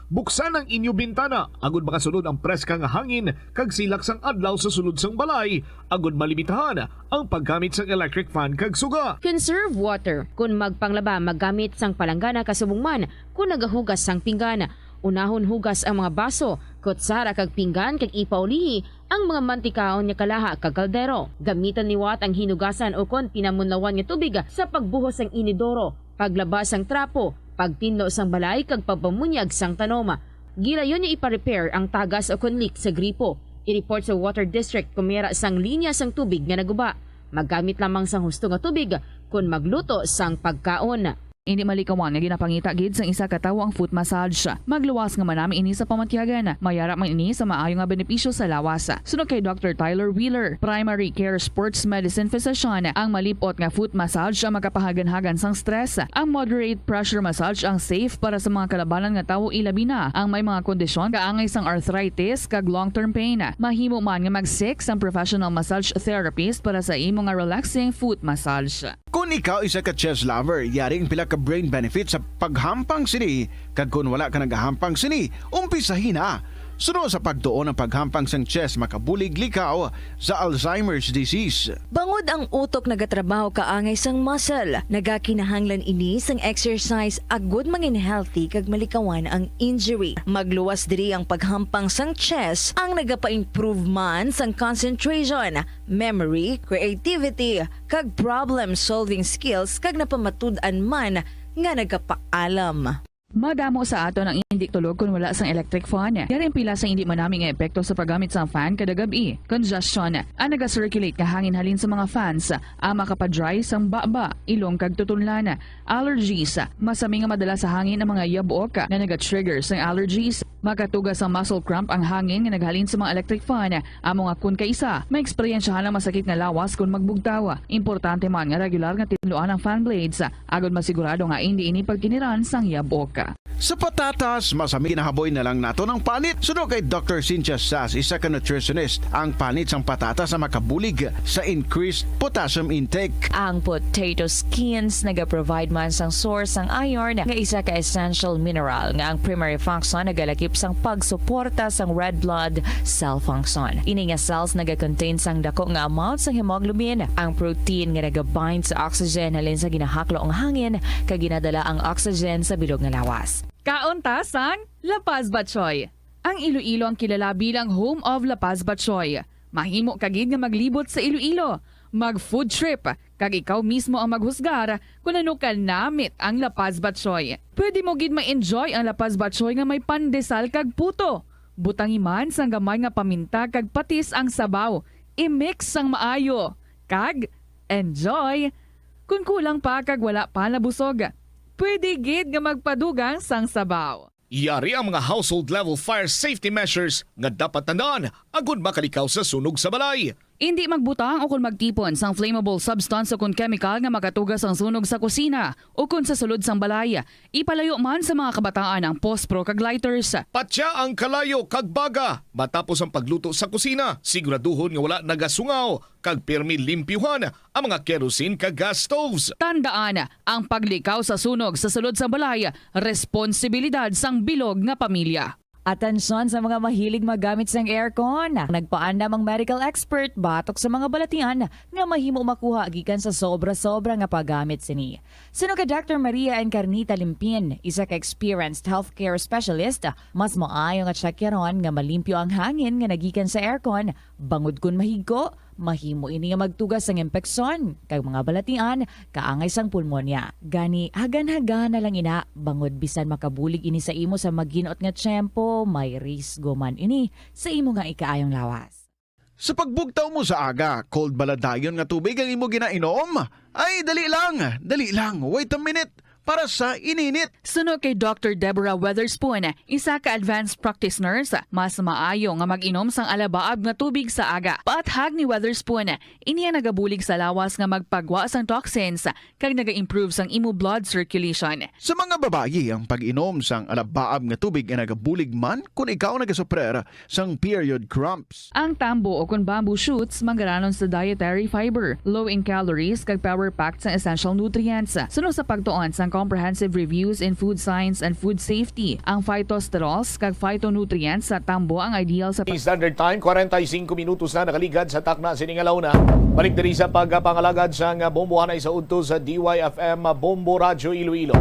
Speaker 1: Buksan ang inyo bintana, agud makasulod ang preska nga hangin kag silak sang adlaw sa sulod sang balay, agud malimitahan ang paggamit sang electric fan kag suga.
Speaker 21: Conserve water. Kung magpanglaba, maggamit sang palanggana kasubong man. Kung nagahugas sang pinggan, unahon hugas ang mga baso, kutsara kag pinggan kag ipaulihi ang mga mantikaon nga kalaha kag kaldero. Gamitan niwat ang hinugasan o kon pinamunlawan nga tubig sa pagbuhos sang inidoro, paglabas sang trapo, pagtinlo sang balay kag pagpamunyag sang tanoma. Gilayon niya ipa-repair ang tagas o kon leak sa gripo. I-report sa water district kung mayara sang linya sang tubig nga naguba. Maggamit lamang sang husto nga tubig kung magluto sang pagkaon.
Speaker 4: Hindi malikawan nga ginapangita gid sang isa ka tawo ang foot massage. Magluwas nga manami ini sa pamatyagan. Mayara man ini sa maayo nga benepisyo sa lawas. Sunod kay Dr. Tyler Wheeler, primary care sports medicine physician, ang malipot nga foot massage ang makapahagan-hagan sang stress. Ang moderate pressure massage ang safe para sa mga kalabanan nga tawo ilabi na ang may mga kondisyon kaangay sang arthritis kag long-term pain. Mahimo man nga mag-seek sang professional massage therapist para sa imo nga relaxing foot massage.
Speaker 3: Kung ikaw isa ka chess lover, yaring pila ka brain benefit sa paghampang sini. Kag kung wala ka nagahampang sini, umpisahin na. Sunod sa pagtuon ng paghampang sang chess makabulig likaw sa Alzheimer's disease.
Speaker 7: Bangod ang utok nagatrabaho kaangay sang muscle, nagakinahanglan ini sang exercise agud mangin healthy kag malikawan ang injury. Magluwas diri ang paghampang sang chess ang nagapa-improve man sang concentration, memory, creativity kag problem-solving skills kag napamatud-an man nga nagapaalam.
Speaker 4: Madamo sa aton ang hindi tulog kung wala sang electric fan. Yaring pila sa hindi manaming epekto sa paggamit sang fan kada gabi. Congestion, ang naga-circulate ka hangin halin sa mga fans, ang makapadry sang baba, ilong kag tutunlan. Allergies, masami nga madala sa hangin ang mga yabuok na naga-trigger sang allergies. Makatugas ang muscle cramp ang hangin nga naghalin sa mga electric fan. Amo nga kun kaisa, may eksperyensyahan ang masakit nga lawas kung magbugtawa. Importante man nga regular nga tinluan ang fan blades. Agod masigurado nga hindi ini pagkiniran sang yabuok.
Speaker 3: Sa patatas, masami nahaboy na lang nato ng panit. Sunod kay Dr. Cynthia Sass, isa ka nutritionist, ang panit sang patatas na makabulig sa increased potassium intake.
Speaker 22: Ang potato skins nagaprovide man sang source sang iron nga isa ka essential mineral nga ang primary function nagalakip sang pagsuporta sang red blood cell function. Ini nga cells nagakontain sang dako nga amount sang hemoglobin. Ang protein nga nagabind sa oxygen halin sa ginahaklo ang hangin kag ginadala ang oxygen sa bilog nga lawas. Kauntas ang La Paz Batchoy. Ang Iloilo ang kilala bilang home of La Paz Batchoy. Mahimo kagid nga maglibot sa Iloilo, mag-food trip, kag ikaw mismo ang maghusgar kung ano ka namit ang La Paz Batchoy. Pwede mo gid ma-enjoy ang La Paz Batchoy nga may pandesal kag puto. Butangi man sang gamay nga paminta kag patis ang sabaw. I-mix sang maayo. Kag enjoy. Kung kulang pa kag wala pa nabusog, pwede gid nga magpadugang sang sabaw.
Speaker 1: Yari ang mga household level fire safety measures nga dapat tandaan agud makalikaw sa sunog sa balay.
Speaker 4: Hindi magbutang o kung magtipon sang flammable substance o kung chemical nga makatugas ang sunog sa kusina o kung sa sulod sang balay. Ipalayo man sa mga kabataan ang pospro kag lighters.
Speaker 1: Patya ang kalayo kag baga matapos ang pagluto sa kusina. Siguraduhon nga wala nagasungaw kag pirmi limpyuhan ang mga kerosene kag gas stoves.
Speaker 4: Tandaan, ang paglikaw sa sunog sa sulod sa balay, responsibilidad sang bilog nga pamilya.
Speaker 22: Atensyon sa mga mahilig magamit sang aircon. Nagpaandam ang medical expert batok sa mga balatian nga mahimo makuha gikan sa sobra-sobra nga paggamit sini. Suno ka Dr. Maria Encarnita Limpin, isa ka experienced healthcare specialist, mas maayo nga tsakyaron nga malimpyo ang hangin nga nagikan sa aircon bangod kun mahigko. Mahimo ini nga magtugas sang impeksyon kag mga balatian kaangay sang pulmonya. Gani hagan-hagan na lang ina bangod bisan makabulig ini sa imo sa magginot nga tiyempo, may risgo man ini sa imo nga ikaayong lawas.
Speaker 3: Sa pagbugtaw mo sa aga, cold baladayon nga tubig ang imo ginainom? Ay, dali lang, wait a minute. Para sa ininit.
Speaker 4: Suno kay Dr. Deborah Weatherspoon, isa ka advanced practice nurse, mas maayo nga mag-inom sang alabaab nga tubig sa aga. Paathag ni Weatherspoon, iniya nagabulig sa lawas nga magpagwa sang toxins kag naga-improve sang imo blood circulation.
Speaker 3: Sa mga babayi, ang pag-inom sang alabaab nga tubig ay nagabulig man kung ikaw nagasuprer sang period cramps.
Speaker 4: Ang tambo o kung bamboo shoots manggaranon sa dietary fiber, low in calories kag power-packed sa essential nutrients. Suno sa pagtuon sang comprehensive reviews in food science and food safety. Ang phytosterols kag phytonutrients sa tambo ang ideal sa
Speaker 1: Standard time 45 minutos na nakaligad sa takna sining alaw na. Balik diri sa pagpangalagad sang bombohanay sa udto sa DYFM Bombo Radio Iloilo.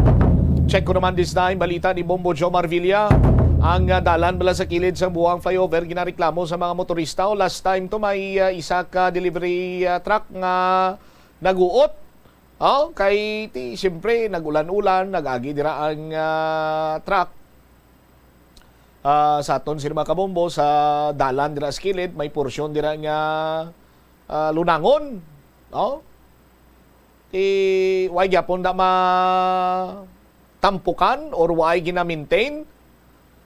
Speaker 1: Check ko naman this time balita ni Bombo Jomar Villa. Ang dalan bala sa kilid sa buwang flyover ginareklamo sa mga motorista. O last time to may isa ka delivery truck nga naguot. Kay siyempre nagulan-ulan, nag-agi dira ang truck sa aton sila mga kabombo sa dalan dira sa kilid, may porsyon dira nga lunangon. Why gyapon da matampukan or why gina-maintain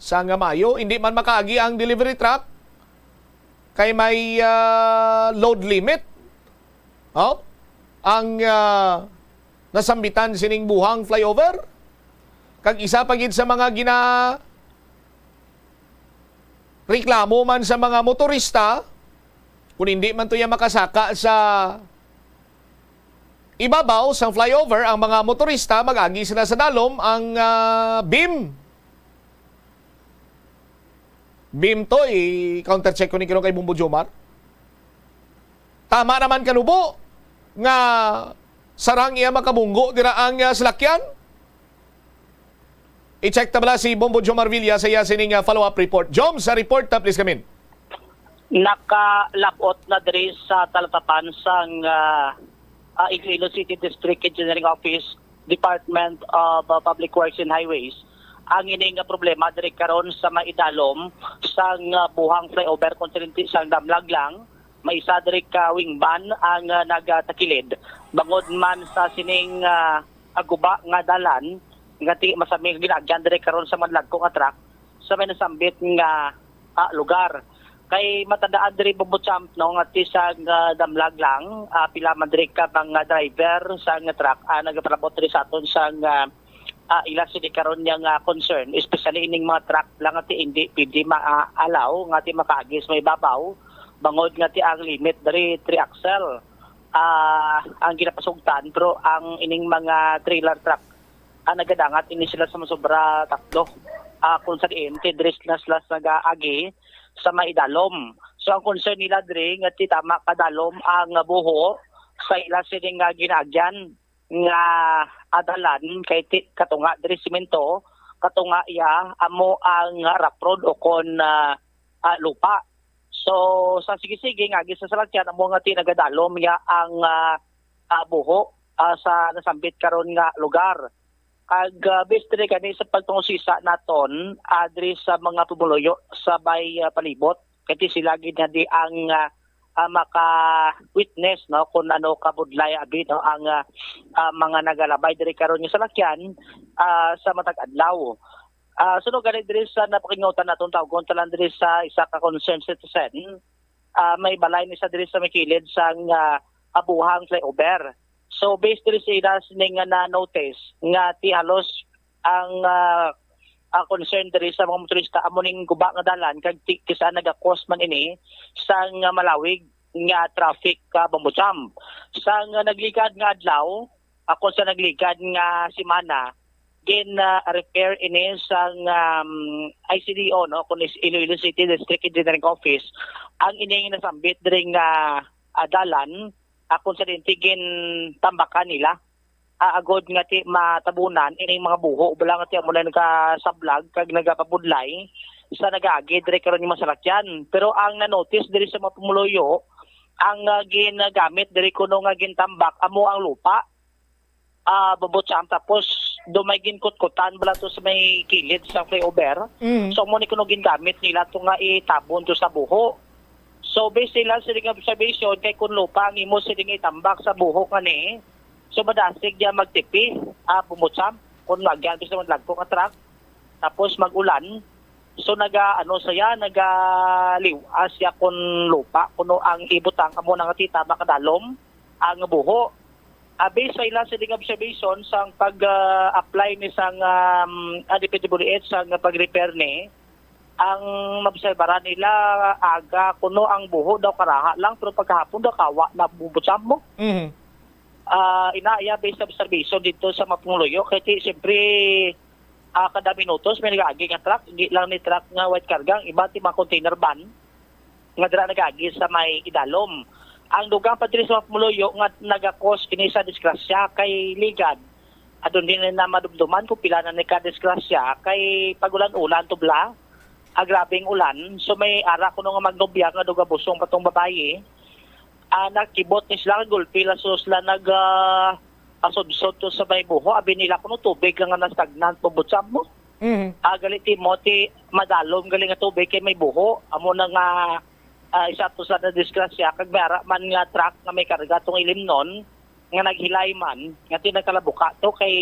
Speaker 1: sa nga mayo, hindi man makaagi ang delivery truck kay may load limit. Ang nasambitan sining buhang flyover. Kag isa pagid sa mga reklamo man sa mga motorista, kung hindi man to makasaka sa ibabaw sa flyover, ang mga motorista mag-agi sila sa dalom ang beam. Beam to, counter-check ko ni kay Bumbo Jomar. Tama naman kanubo nga sarang iya makabunggo dira ang salakyan. I-check tabla si Bombo Jomar Villa sa iya sining follow-up report. Jom, sa report please come in.
Speaker 12: Nakalapot na diri sa talatapan sang Iloilo City District Engineering Office, Department of Public Works and Highways. Ang ining problema diri karon sa maidalom sang buhang flyover kontinente sang damlag lang. May isa diri ka wingban ang nagatakilid bangod man sa sining aguba nga dalan nga ti masami ginagyan diri karon sa madlagko nga truck sa may nasambit nga lugar. Kay matandaan diri Bumbo-Champ no nga ti sa damlag lang pila man diri ka mga driver sa nga truck nagaparabot diri sa aton sa ila sini karon yang concern, especially ining mga truck lang nga ti hindi pwede ma-allow nga ti makaagis may babaw bangod nga ti ang limit dari 3 axle. Ang ginapasugtan pero ang ining mga trailer truck nagadangat ini sila sa masobra 3 kung sa diin ti dress na sila nagaagi sa maidalom. So ang concern nila diri nga ti tama kadalom ang buho sa ila sini nga ginagyan nga adalan kay katunga diri simento katunga iya amo ang rough road o kon lupa. So sa sige-sige nga sa salakyan amo nga tinagadalom ya ang buho sa nasambit karon nga lugar. Kag based diri kani sa pagtungusisa naton diri sa mga pumuluyo sa bay palibot kay sila gid na di ang maka-witness no kung ano kabudlay abi no ang mga nagalabay diri karon nga salakyan sa matag adlaw. Sunog gani diri sa napakingutan naton tawgon talan diri sa isa ka concerned citizen, may balay ni sa diri sa mikilid sang abuhang flyover. So based diri sa ila sining na notice nga ti halos ang concern diri sa mga motorista amo ning guba nga dalan kag kisa naga-cause man ini sang malawig nga traffic bambutsam. Sang nagligad nga adlaw ako sa nagligad nga semana repair ini sang ICDO no kun is Iloilo City District Engineering Office ang ini nasambit diri nga dalan akon sa dintigin tambakan nila agod nga ti matabunan ining mga buho ubalang ti amo na nagkasablag kag nagapabudlay sa nagaagi diri karon yung masalakyan. Pero ang na-notice diri sa mga pumuluyo ang ginagamit diri kuno nga gintambak amo ang lupa babutsam tapos dumay ginkutkutan bala to sa may kilid sa flyover. So mo ni kuno gingamit nila to nga itabon to sa buho. So based sila sa observation kay kun lupa ang imo sa itambak sa buho kani so madasig diya magtipi, bumutsam, kung nagyan bisa maglagpo ka truck, tapos magulan, so nagaliwas ya kun lupa, kuno ang ibutang amo nga tita makadalom, ang buho. Based sa ila sa observation sang pag-apply ni sang DPWH sang pag-repair ni, ang mabserbaran nila aga kuno ang buho daw karaha lang pero pagkahapon daw kawa na bubutsam mo. Inaaya based sa observation dito sa Mapungloyo kaya siyempre kada minutos may nag-aagi nga truck, hindi lang ni truck nga white cargang, iba ti mga container van nga dira nag-aagi sa may idalom. Ang dugang pa diri sa Mapungloyo nga nagakos kini sa disgrasya kay ligad adun din na madumduman kung pila na nagka-disgrasya kay pagulan-ulan tubla grabing ulan so may ara kuno nga magnobya nga duga busong patong babaye nakibot ni sila gulpi laso sila asod-sod to sa may buho abi nila kuno tubig nga nastagnan pubutsam mo galit Timothy madalom galing nga tubig kay may buho amo na nga isa to sa disgrasya kag may ara man nga truck nga may karga tong ilimnon nga naghilay man nga tinakalabuka to kay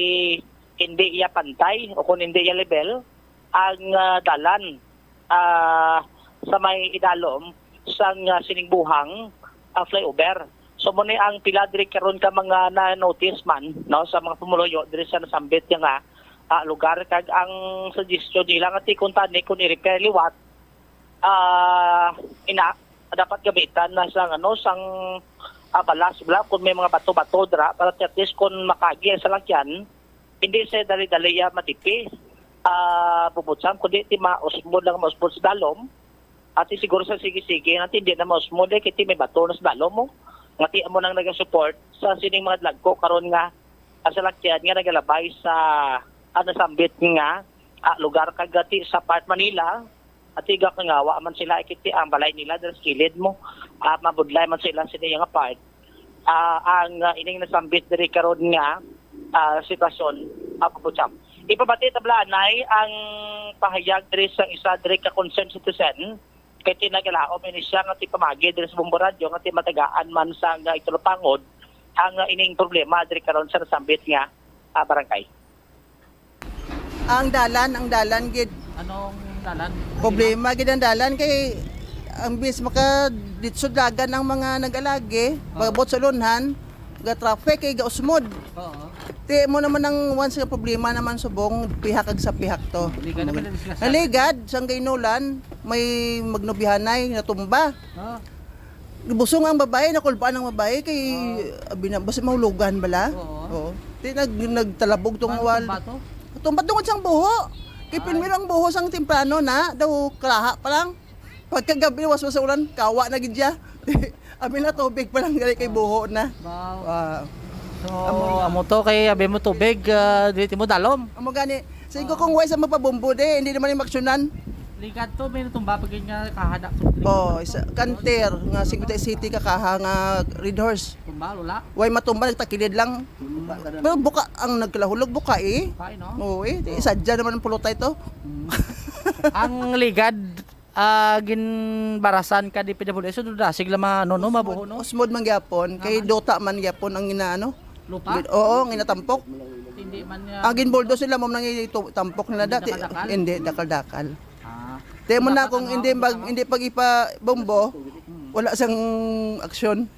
Speaker 12: hindi iya pantay o kung hindi iya level ang dalan sa may idalom sang siningbuhang flyover. So mo ni ang pila diri karon ka mga na-notice man no sa mga pumuluyo diri sa nasambit nga lugar kag ang suggestion nila nga ti kuntani kun i-repair liwat dapat gamitan na sang sang balas bla kun may mga bato-bato dra para at least kun makagi sa lakyan hindi sa dali-dali matipi bubutsam kundi ti mausmod lang mausmod sa dalom at siguro sa sige-sige natin hindi na mausmod kiti may bato na sa dalom mo ngati amo nang nagasupport sa sining mga dlagko karon nga sa lakyan nga nagalabay sa nasambit nga lugar kagati sa part Manila at iga kangawa man sila kiti ang balay nila dahil kilid mo mabudlay man sila sining nga part ang ining nasambit diri karon nga sitwasyon bubutsam. Ipabati tablanay ang pahayag diri sa isa diri ka concerned citizen kay tinagalaom ini siya nga ti pamagi diri sa Bombo Radio nga ti matagaan man sa itulopangod ang ining problema diri karon sa nasambit nga barangay.
Speaker 13: Ang dalan gid
Speaker 23: Anong dalan?
Speaker 13: problema gid ang dalan kay ang bis maka ditsod dagan ang mga nag-alagi pagabot sa lunhan ga traffic kay gausmod. Ti mo naman ang once nga problema naman subong pihak ag sa pihak to. Naligad sang gainulan may magnobihanay natumba. Busong ang babae, nakulpaan ang babae kay basta mahulugan bala. Oo. Ti nagtalabog tong wal. Tumba tungod sang buho. Kay pinmiro ang buho sang temprano na daw klaha pa lang. Pagkagabi was sa ulan, kawa na gid siya. Abi na tubig pa lang gali kay buho na. Wow.
Speaker 6: So, amo to kay abi mo tubig, dito mo dalom.
Speaker 13: Amo gani. Sige kung way sa mapabombo de, hindi naman yung maksyonan.
Speaker 6: Ligad to, may natumba pag nga kahada.
Speaker 13: Isa kanter nga 50 city kakaha nga Red Horse.
Speaker 6: Tumba, lula.
Speaker 13: Way matumba nagtakilid lang. Pero buka ang nagkalahulog buka eh. Oo isadya naman ang pulutay to.
Speaker 6: Ang ligad ginbarasan ka di PWS so dasig lama no mabuho no.
Speaker 13: Osmod man gyapon kay dota man gyapon ang inaano.
Speaker 6: Lupa?
Speaker 13: Oo, ginatampok.
Speaker 6: Hindi man niya.
Speaker 13: Agin boldo sila mo nang tampok nila dati. Hindi dakal-dakal. Temo na kung hindi pag ipa bombo, wala sang aksyon.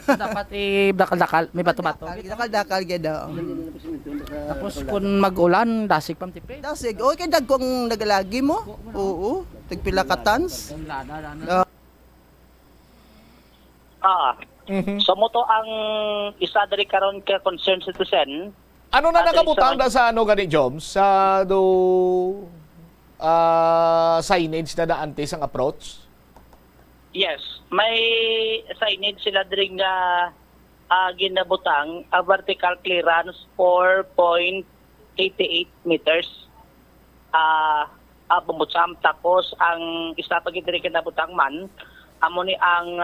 Speaker 6: So dapat dakal-dakal, may bato-bato.
Speaker 13: Dakal-dakal gyud.
Speaker 6: Tapos kung mag-ulan, dasig pam tipi.
Speaker 13: Dasig. Oy kay dagkong nagalagi mo. Oo. Tagpila ka tons.
Speaker 12: So mo to ang isa diri karon ka concerned citizen.
Speaker 1: Ano na nakabutang na sa gani Joms sa signage na daante sang approach?
Speaker 12: Yes, may signage sila diri nga ginabutang a vertical clearance 4.88 meters. Bumutsam tapos ang isa pa gid diri kinabutang man amo ni ang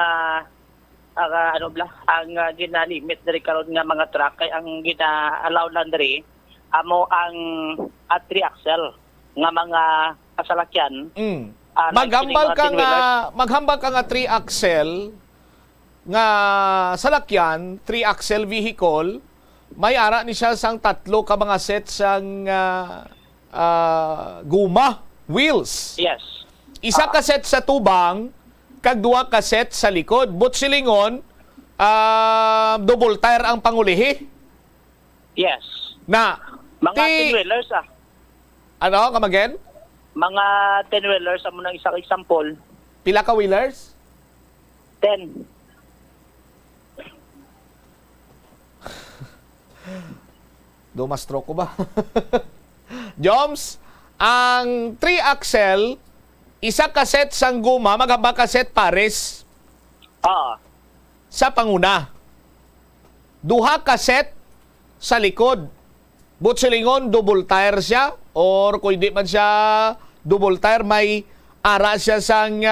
Speaker 12: ang ginalimit diri karon nga mga truck kay ang gina-allow lang diri amo ang 3 axle nga mga kasalakyan.
Speaker 1: Maghambal ka nga 3 axle nga salakyan, 3 axle vehicle, may ara ni siya sang 3 ka mga set sang guma, wheels.
Speaker 12: Yes.
Speaker 1: Isa ka set sa tubang, kag 2 ka set sa likod. Butsilingon, double tire ang pangulihi.
Speaker 12: Yes.
Speaker 1: Na,
Speaker 12: mga 10-wheelers
Speaker 1: Ano, come again?
Speaker 12: Mga 10-wheelers, amo nang isang example.
Speaker 1: Pila ka wheelers?
Speaker 12: 10.
Speaker 1: Dumastroke ko ba? Joms, ang 3 axle, isa ka set sang guma, maghaba ka set pares. Sa panguna. 2 ka set sa likod. Butsilingon, double tire siya. Or kung hindi man siya double tire, may ara siya sang 2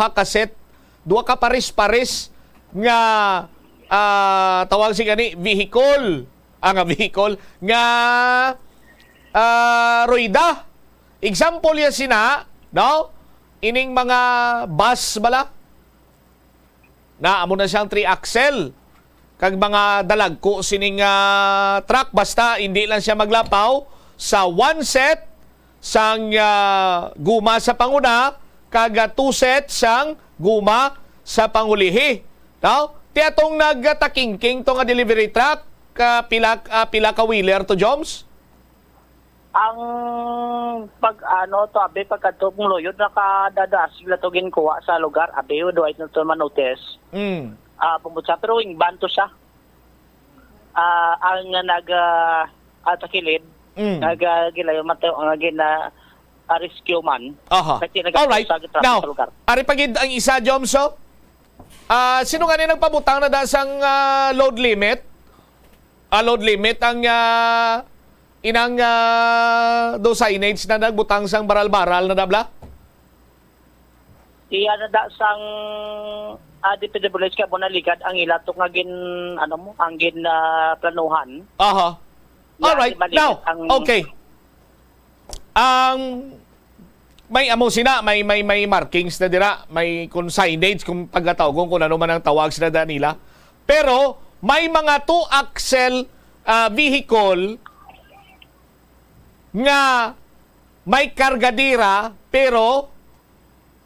Speaker 1: ka set. 2 ka pares-pares nga tawag si gani vehicle. Ang vehicle nga roida. Example ya sina, no? Ining mga bus bala. Na amo na siyang 3 axle. Kag mga dalagko sining truck basta hindi lang siya maglapaw sa 1 set sang guma sa panguna kag 2 set sang guma sa pangulihi. No? Ti atong nagtakingking to nga delivery truck pila ka wheeler to Joms?
Speaker 12: Ang pagkatong loyod nakadadas sila to ginkuha sa lugar abi do ay to manotice. Pumutsa pero yung banto siya. Ang takilid nagagilayo mateo ang rescue man.
Speaker 1: Alright. Now, ari pagid ang isa Jomso. Sino nga ni nagpabutang na dasang load limit? Load limit ang inang do signage na nagbutang sang baral-baral na dabla?
Speaker 12: Iya na da sang DPWH ka mo naligad ang ilatok nga ang planuhan.
Speaker 1: Alright. Now, okay. May amo sina, may markings na dira, may kung signage kung pagkatawgon kung ano man ang tawag sila nila. Pero may mga 2 axle vehicle nga may kargadira pero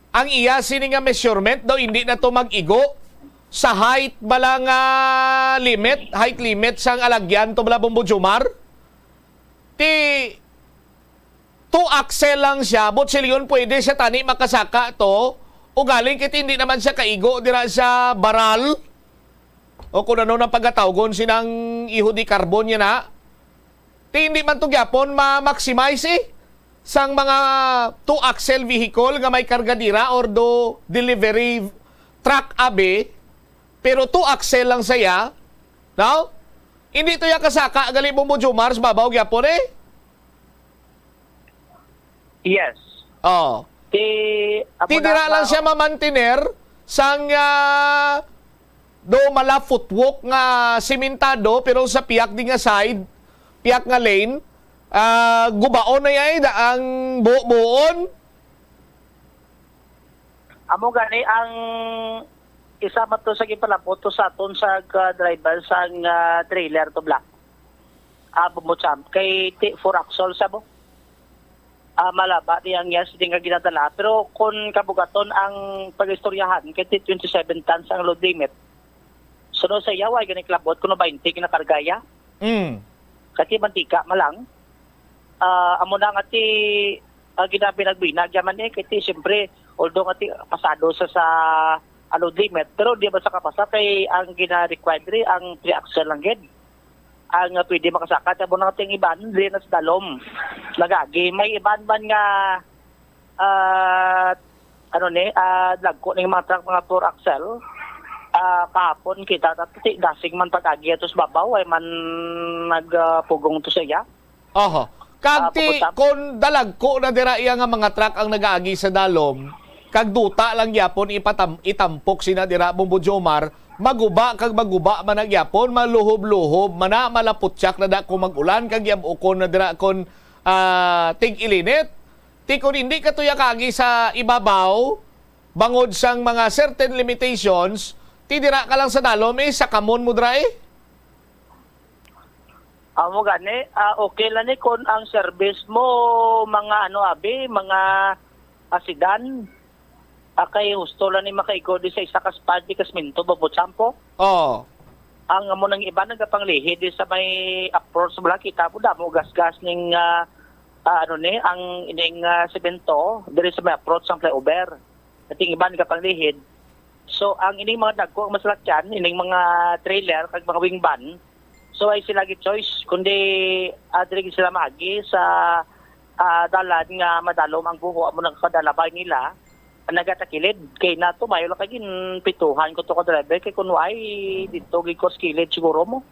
Speaker 1: ang iya sini nga measurement daw hindi na to mag-igo sa height bala nga height limit sang alagyan to bala Bombo Jomar? Ti 2 axle lang siya, but sila pwede siya tani makasaka to, o galing kit hindi naman siya kaigo dira sa baral, o kung ano na pagkatawgon sinang iho di carbon niya na, ti hindi man to gyapon ma-maximize sang mga 2 axle vehicle nga may kargadira or do delivery truck abe, pero 2 axle lang saya, no? Hindi to ya kasaka gali Bombo Jomar sa babaw gyapon
Speaker 12: Yes.
Speaker 1: Oh. Tidira lang siya mamantiner sang do mala footwalk nga simentado pero sa piyak di nga side, piyak nga lane, gubaon na yay ang buon.
Speaker 12: Amo gani ang isama to sa gipalapot to sa aton sa driver sang trailer to black. Bumutsam kay 4 axle sabo. Malaba niyang yes din nga ginadala, pero kung kabugaton ang pag-istoryahan kay 27 tons ang load limit, sunod sa yaway gani klabot kuno 20 kinakargaya. Kasi mantika malang amo na nga ti ginabi nagbinag yaman kay siyempre although nga ti pasado sa load limit, pero di ba sa kapasa kay ang gina-required ang 3 axle lang gid ang pwede makasaka. Tabo na natin iban din sa dalom lagagi may iban man nga lagko ng mga truck mga 4 axle kahapon kita tati dasing man pag-agi atos babaw ay man nagpugong to siya.
Speaker 1: Kagti kung dalagko na dira iya nga mga truck ang nagaagi sa dalom, kag duta lang yapon itampok sina dira Bombo Jomar, maguba man nagyapon, maluhob-luhob mana malaputyak na da kung mag-ulan kag yabukon na dira kon tig-ilinit. Ti kun hindi ka tuya kagi sa ibabaw bangod sang mga certain limitations, ti dira ka lang sa dalom sa kamon mo dira
Speaker 12: Amo gani okay lang ni kun ang service mo mga mga asidan kay husto lang ni makaigo di sa isa ka spad di kasminto babot sampo. Ang amo nang iba nagapanglihid di sa may approach bala kita po damo gas-gas ning ang ining semento diri sa may approach sang flyover. Ating iba nagapanglihid. So ang ining mga dagko masalakyan ining mga trailer kag mga wing van, so ay sila gi choice kundi diri sila maagi sa dalan nga madalom ang buho amo nagpadalabay nila nagatakilid kay nato mayo lang kagin pituhan ko to ka driver kay kunway dito gi ko skilid siguro mo.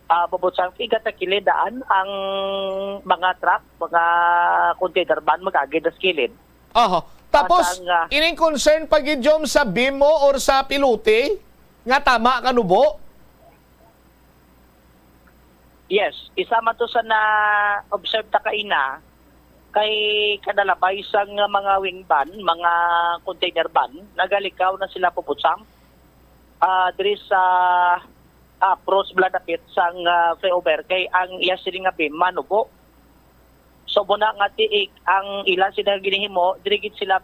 Speaker 12: Babot sang igatakilid daan ang mga truck, mga container van magagi da skilid.
Speaker 1: Tapos ining concern pag jom sa beam mo or sa pilote nga tama kanubo?
Speaker 12: Yes, isa man to sa na observe ta kaina kay kadalabay sang mga wing van, mga container van, nagalikaw na sila puputsam. Diri sa approach bladapit sang flyover kay ang iya sila nga beam manubo. So muna nga tiik ang ilan sila ginihimo, diri gid sila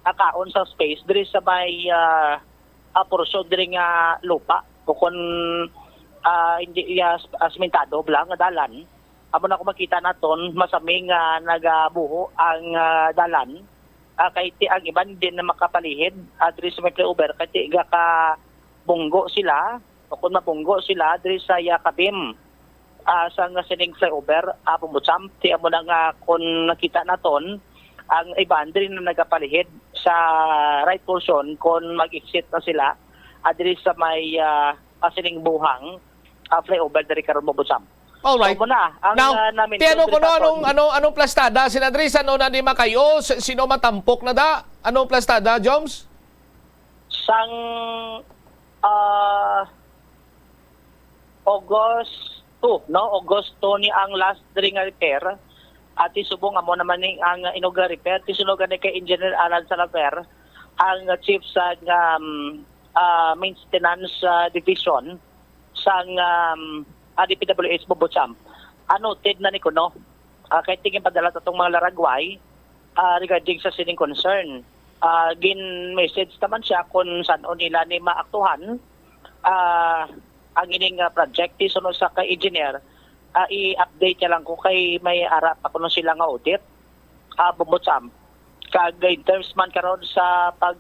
Speaker 12: akaon sa space diri sa may portion diri nga lupa. Kung hindi asmentado blang nga dalan. Amo na ko makita naton masaming nagabuho ang dalan kay ti ang iban din na makapalihid diri sa may flyover kay ti ka bunggo sila o kung mabunggo sila diri sa kabim sa nga sining flyover pumutsam ti amo na nga kung nakita naton ang iban diri na nagapalihid sa right portion kung mag-exit na sila diri sa may sining buhang flyover diri karon mabutsam.
Speaker 1: Alright.
Speaker 12: So, ang,
Speaker 1: now, tiano ko anong plastada? Sinadris, ano na di makayo? Sino matampok na da? Anong plastada, Joms?
Speaker 12: Sang August 2, no? August 2 ni ang last ring repair. At isubong mo naman ni ang inuga repair. Tisunugan ni kay Engineer Alan Salaver, ang chief sa maintenance division sang DPWH Bobotsam. Noted na ni kuno. Kahit tingin padala itong mga laragway regarding sa sining concern. gin-message naman siya kung saan o nila ni maaktuhan ang ining project. Sunod sa ka-engineer, i-update niya lang kung kay may ara pa kuno sila nga audit. Bubutsam. Kag in terms man karon sa pag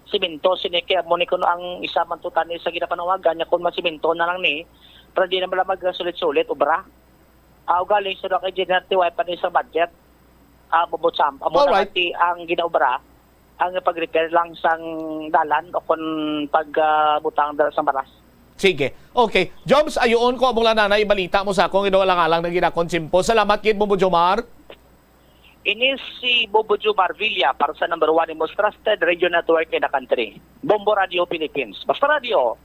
Speaker 12: simento sinike mo ni kuno ang isa man tutan ni sa ginapanawagan niya kung masimento na lang ni para di na mala magsulit-sulit ubra. Galing sa kay engineer tiway pa ni sa budget. Bubutsam. Amo na ang ginaubra ang pag-repair lang sang dalan o kung pagbutang dala sa baras.
Speaker 1: Sige. Okay. Jobs, ayoon ko among lananay balita mo sa akong inualang-alang na ginakonsimpo. Salamat kid Bobo Jomar.
Speaker 12: Ini si Bobo Jomar Villa para sa number 1 most trusted radio network in the country. Bombo Radio Philippines. Basta radio.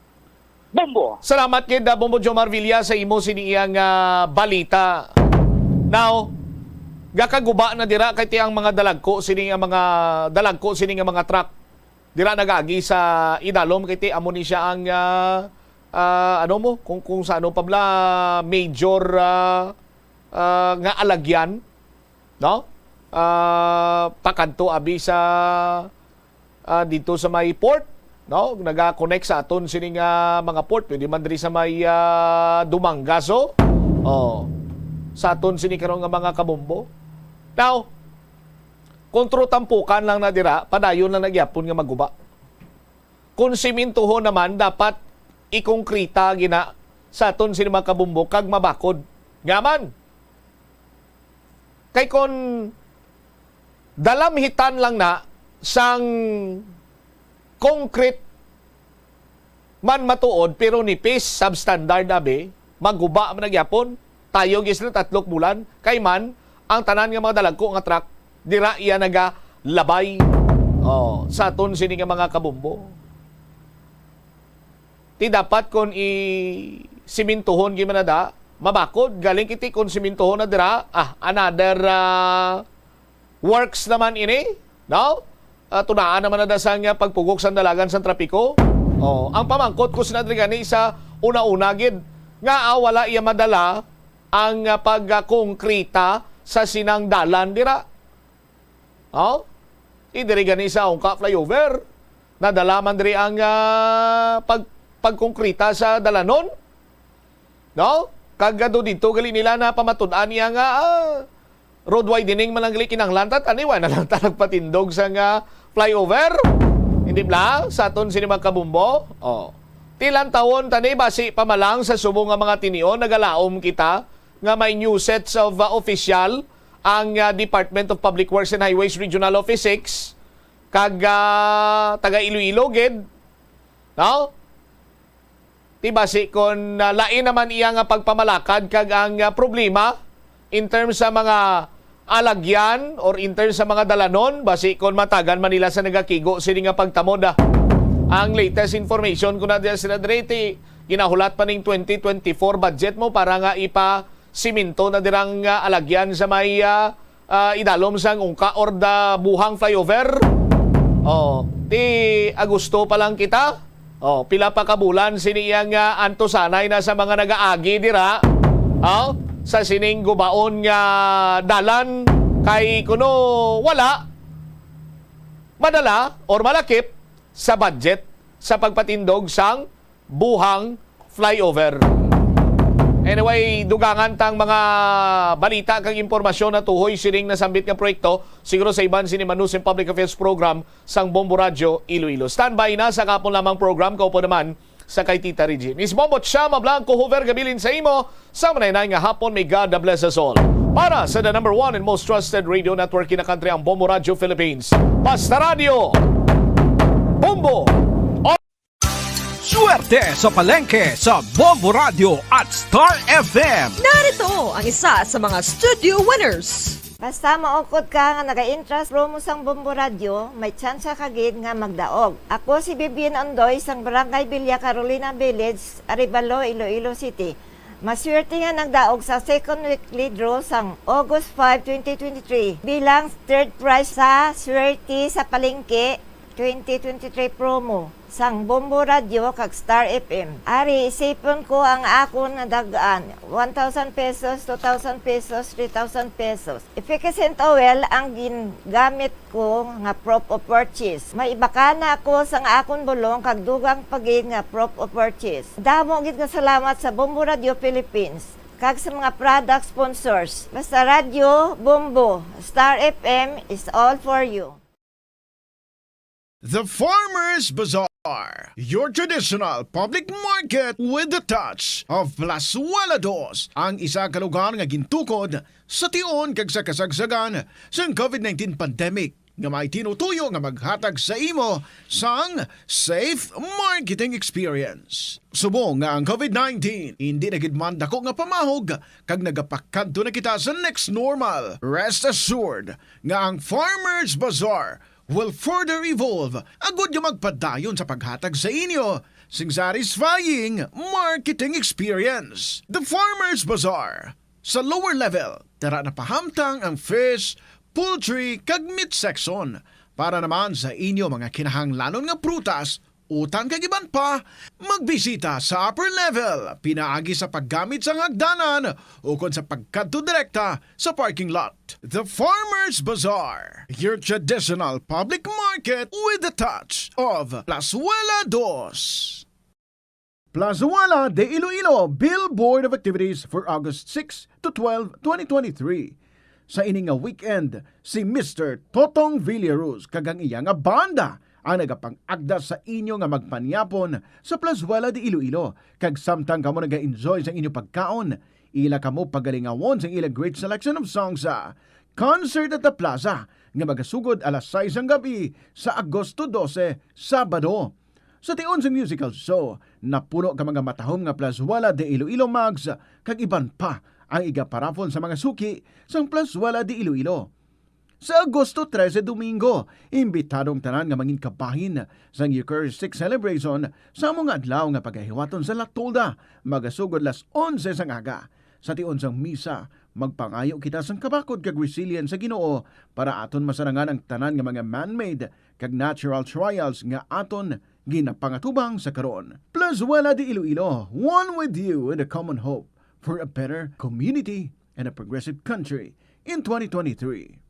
Speaker 12: Bombo.
Speaker 1: Salamat kid Bombo Jomar Villa sa imo siniyang balita. Now, gakaguba na dira kay tiyang mga dalagko sining mga truck. Dira nagagi sa idalom kay ti amo ni siya ang kung sa ano pabla major nga alagyan, no? Pakanto abi sa dito sa may port, no? Naga-connect sa aton sining mga port pwede man diri sa may Dumangaso. Sa aton sini karon nga mga kabombo. Now, kontro tampukan lang na dira, padayon lang nagyapon nga maguba. Kung simintuho naman, dapat ikongkrita gina sa aton sini mga kabombo kag mabakod. Ngaman. Kay kon dalamhitan lang na sang concrete man matuod pero nipis substandard abi, maguba man nagyapon, tayo gisna 3 bulan, kay man ang tanan nga mga dalagko nga truck dira iya naga labay sa aton sini nga mga kabombo. Ti dapat kon simintuhon gi manada mabakod galing kiti kon simintuhon na dira another works naman ini, no? Tunaan naman na sa nga pagpugok sa dalagan sa trapiko. Ang pamangkot ko sinadrigani sa una-una gid nga wala iya madala ang pagkonkrita sa sinang dalan dira. Idiri gani sa ungka flyover. Nadala man diri ang pagkonkrita sa dalanon. No? Kagado dito gali nila na pamatud-an niya nga road widening man lang gali kinahanglan tat aniwa na lang ta nagpatindog sa nga flyover. Hindi bla sa aton sini mga kabumbo. Tilang taon tani basi pamalang sa subo nga mga tinion nagalaom kita nga may new sets of official ang Department of Public Works and Highways Regional Office 6 kag taga Iloilo gid, no? Tibasi kon lain naman iya nga pagpamalakad kag ang problema in terms sa mga alagyan or in terms sa mga dalanon basi kon matagan man nila sa nagakigo sini nga pagtamod. Ang latest information ko na diya sila direti ginahulat pa ning 2024 budget mo para nga siminto na dirang alagyan sa may idalom sang ungka or da buhang flyover. Ti Agosto pa lang kita. Pila pa kabulan siniyang anto sanay na sa mga nagaagi dira. Sa sining gubaon nga dalan kay kuno wala madala or malakip sa budget sa pagpatindog sang buhang flyover. Anyway, dugangan tang mga balita kang impormasyon na tuhoy sining nasambit nga proyekto siguro sa iban sini Manusim Public Affairs Program sang Bombo Radio Iloilo. Standby na sa kapon lamang program ko po naman sa kay Tita Regine. Miss Bombot siya Blanco Hover gabilin sa imo sa manay nga hapon. May God bless us all. Para sa the number 1 and most trusted radio network in the country ang Bombo Radio Philippines. Basta Radio Bombo.
Speaker 16: Swerte sa palengke sa Bombo Radio at Star FM.
Speaker 19: Narito ang isa sa mga studio winners.
Speaker 5: Basta maukod ka nga naga-interest promo sang Bombo Radio, may chance ka gid nga magdaog. Ako si Bibian Ondoy sang Barangay Villa Carolina Village, Arevalo, Iloilo City. Maswerte nga nagdaog sa second weekly draw sang August 5, 2023 bilang third prize sa swerte sa palengke 2023 promo. sang Bombo Radio kag Star FM. Ari isipon ko ang akon nga dagaan, 1,000 pesos, 2,000 pesos, 3,000 pesos. Efficient oil ang gingamit ko nga proof of purchase. May ibakana ako sang akon bulong kag dugang pagid nga proof of purchase. Damo gid nga salamat sa Bombo Radio Philippines kag sa mga product sponsors. Basta Radio Bombo, Star FM is all for you.
Speaker 3: The Farmers Bazaar, your traditional public market with the touch of Plazuela Dos, ang isa ka lugar nga gintukod sa tion kag sa kasagsagan sa COVID-19 pandemic nga may tinutuyo nga maghatag sa imo sang safe marketing experience. Subong nga ang COVID-19 hindi nagidman dako nga pamahog kag nagapakadto na kita sa next normal. Rest assured nga ang Farmers Bazaar will further evolve agud yung magpadayon sa paghatag sa inyo sing satisfying marketing experience. The Farmers Bazaar. Sa lower level, tara na pahamtang ang fish, poultry, kag meat section para naman sa inyo mga kinahanglanon nga prutas, utang kag iban pa, magbisita sa upper level, pinaagi sa paggamit sa hagdanan o kon sa pagkadto direkta sa parking lot. The Farmers Bazaar, your traditional public market with the touch of Plazuela Dos. Plazuela de Iloilo Billboard of Activities for August 6 to 12, 2023. Sa ining nga weekend, si Mr. Totong Villaruz kagang iya nga banda ang nagapang-agda sa inyo nga magpanyapon sa Plazuela de Iloilo. Kag samtang kamo naga-enjoy sa inyo pagkaon, ila kamo pagalingawon sa ila great selection of songs sa Concert at the Plaza nga magasugod alas 6 ang gabi sa Agosto 12, Sabado. Sa tion sa musical show, napuno ka mga matahom nga Plazuela de Iloilo Mags kag iban pa ang igaparafon sa mga suki sang Plazuela de Iloilo. Sa Agosto 13, Domingo, imbitadong tanan nga mangin kabahin sa Eucharistic Celebration sa mga adlaw nga pagahiwaton sa Latolda, magasugod las 11 sang aga. Sa tion sang misa, magpangayo kita sang kabakod kag resilience sa Ginoo para aton masarangan ang tanan nga mga man-made kag natural trials nga aton ginapangatubang sa karon. Plazuela de Iloilo, one with you in a common hope for a better community and a progressive country in 2023.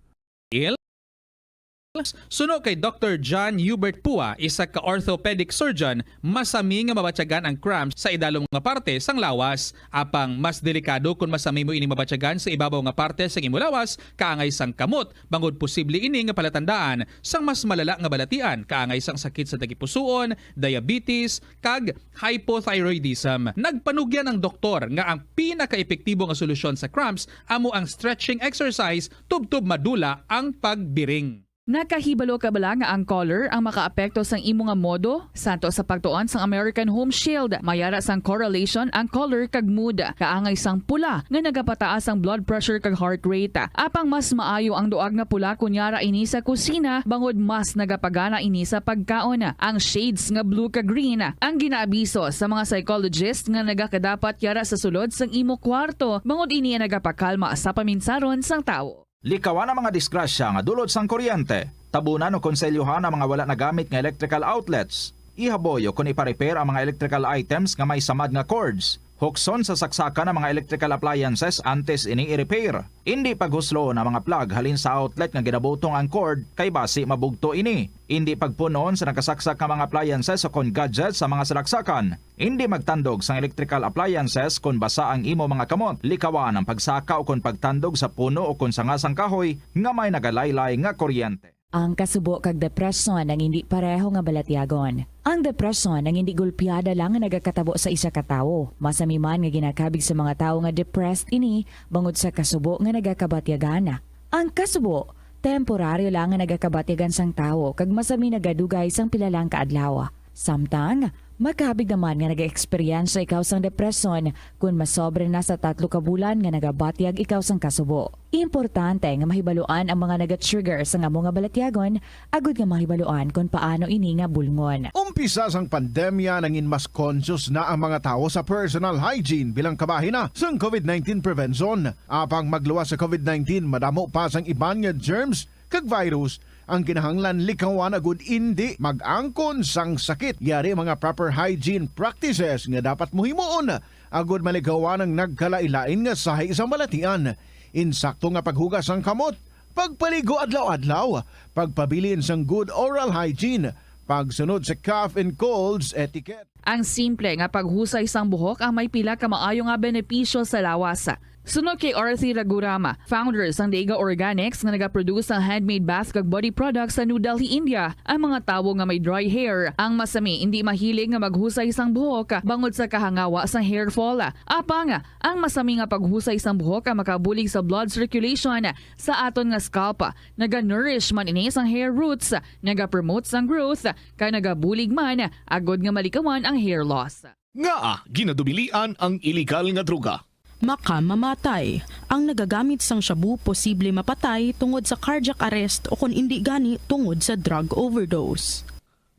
Speaker 23: Suno kay Dr. John Hubert Pua, isa ka orthopedic surgeon, masami nga mabatyagan ang cramps sa idalong nga parte sang lawas. Apang mas delikado kung masami mo ini mabatyagan sa ibabaw nga parte sang imo lawas, kaangay sang kamot, bangod posible ini nga palatandaan sang mas malala nga balatian, kaangay sang sakit sa tagipusoon, diabetes, kag hypothyroidism. Nagpanugyan ang doktor nga ang pinaka-epektibo nga solusyon sa cramps amo ang stretching exercise tubtub madula ang pagbiring.
Speaker 4: Nakahibalo ka bala nga ang color ang makaapekto sang imo nga modo? Santo sa pagtuon sang American Home Shield, mayara sang correlation ang color kag mood. Kaangay sang pula nga nagapataas ang blood pressure kag heart rate. Apang mas maayo ang duag nga pula kunyara ini sa kusina, bangod mas nagapagana ini sa pagkaon. Ang shades nga blue kag green ang ginaabiso sa mga psychologist nga nagakadapat yara sa sulod sang imo kwarto, bangod ini nagapakalma sa paminsaron sang tawo.
Speaker 2: Likawan ang mga disgrasya nga dulot sang kuryente. Tabunan o konselyuhan ang mga wala nagamit nga electrical outlets. Ihaboyo kung ipa-repair ang mga electrical items nga may samad nga cords. Hukson sa saksakan ng mga electrical appliances antes ini i-repair. Hindi paghuslo na mga plug halin sa outlet nga ginabutong ang cord kay basi mabugto ini. Hindi pagpunon sa nakasaksak nga mga appliances o kon gadgets sa mga salaksakan. Hindi magtandog sa electrical appliances kung basa ang imo mga kamot. Likawan ang pagsaka o kung pagtandog sa puno o kung sangasang kahoy nga may nagalaylay nga kuryente.
Speaker 22: Ang kasubo kag depresyon ang hindi pareho nga balatyagon. Ang depresyon ang hindi gulpiyada lang nga nagakatabo sa isa ka tawo. Masami man nga ginakabig sa mga tawo nga depressed ini bangod sa kasubo nga nagakabatyagan. Ang kasubo temporaryo lang nga nagakabatyagan sang tawo kag masami nagadugay sang pilalang kaadlaw. Samtang makabig naman nga nag-experience ikaw sang depresyon kung masobre na sa 3 ka bulan nga nagabatyag ikaw sang kasubo. Importante nga mahibaluan ang mga naga-trigger sa nga mga balatyagon, agud nga mahibaluan kung paano ini nga bulngon.
Speaker 3: Umpisa sang pandemya nangin mas conscious na ang mga tao sa personal hygiene bilang kabahina sang COVID-19 prevention. Apang magluwas sa COVID-19, madamo pa sang iban nga germs kag virus Ang kinahanglan likawan agud indi mag-angkon sang sakit. Yari mga proper hygiene practices nga dapat muhimuon agud maligawan ang nagkalailain nga sahi sa balatian. Insakto nga paghugas sang kamot, pagpaligo adlaw-adlaw, pagpabilin sang good oral hygiene, pagsunod sa cough and colds etiquette.
Speaker 4: Ang simple nga paghusay sang buhok ang may pila ka maayo nga benepisyo sa lawas. Sunod kay Arthi Ragurama, founder sang Dega Organics nga nagaproduce ng handmade bath kag body products sa New Delhi, India. Ang mga tawo nga may dry hair, ang masami hindi mahilig nga maghusay sang buhok bangod sa kahangawa sang hair fall. Apang, ang masami nga paghusay sang buhok ang makabulig sa blood circulation sa aton nga scalp. Naga-nourish man ini sang hair roots, naga-promote sang growth, kay nagabulig man agod nga malikawan ang hair loss.
Speaker 1: Nga ginadubilian ang illegal nga droga.
Speaker 14: Makamamatay. Ang nagagamit sang shabu posible mapatay tungod sa cardiac arrest o kung hindi gani tungod sa drug overdose.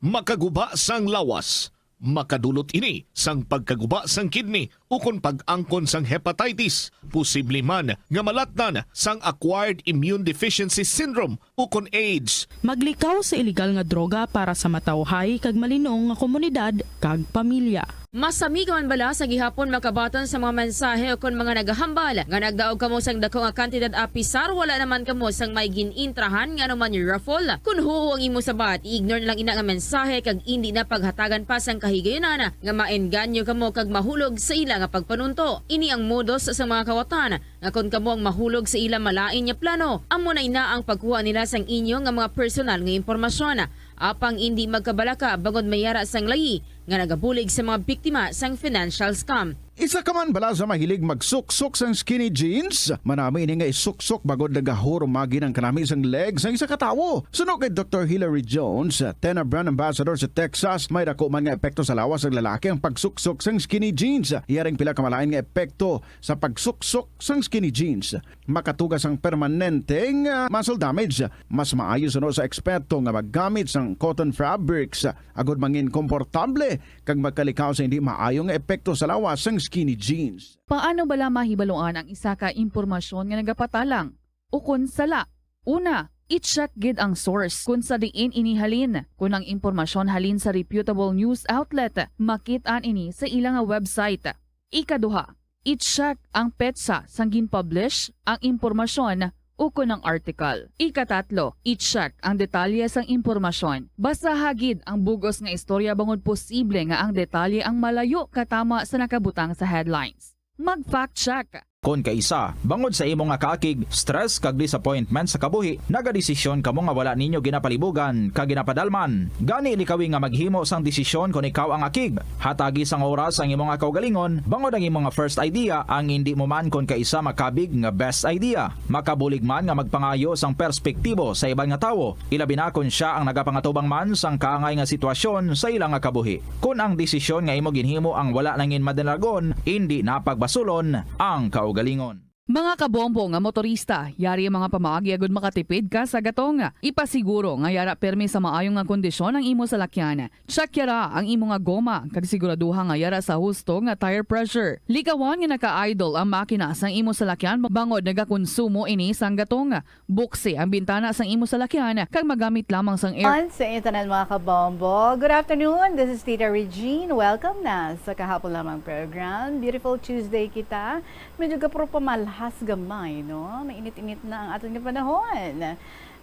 Speaker 1: Makaguba sang lawas. Makadulot ini sang pagkaguba sang kidney ukon pag-angkon sang hepatitis. Posible man nga malatnan sang acquired immune deficiency syndrome ukon AIDS.
Speaker 14: Maglikaw sa illegal nga droga para sa matawhay kag malinong nga komunidad kag pamilya.
Speaker 21: Masami ka man bala sa gihapon makabaton sa mga mensahe o kon mga nagahambal nga nagdaog kamo sang dako nga kantidad apisar wala naman kamo sang may ginintrahan nga naman yung raffle. Kung huo ang imo sabat, ignore na lang ina nga mensahe kag hindi na paghatagan pa sang kahigayonan nga maenganyo kamo kag mahulog sa ila nga pagpanunto. Ini ang modus sa mga kawatan nga kon kamo ang mahulog sa ila malain nya plano, amo na ina ang pagkuha nila sang inyo nga mga personal nga impormasyon. Apang hindi magkabalaka bangod mayara sang layi nga nagabulig sa mga biktima sang financial scam.
Speaker 3: Isa ka man bala sa mahilig magsuksok sang skinny jeans? Manami ini nga isuksok bagod nagahurumagi ng kanami sang legs sang isa katawo. Sunog kay Dr. Hilary Jones, Tena brand ambassador sa Texas, may dako man nga epekto sa lawas ng lalaki ang pagsuksok sang skinny jeans. Iyaring pila kamalain nga epekto sa pagsuksok sang skinny jeans. Makatugas ang permanenteng muscle damage. Mas maayo suno sa eksperto nga maggamit sang cotton fabrics agod mangin komportable kag magkalikaw sa hindi maayong epekto sa lawas sang skinny jeans.
Speaker 4: Paano bala mahibaluan ang isa ka impormasyon nga nagapatalang? Ukon sala. Una, i-check gid ang source kung sa diin inihalin. Kung ang impormasyon halin sa reputable news outlet, makit-an ini sa ilang website. Ikaduha, i-check ang petsa sang gin-publish ang impormasyon ukon ng article. Ikatatlo, i-check ang detalye sang impormasyon. Basta hagid ang bugos nga istorya bangod posible nga ang detalye ang malayo katama sa nakabutang sa headlines. Mag-fact check.
Speaker 2: Kon kaisa, bangod sa imo nga kaakig, stress kag disappointment sa kabuhi, nagadesisyon kamo nga wala ninyo ginapalibugan kag ginapadalman. Gani likawi nga maghimo sang desisyon kon ikaw ang akig. Hatagi sang oras ang imong nga kaugalingon, bangod ang imong nga first idea ang hindi mo man kon kaisa makabig nga best idea. Makabulig man nga magpangayo sang perspektibo sa ibang nga tawo, ilabi na kon siya ang nagapangatubang man sang kaangay nga sitwasyon sa ilang nga kabuhi. Kun ang desisyon nga imo ginhimo ang wala nangin madalagon, hindi napagbasulon ang kaugalingon.
Speaker 4: Mga kabombo nga motorista, yari ang mga pamaagi agud makatipid ka sa gatong. Ipasiguro nga yara permi sa maayong nga kondisyon ang imo salakyan. Check yara ang imo nga goma kag siguraduha nga yara sa husto nga tire pressure. Likawan nga naka-idle ang makina sang imo salakyan bangod nagakonsumo ini sang gatong. Buksi ang bintana sang imo salakyan kag magamit lamang sang air.
Speaker 15: Sa internet mga kabombo, good afternoon. This is Tita Regine. Welcome na sa kahapon lamang program. Beautiful Tuesday kita. Medyo kapro pamalhas gamay, no? Mainit-init na ang ating panahon.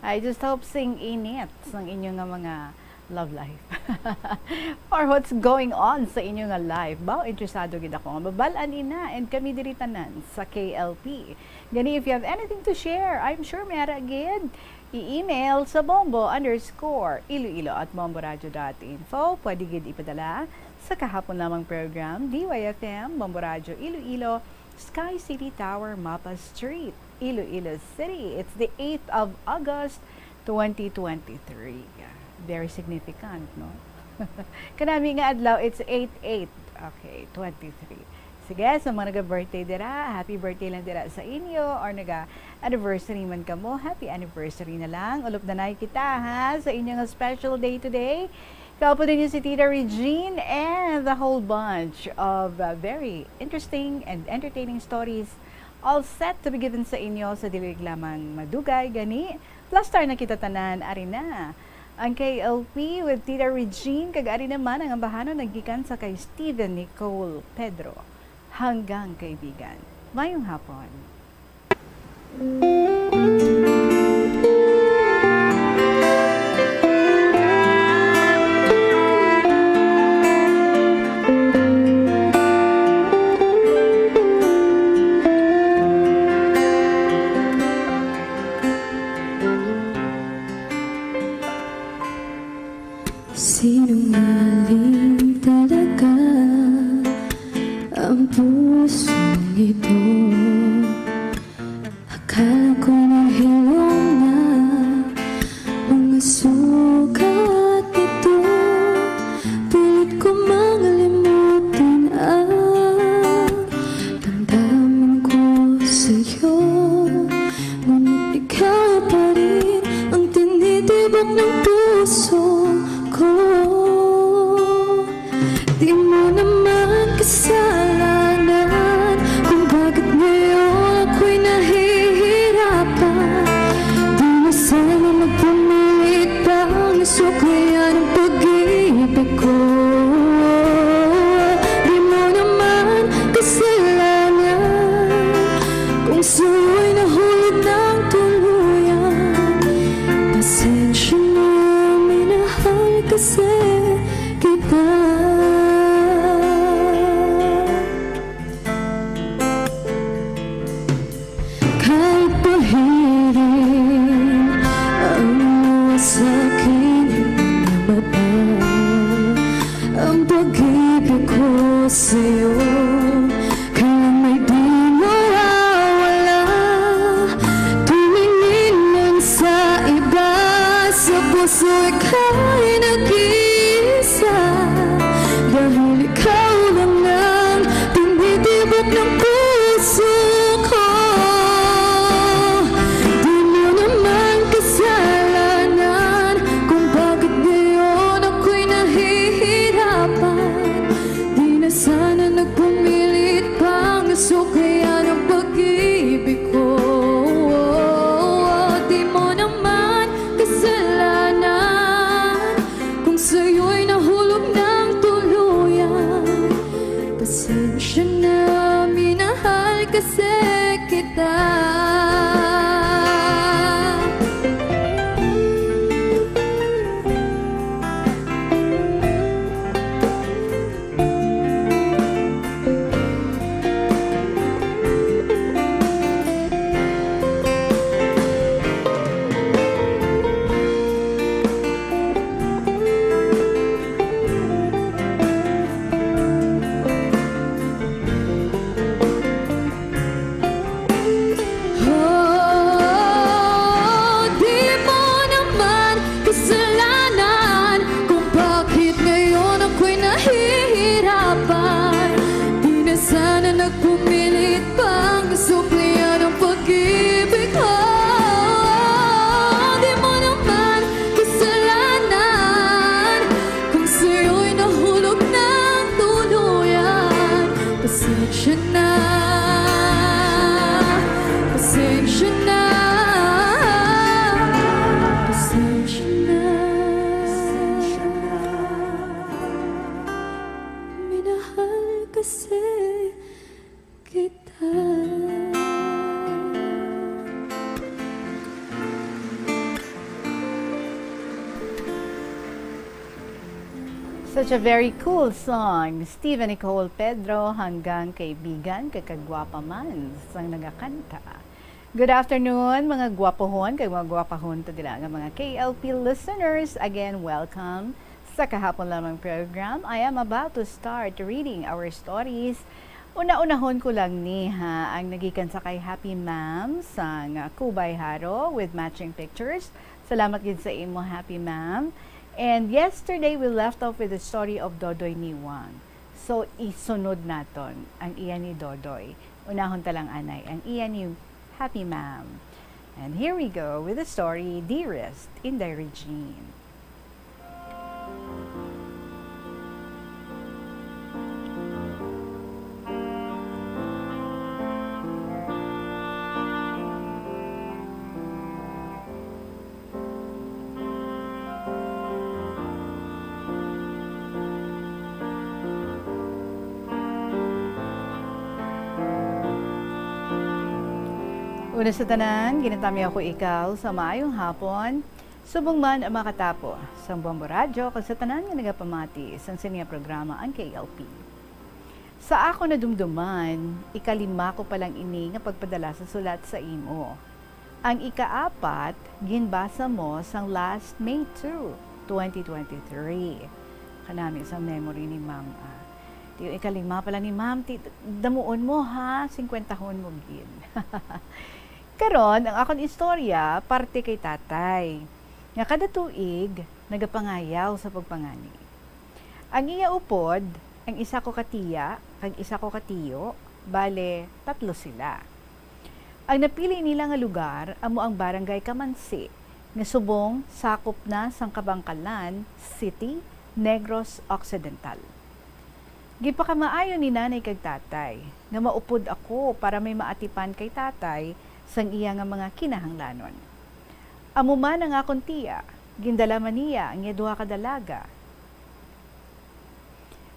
Speaker 15: I just hope sing init ng inyong mga love life. Or what's going on sa inyong life. Bao, interesado gid ako. Babalaan ina and kami diri tanan sa KLP. Gani, if you have anything to share, I'm sure mayara gid. I-email sa bombo_iloilo@bomboradio.info. Pwede gid ipadala sa kahapon lamang program, DYFM, Bombo Radio Iloilo, Sky City Tower, Mapa Street, Iloilo City. It's the 8th of August, 2023. Very significant, no? Kanami nga adlaw, it's 8/8. Okay, 23. Sige, sa mga nag-birthday dira, happy birthday lang dira sa inyo, or nag-anniversary man ka mo, happy anniversary na lang. Ulop na na kita, ha, sa inyong special day today. Kaupo din yung si Tita Regine and the whole bunch of very interesting and entertaining stories all set to be given sa inyo sa dilig lamang madugay gani. Plus star na kita tanan, ari na. Ang KLP with Tita Regine, kag-ari naman ang ambahano naggikan sa kay Steven Nicole Pedro. Hanggang kaibigan. Mayong hapon.
Speaker 17: Sinungaling talaga ang pusong ito. Akala ko nang hilong na mga sugat nito. Pilit ko makalimutan ang damdamin ko sa'yo. Ngunit ikaw pa rin ang tinitibok ng puso ko. Di mo naman kasalanan kung bakit ngayon ako'y nahihirapan. Di na sana magpumilit pa ang nasuklayan ng pag-ibig ko. Di mo naman kasalanan kung sa'yo'y nahulog ng tuluyan. Pasensya na, minahal kasi kita. Kahit pahirin ang mga sa'kin na mata, ang pag-ibig ko sa'yo kaya may di mawawala. Tumingin man sa iba, sa puso ikaw'y nag-iisa. Dahil ikaw lang ang tinitibok ng puso ko. Di mo naman kasalanan kung bakit ngayon ako'y nahihirapan. Di na sana nagpumilit pang nasuklayan ang pag-ibig ko. Di mo naman kasalanan kung sa'yo'y nahulog ng tuluyan. Pasensya na, minahal kasi kita. Di mo naman kasalanan kung bakit ngayon ako'y nahihirapan. Di na sana nagpumilit pang nasuklayan ang pag-ibig ko. Di mo naman kasalanan kung sa'yo'y nahulog ng tuluyan. Pasensya na, pasensya na, pasensya na, minahal kasi kita.
Speaker 15: Such a very cool song. Steven Nicole Pedro, hanggang kaibigan, kakagwapa man, sang nagakanta. Good afternoon, mga gwapohon, kay mga gwapahon to dila nga mga KLP listeners. Again, welcome sa kahapon lamang program. I am about to start reading our stories. Una-unahon ko lang ni ang nagikan sa kay Happy Ma'am sang Kubay Haro with matching pictures. Salamat gid sa imo, Happy Ma'am. And yesterday, we left off with the story of Dodoy Niwang. So, isunod naton ang iya ni Dodoy. Unahon talang anay, ang iya ni Happy Ma'am. And here we go with the story, Dearest, in Diary Jean. Una sa tanan, ginatami ako ikaw sa maayong hapon. Subong man ang makatapo sa Bombo Radyo kag sa tanan nga nagapamati sa sininga programa ang KLP. Sa ako na dumduman, ikalima ko palang ini nga pagpadala sa sulat sa imo. Ang ikaapat, ginbasa mo sang last May 2, 2023. Kanami sa memory ni Ma'am. Yung ikalima pala ni Ma'am, damuon mo ha, 50 hon mo gin. Karon, ang akong istorya, parte kay tatay. Nga kada tuig, nagapangayaw sa pagpangani. Ang iya upod, ang isa ko katiya, kag isa ko katiyo, bale, 3 sila. Ang napili nila nga lugar, amo ang Barangay Kamansi, nga subong sakop na sang Kabangkalan City, Negros Occidental. Gipakamaayo ni nanay kag tatay, nga maupod ako para may maatipan kay tatay sang iya nga mga kinahanglanon. Amo man ang akong tiya, gindala man niya ang iya duha ka dalaga.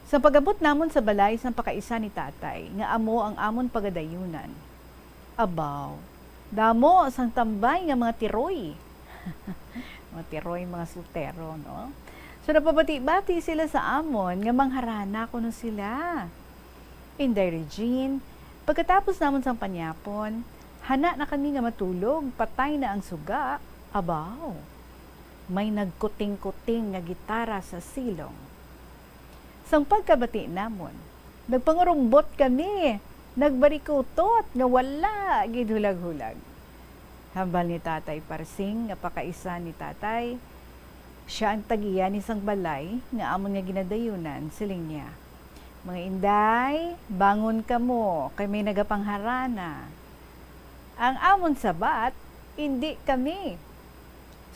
Speaker 15: Sa pagabot namon sa balay sang pakaisa ni tatay, nga amo ang amon pagadayunan. Abaw, damo sang tambay nga mga tiroy. Mga tiroy, mga sultero, no? So napabati-bati sila sa amon nga mangharana kuno sila. Inday Regine, pagkatapos namon sang panyapon, hana na kami nga matulog, patay na ang suga. Abaw, may nagkuting-kuting nga gitara sa silong. Sang pagkabati namon, nagpangarumbot kami, nagbarikutot nga wala gidhulag-hulag. Hambal ni Tatay Parsing nga pakaisa ni Tatay, siya ang tagiya ni sang balay nga amon nga ginadayunan siling niya. Mga inday, bangon ka mo, kay may nagapangharana. Ang amon sabat, hindi kami.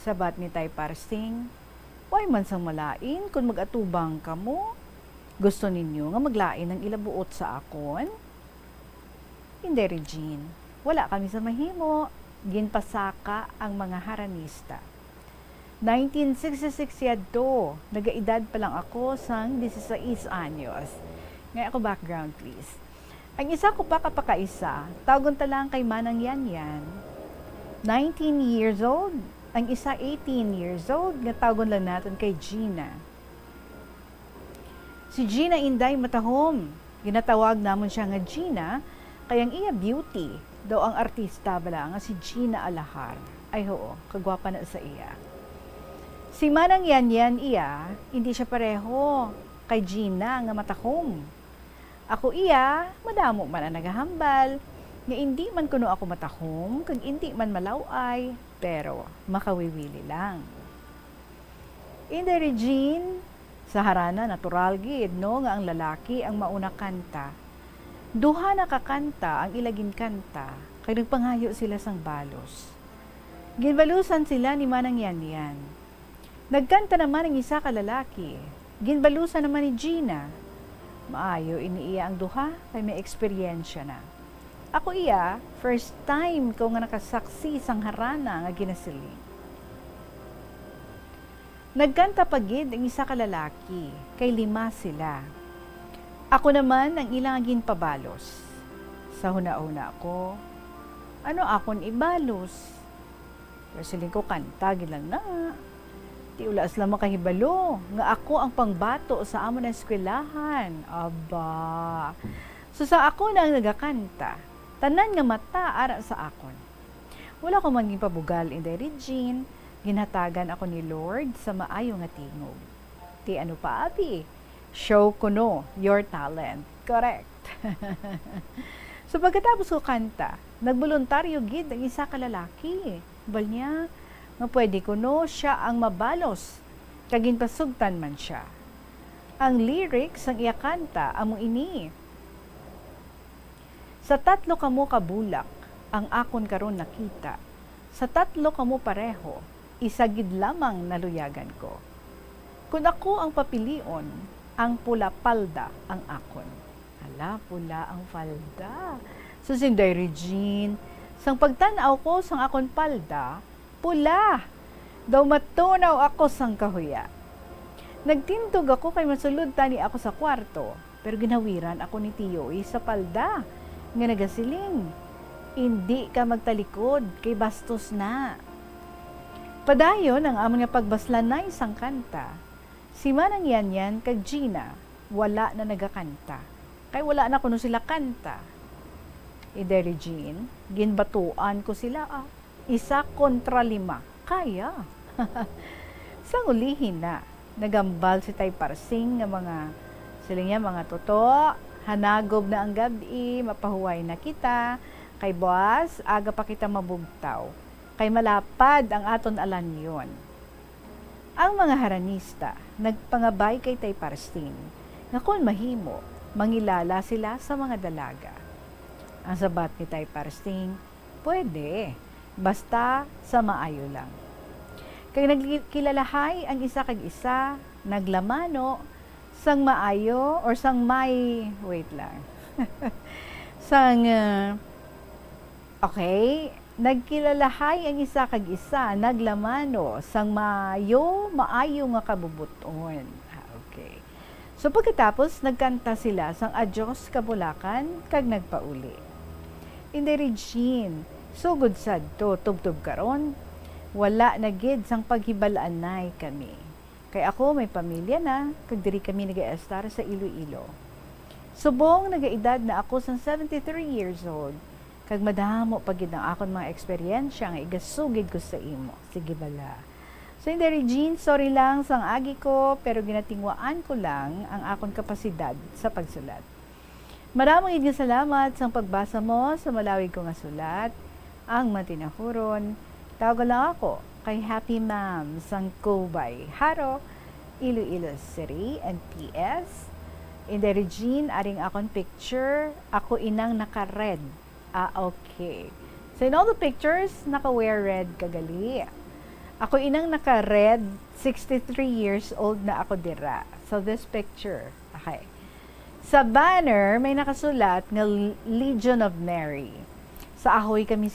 Speaker 15: Sabat ni Tay Parsing, way man sang malain kung mag-atubang ka mo. Gusto ninyo nga maglain ng ilabuot sa akon? Hindi, Regine. Wala kami sa mahimo. Ginpasaka ang mga haranista. 1966 yadto, nagaedad pa lang ako sang 16 anyos. Ngay ako background please. Ang isa ko pa kapakaisa, tawagon talang kay Manang Yanyan. 19 years old, ang isa 18 years old, nga tawagon lang natin kay Gina. Si Gina Inday matahom. Ginatawag namon siya nga Gina, kayang iya beauty, daw ang artista bala nga si Gina Alahar. Ay oo, kagwapa na sa iya. Si Manang Yanyan iya, hindi siya pareho kay Gina nga matahom. Ako iya, madamo man ang nagahambal, nga hindi man kuno ako matahom, kag hindi man malaway, pero makawiwili lang. Inday Regine, sa harana natural gid no nga ang lalaki ang mauna kanta. Duha na kakanta ang ilagin kanta, kay nagpangayo sila sang balos. Ginbalusan sila ni Manang Yanyan. Nagkanta naman ang isa ka lalaki. Ginbalusan naman ni Gina. Maayo iniiya ang duha kay may eksperyensya na. Ako iya, first time ko nga nakasaksi sang harana nga ginasiling. Nagkanta pagid ang isa ka lalaki, kay 5 sila. Ako naman ang ilang ginpabalos. Sa huna-una ako, ano akon ibalos? Pero siling ko kanta, gilang na. Ti ulas lang makahibalo, nga ako ang pangbato sa amon na eskwelahan. Aba. So sa ako na ang nagakanta, tanan nga mata ara sa akon. Wala ko man pabugal Inday Regine, ginhatagan ako ni Lord sa maayo nga tingog. Ti ano pa abi? Show ko no, your talent. Correct. So pagkatapos ko kanta, nagboluntaryo gid ang isa ka lalaki. Bal niya, nga pwede ko no, siya ang mabalos. Kagin pasugtan man siya. Ang lyrics ang iya kanta, amo ini. Sa 3 kamo kabulak, ang akon karon nakita. Sa 3 kamo pareho, isagid lamang naluyagan ko. Kung ako ang papilion, ang pula palda ang akon. Hala, pula ang palda. So, Inday Regine, sang pagtanaw ko sang akon palda, pula. Daw matunaw ako sang kahuya. Nagtintog ako kay masulod tani ako sa kwarto, pero ginawiran ako ni Tiyoy sa palda, nga nagasiling. Hindi ka magtalikod, kay bastos na. Padayon ang amon nga pagbaslan na isang kanta. Si Manang Yanyan kag Gina, wala na nagakanta. Kay wala na kuno sila kanta. Ideri Jean, ginbatuan ko sila 1 kontra 5. Kaya. Sang ulihin na, nagambal si Tay Parsing nga mga siling mga toto, hanagob na ang gabi, mapahuway na kita, kay boss, aga pa kita mabugtaw, kay malapad ang aton alan yon. Ang mga haranista, nagpangabay kay Tay Parsing, nga kung mahimo, mangilala sila sa mga dalaga. Ang sabat ni Tay Parsing, pwede, basta sa maayo lang. Kay nagkilalahay ang isa kag isa, naglamano, sang maayo, or sang may, wait lang, sang, okay, nagkilalahay ang isa kag isa, naglamano, sang maayo nga kabubuton. Okay. So pagkatapos, nagkanta sila sang Adyos Kabulakan, kag nagpauli. Inderi Jean, sugod sad to, tubtub karon, wala na gid sang paghibalaan nay kami. Kay ako may pamilya na, kag diri kami nag-estar sa Iloilo. Subong nagaedad na ako sang 73 years old, kag madamo pagid ang akon mga eksperyensya nga igasugid ko sa imo. Sige bala. So Inderi Jean, sorry lang sang agi ko, pero ginatingwaan ko lang ang akon kapasidad sa pagsulat. Maraming iging salamat sa pagbasa mo sa malawig ko nga sulat, ang matinahuron. Tawag lang ako kay Happy Ma'am sang Kubay, Haro, Iloilo City, and PS. In the Regine, aring akong picture, ako inang naka-red. Okay. So in all the pictures, naka-wear red kagali. Ako inang naka-red, 63 years old na ako dira. So this picture, okay. Sa banner, may nakasulat nga Legion of Mary. Sa ahoy kami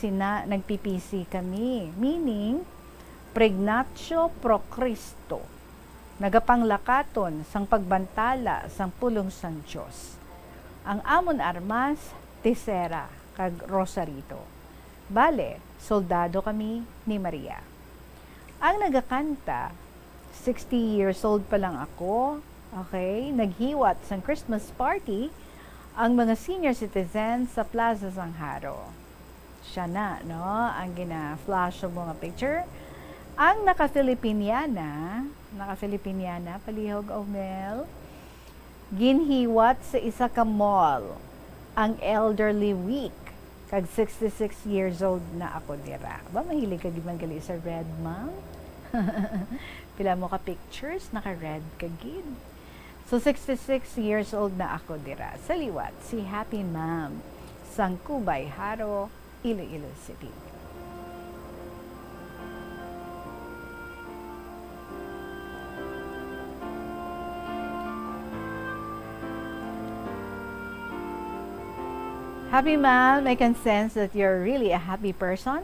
Speaker 15: nagpipisi kami. Meaning, Pregnatio pro Cristo. Nagapanglakaton sang pagbantala sang pulong sang Diyos. Ang amon armas, Tisera, kag Rosarito. Bale, soldado kami ni Maria. Ang nagakanta, 60 years old pa lang ako, okay, naghiwat sang Christmas party ang mga senior citizens sa Plaza Sangharo. Siya na, no? Ang gina-flash ng mga picture. Ang naka-Filipiniana, palihog o Mel, ginhiwat sa isa ka mall, ang elderly week, kag 66 years old na ako dira. Ba, mahilig ka man gali sa red, ma'am? Pila mo ka pictures, naka-red ka gid. So, 66 years old na ako dira. Sa liwat, si Happy Ma'am, sang Kubay, Haro, Iloilo City. Happy Ma'am, I can sense that you're really a happy person.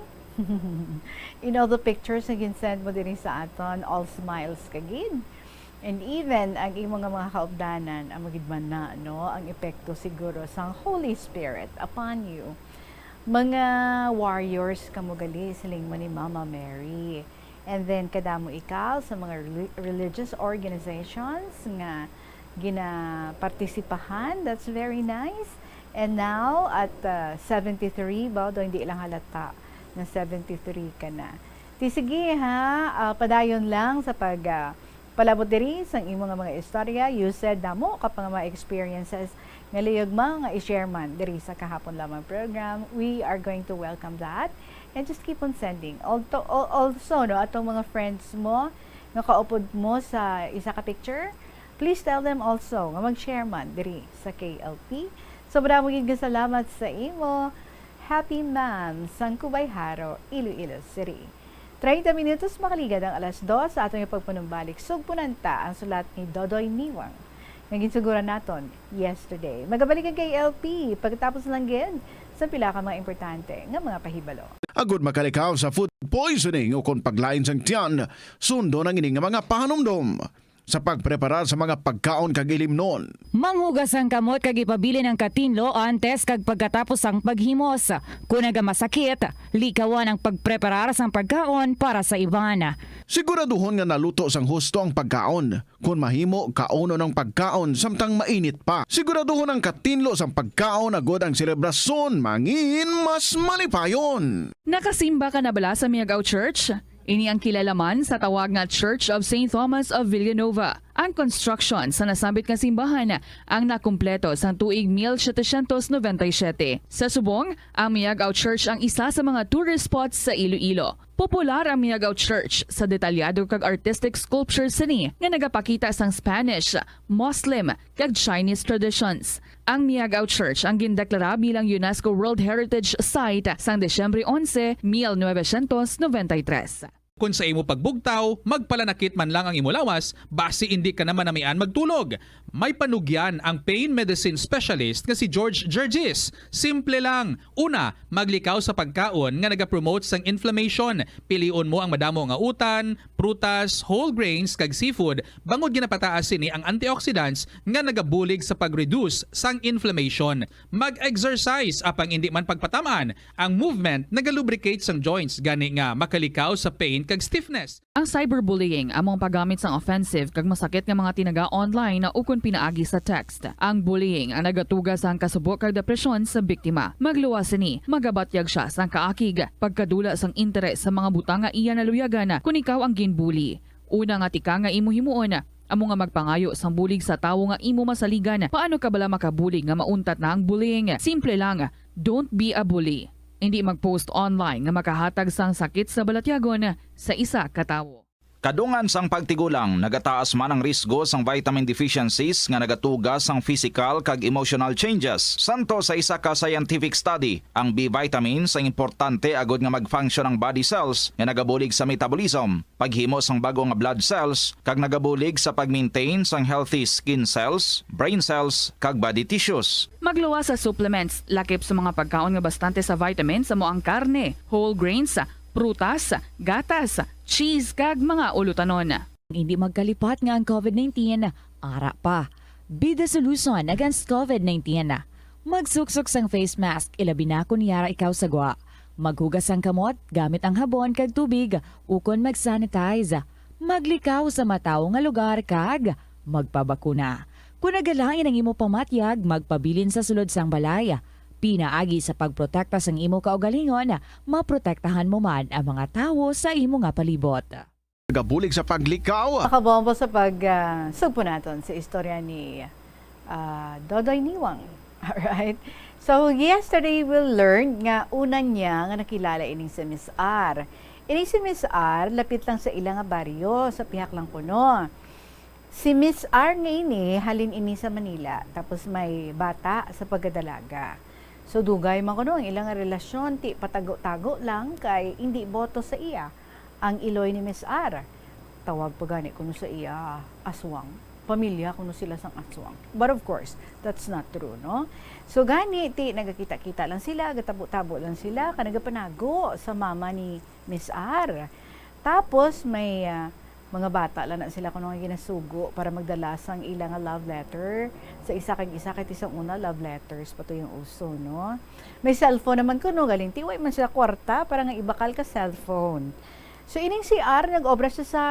Speaker 15: In all the pictures na ginsend mo din sa aton, all smiles kagid. And even ang imong mga kaupdanan, ang magidman na, no? Ang epekto siguro sang Holy Spirit upon you. Mga warriors kamugali siling mo ni Mama Mary. And then kadamo ikaw sa mga religious organizations nga gina-partisipahan. That's very nice. And now at 73, ba, do hindi lang halata na 73 ka na. Sige ha, padayon lang sa palabot diri sa imong mga istorya. You said damo kapag mga experiences nga liyog mga i-share man diri sa kahapon lamang program. We are going to welcome that and just keep on sending. Also, no, atong mga friends mo nga kaupod mo sa isa ka picture, please tell them also nga mag-share man diri sa KLP. So maraming salamat sa imo. Happy Ma'am sang Kubay, Haro, Iloilo City. 30 minutos makaligad ang 2:00 sa atong ipagpanumbalik. Sugpunanta ang sulat ni Dodoy Niwang. Naging sigura naton yesterday. Magabalik kay LP pagkatapos lang gid sa pila ka mga importante nga mga pahibalo.
Speaker 3: Agud makalikaw sa food poisoning o kung paglain sang tiyan, sundo ng ining nga mga pahanumdom. sa pagprepara sa mga pagkaon kag ilimnon.
Speaker 22: Manghugas ang kamot kag ipabili ng katinlo antes kag pagkatapos ang paghimos. Kung nagamasakit, likawan ang pagpreparar sang pagkaon para sa iban.
Speaker 3: Siguraduhon nga naluto sang husto ang pagkaon. Kung mahimo, kauno ng pagkaon samtang mainit pa. Siguraduhon ang katinlo sang pagkaon agod ang selebrasyon mangin mas malipayon.
Speaker 4: Nakasimba ka na bala sa Miagao Church? Ini ang kilalaman sa tawag nga Church of St. Thomas of Villanova. Ang construction sa nasabit nga simbahan ang nakumpleto sa tuig 1797. Sa subong, ang Miagao Church ang isa sa mga tourist spots sa Iloilo. Popular ang Miagao Church sa detalyado kag artistic sculptures sini nga nagapakita sang Spanish, Muslim kag Chinese traditions. Ang Miagao Church ang gindeklara bilang UNESCO World Heritage Site sang Desyembre 11, 1993.
Speaker 23: Kung sa imo pagbugtaw, magpalanakit man lang ang imo lawas, basi hindi ka naman namian magtulog. May panugyan ang pain medicine specialist nga si George Gergis. Simple lang. Una, maglikaw sa pagkaon nga nagapromote sang inflammation. Piliun mo ang madamo nga utan, prutas, whole grains kag seafood. Bangod ginapataas sini ang antioxidants nga nagabulig sa pag-reduce sang inflammation. Mag-exercise apang hindi man pagpatamaan. Ang movement nagalubricate sang joints gani nga makalikaw sa pain kag stiffness.
Speaker 4: Ang cyberbullying among paggamit sang offensive kag masakit nga mga tinaga online na ukon pinaagi sa text. Ang bullying ang nagatuga sang kasubok kag depresyon sa biktima. Magluwas ni, magabatyag siya sang kaakig, pagkadula sang interes sa mga butang nga iya naluyagan kung ikaw ang ginbully. Una nga tika nga imo himuon, amo nga magpangayo sang bulig sa tawo nga imo masaligan. Paano ka bala makabulig nga mauntat na ang bullying? Simple lang, don't be a bully. Hindi mag-post online nga makahatag sang sakit sa balatyagon sa isa ka tawo.
Speaker 2: Kadungan sang pagtigulang, nagataas man ang risgo sang vitamin deficiencies nga nagatuga sang physical kag emotional changes. Santo sa isa ka scientific study, ang B vitamins ang importante agod nga mag-function ang body cells nga nagabulig sa metabolism, paghimo sang bago nga blood cells kag nagabulig sa pag-maintain sang healthy skin cells, brain cells kag body tissues.
Speaker 4: Magluwas sa supplements, lakip sa mga pagkaon nga bastante sa vitamins sa moang karne, whole grains, prutas, gatas, cheese kag mga ulutanon.
Speaker 22: Hindi magkalipat nga ang COVID-19, ara pa. Be the solution against COVID-19. Magsuksok sang face mask, ilabi na kung niyara ikaw sagwa. Maghugas ang kamot, gamit ang habon kag tubig, ukon mag-sanitize. Maglikaw sa mataw nga lugar kag magpabakuna. Kung nagalain ang imo pamatyag, magpabilin sa sulod sang balay. Pinaagi sa pagprotekta sang imo kaugalingon, maprotektahan mo man ang mga tawo sa imo nga palibot.
Speaker 3: Gabulig sa paglikaw.
Speaker 15: Makabombo sa sugpo natin sa istorya ni Dodoy Niwang. Alright? So, yesterday we learned nga una niya nga nakilala ining si Miss R. Ining si Miss R, lapit lang sa ilang baryo, sa pihak lang kuno. Si Miss R nga ini, halin ini sa Manila, tapos may bata sa pagdadalaga. So dugay man kuno ang ilang relasyon, ti patago-tago lang kay hindi boto sa iya ang iloy ni Miss R. Tawag pa gani kuno sa iya aswang. Pamilya kuno sila sang aswang. But of course, that's not true, no? So gani ti nagakita-kita lang sila, gatabo-tabo lang sila, kanagapanago sa mama ni Miss R. Tapos may mga bata lang na sila kuno nga ginasugo para magdala sang ilang love letter sa isa kag isa kay isang una love letters pato yung uso, no? May cellphone naman kuno galing tiway man sila kwarta para nga ibakal ka cellphone. So ining si R nag-obra siya sa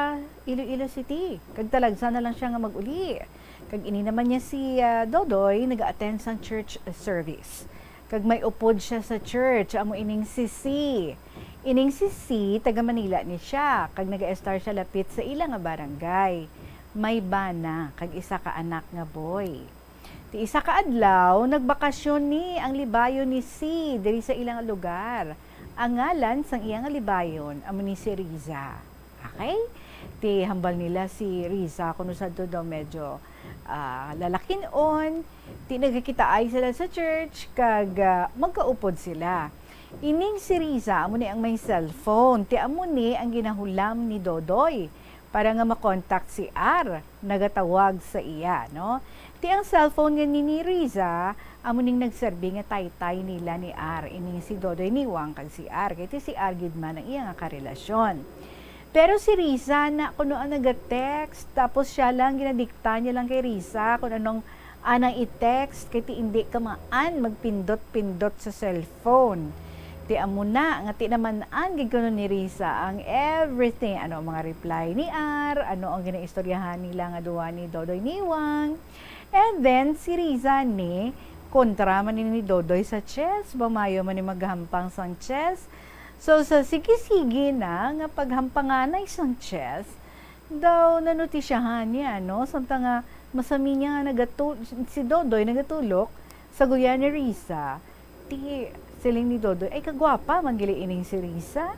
Speaker 15: Iloilo City. Kag talagsa na lang siya nga mag-uli. Kag ini naman niya si Dodoy nag-attend sang church service. Kag may upod siya sa church, amo ining si C. Ining si C, taga Manila ni siya, kag nag-estar siya lapit sa ilang nga barangay. May bana, kag isa ka anak nga boy. Ti isa ka adlaw, nagbakasyon ni ang libayon ni C, diri sa ilang lugar. Ang ngalan sang iyang libayon, amo ni si Riza. Okay? Ti hambal nila si Riza, kuno sa do medyo lalakin on. Ti nagkita ay sila sa church, kag magkaupod sila. Ining si Riza, amo ni ang may cellphone. Ti amo ni ang ginahulam ni Dodoy para nga makontak si R. Nagatawag sa iya, no? Ti ang cellphone nga ni Riza, amo ning nagserbi nga taytay nila ni R. Ining si Dodoy Niwang kag si R. Kaya si R gid man ang iya nga karelasyon. Pero si Riza na kuno ang nag-text, tapos siya lang ginadikta niya lang kay Riza kung anong anang i-text kay ti hindi ka maan magpindot-pindot sa cellphone. Ti amo na nga ti naman an gid kuno ni Riza ang everything, ano ang mga reply ni R, ano ang ginaistoryahan nila nga duwa ni Dodoy Niwang. And then si Riza ni kontra man ni Dodoy sa chess, bamayo man ni maghampang sang chess. So sa sige-sige na nga paghampanganay sang chess, daw nanutisyahan niya, no? Samtang nga masami niya nga si Dodoy nagatulok sa guya ni Riza. Ti siling ni Dodoy, ay kagwapa manggili ining si Riza.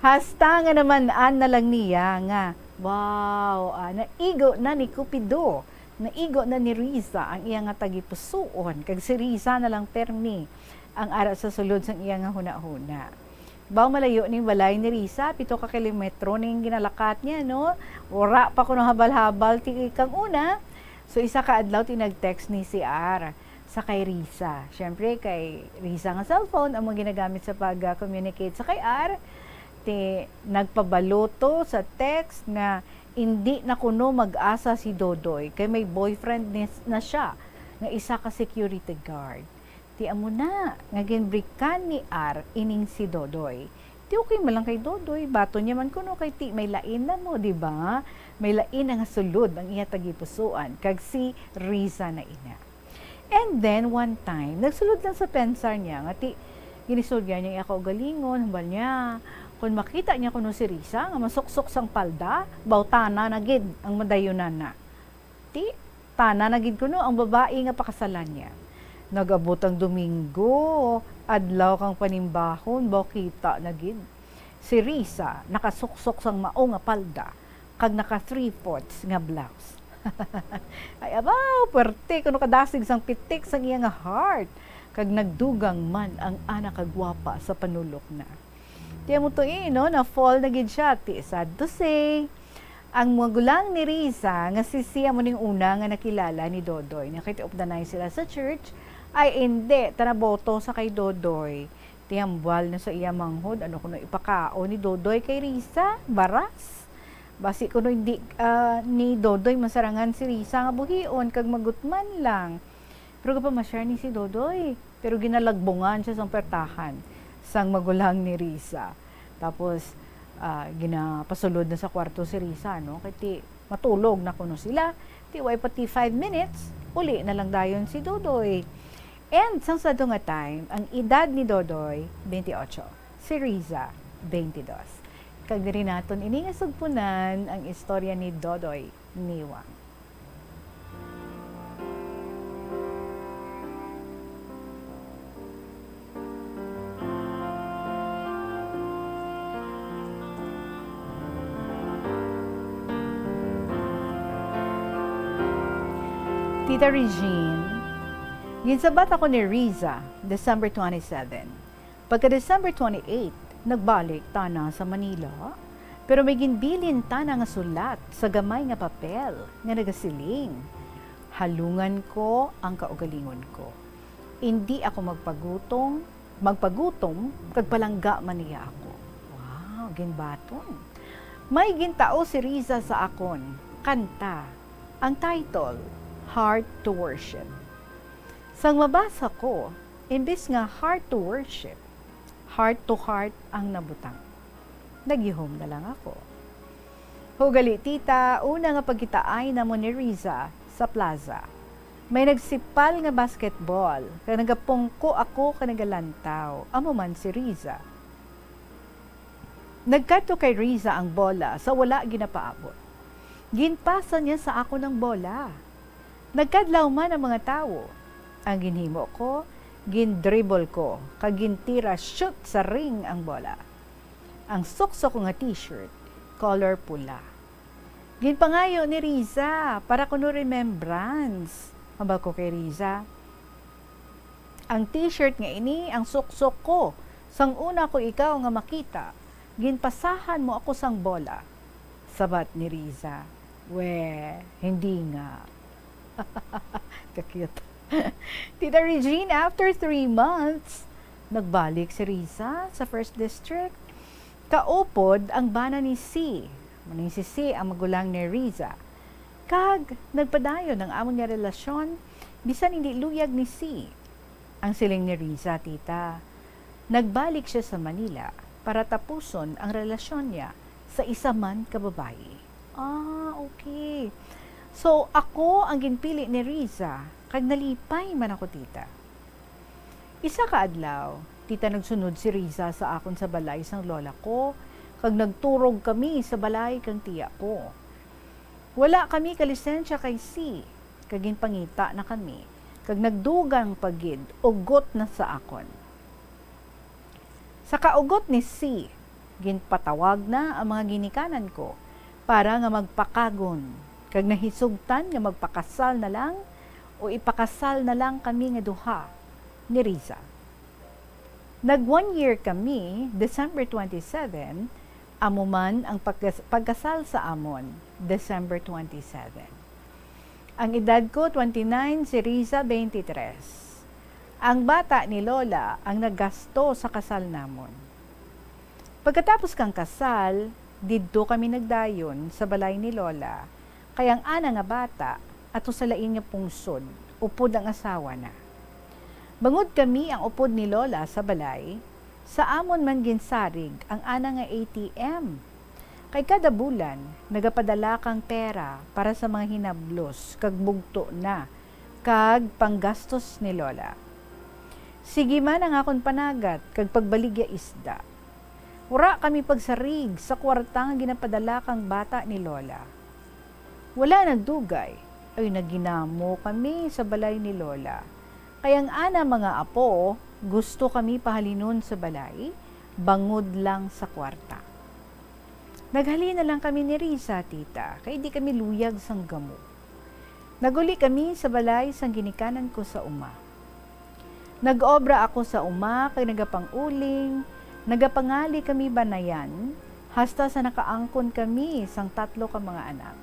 Speaker 15: Hasta nga naman na lang niya nga, wow, naigo na ni Cupido, naigo na ni Riza ang iya nga tagipusuon, kag si Riza na lang permi ang ara sa sulod sang iya nga huna-huna. Baw malayo ning balay ni Riza, 7 ka kilometro ning ginalakat niya, no? Ora pa kuno habal-habal ti kang una. So isa ka adlaw tinag-text ni si R sa kay Riza. Syempre kay Riza nga cellphone ang ginagamit sa pag-communicate sa kay R. Ti nagpabaloto sa text nga hindi na kuno mag-asa si Dodoy kay may boyfriend na siya nga isa ka security guard. Ti amo na nga ginbrikan ni R ining si Dodoy. Ti okay man lang kay Dodoy, bato niya man kuno kay ti may lain na mo, di ba? May lain nga sulod ang iya tagipusuan kag si Riza na ina. And then one time, nagsulod lang sa pensar niya nga ti ginisudya niya ako galingon, hambal niya. Kung makita niya kuno si Riza nga masuksok sang palda, bawtana na gid ang madayunan na. Ti tana na gid kuno ang babae nga pakasalan niya. Nagabot ang Domingo, adlaw kang panimbahon, kita na gid. Si Riza nakasuksok sang mao nga palda, kag naka 3/4 nga blouse. Ay abaw, puwerte kuno kadasig sang pitik sang iya nga heart, kag nagdugang man ang anak kagwapa sa panulok na. Tiya mo to no, na fall na gid siya, ti sad to say. Ang magulang ni Riza, nga si siya mo ning una nga nakilala ni Dodoy, nakita of the night sila sa church, ay hindi, tanaboto sa kay Dodoy. Tiyambwal na sa iya manghod, ano kuno ipakao ni Dodoy kay Riza, baras. Basi kuno hindi ni Dodoy masarangan si Riza nga buhion, kag magutman lang. Pero pa ma-share ni si Dodoy, pero ginalagbungan siya sang pertahan sang magulang ni Riza. Tapos, ginapasulod na sa kwarto si Riza, no? Kaya ti matulog na kuno sila. Ti way pati 5 minutes, uli na lang dayon si Dodoy. And sang sado nga time, ang edad ni Dodoy, 28. Si Riza, 22. Kag diri naton ini nga sugpunan ang istorya ni Dodoy Niwang. Tita Regine, ginsabat ako ni Riza, December 27. Pagka December 28, nagbalik tana sa Manila, pero may ginbilin tana nga sulat sa gamay nga papel nga nagasiling. Halungan ko ang kaugalingon ko. Hindi ako magpagutom, kagpalangga man niya ako. Wow, ginbaton. May gintao si Riza sa akon, kanta. Ang title, Heart to Worship. Sang mabasa ko, imbis nga heart to worship, heart to heart ang nabutang. Nagihom na lang ako. Hugali tita, una nga pagkitaay na mo ni Riza sa plaza. May nagsipal nga basketball, kaya nagapungko ako ka nagalantaw. Amo man si Riza. Nagkato kay Riza ang bola sa wala ginapaabot. Ginpasa niya sa ako ng bola. Nagkadlaw man ang mga tao. Ang ginhimo ko, gindribble ko, kag gintira shoot sa ring ang bola. Ang sukso ko nga t-shirt, color pula. Ginpangayo ni Riza para kuno remembrance. Mabag ko kay Riza. Ang t-shirt nga ini, ang suksok ko. Sang una ko ikaw nga makita, ginpasahan mo ako sang bola. Sabat ni Riza. We, hindi nga. Kakute. Tita Regine, after 3 months, nagbalik si Riza sa 1st District. Kaupod ang bana ni C. Maning si C ang magulang ni Riza. Kag nagpadayon ang amon nga relasyon bisan hindi luyag ni C. Ang siling ni Riza, tita. Nagbalik siya sa Manila para tapuson ang relasyon niya sa isa man ka babae. Okay. So, ako ang ginpili ni Riza, kag nalipay man ako, tita. Isa ka adlaw, tita, nagsunod si Riza sa akon sa balay sang lola ko, kag nagturog kami sa balay kang tiya ko. Wala kami kalisensya kay C, kag ginpangita na kami, kag nagdugang pagid, ugot na sa akon. Sa kaugot ni C, ginpatawag na ang mga ginikanan ko para nga magpakagon, kag nahisugtan nga magpakasal na lang o ipakasal na lang kami nga duha ni Riza. Nag 1 year kami, December 27, amo man ang pagkasal sa amon, December 27. Ang edad ko 29, si Riza 23. Ang bata ni Lola ang naggasto sa kasal namon. Pagkatapos kang kasal, didto kami nagdayon sa balay ni Lola, kayang ana nga bata ato sa lain nga pungsod, upod ang asawa na. Bangod kami ang upod ni Lola sa balay, sa amon man ginsarig ang ana nga ATM. Kay kada bulan, nagapadala kang pera para sa mga hinablos, kag bugto na, kag panggastos ni Lola. Sige man ang akon panagat, kag pagbaligya isda. Wala kami pagsarig sa kwarta nga ginapadala kang bata ni Lola. Wala nagdugay, ay naginamo kami sa balay ni Lola. Kayang ana mga apo, gusto kami pahalinon sa balay, bangod lang sa kwarta. Naghali na lang kami ni Riza, tita, kay di kami luyag sang gamo. Naguli kami sa balay sang ginikanan ko sa uma. Nag-obra ako sa uma, kay nagapanguling, nagapangali kami banayan, hasta sa nakaangkon kami sang 3 ka mga anak.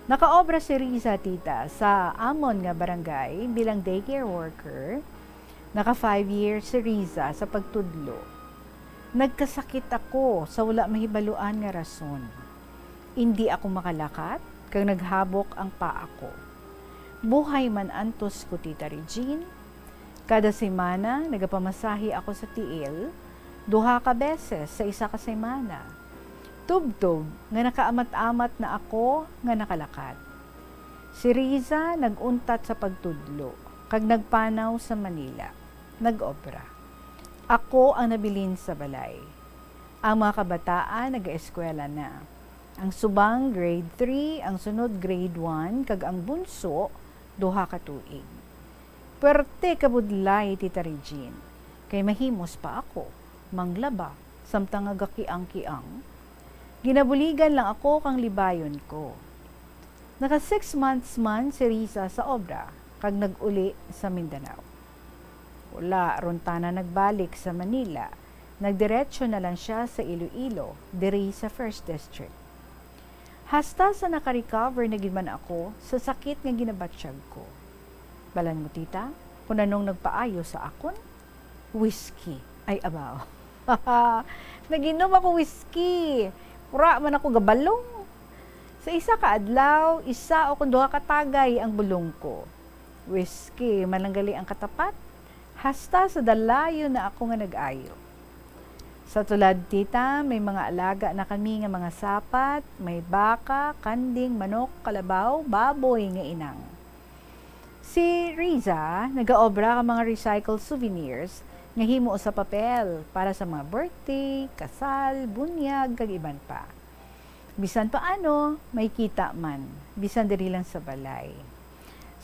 Speaker 15: Nakaobra si Riza, tita, sa amon nga barangay bilang daycare worker. Naka 5 years si Riza sa pagtudlo. Nagkasakit ako sa wala mahibaluan nga rason. Hindi ako makalakat, kag naghabok ang paa ko. Buhay man antos ko, tita Regine. Kada semana, nagapamasahi ako sa tiil, 2 ka beses sa isa ka semana. Tub-tub, nga nakaamat-amat na ako nga nakalakad. Si Riza naguntat sa pagtudlo, kag nagpanaw sa Manila, nag-obra. Ako ang nabilin sa balay. Ang mga kabataan nag-eskwela na. Ang subang grade 3, ang sunod grade 1, kag ang bunso 2 ka tuig. Pwerte kabudlay, tita Regine, kay mahimos pa ako, manglaba, samtang agakiang-kiang. Ginabuligan lang ako kang libayon ko. Naka 6 months man si Riza sa obra, kag nag-uli sa Mindanao. Wala, ronta na nagbalik sa Manila, nagdiretso na lang siya sa Iloilo, diri sa 1st District. Hasta sa naka-recover na gidman ako sa sakit nga ginabatsyag ko. Balan mo, tita, kung anong nagpaayo sa akon? Whiskey. Ay, abaw. Naginom ako whiskey. Pura man ako gabalong. Sa isa ka adlaw, isa o kung 2 ka tagay ang bulong ko. Whiskey, mananggali ang katapat. Hasta sa dalayo na ako nga nag-ayo. Sa tulad, tita, may mga alaga na kami nga mga sapat, may baka, kanding, manok, kalabaw, baboy nga inang. Si Riza, nag-aobra ka mga recycled souvenirs nga himo sa papel para sa mga birthday, kasal, bunyag, kag iban pa. Bisan paano, may kita man, bisan diri lang sa balay.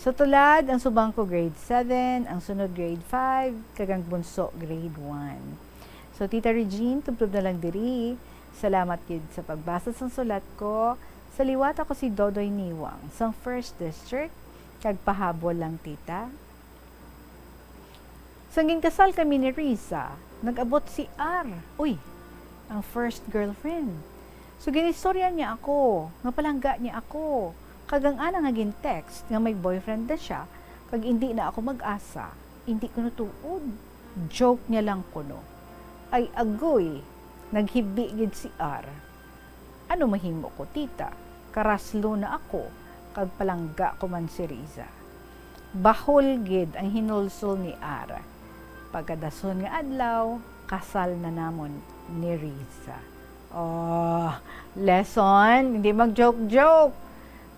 Speaker 15: Sa tulad, ang subang ko grade 7, ang sunod grade 5, kag ang bunso grade 1. So, Tita Regine, tubtub na lang diri. Salamat yun sa pagbasa sa sulat ko. Sa liwat ako si Dodoy Niwang, sa 1st District, kag pahabol lang, tita. Sanging kasal kami ni Riza, nag-abot si R. Uy, ang first girlfriend. So, ginistorya niya ako, nga palangga niya ako. Kagang ana nga gin-text, nga may boyfriend na siya, kag hindi na ako mag-asa. Hindi ko natuod. Joke niya lang ko, no. Ay, agoy. Naghibi gid si R. Ano mahimo ko, tita? Karaslo na ako, kag palangga ko man si Riza. Bahol gid ang hinulsol ni R. Pagkadason nga adlaw, kasal na namon ni Riza. Oh, lesson, hindi mag-joke-joke.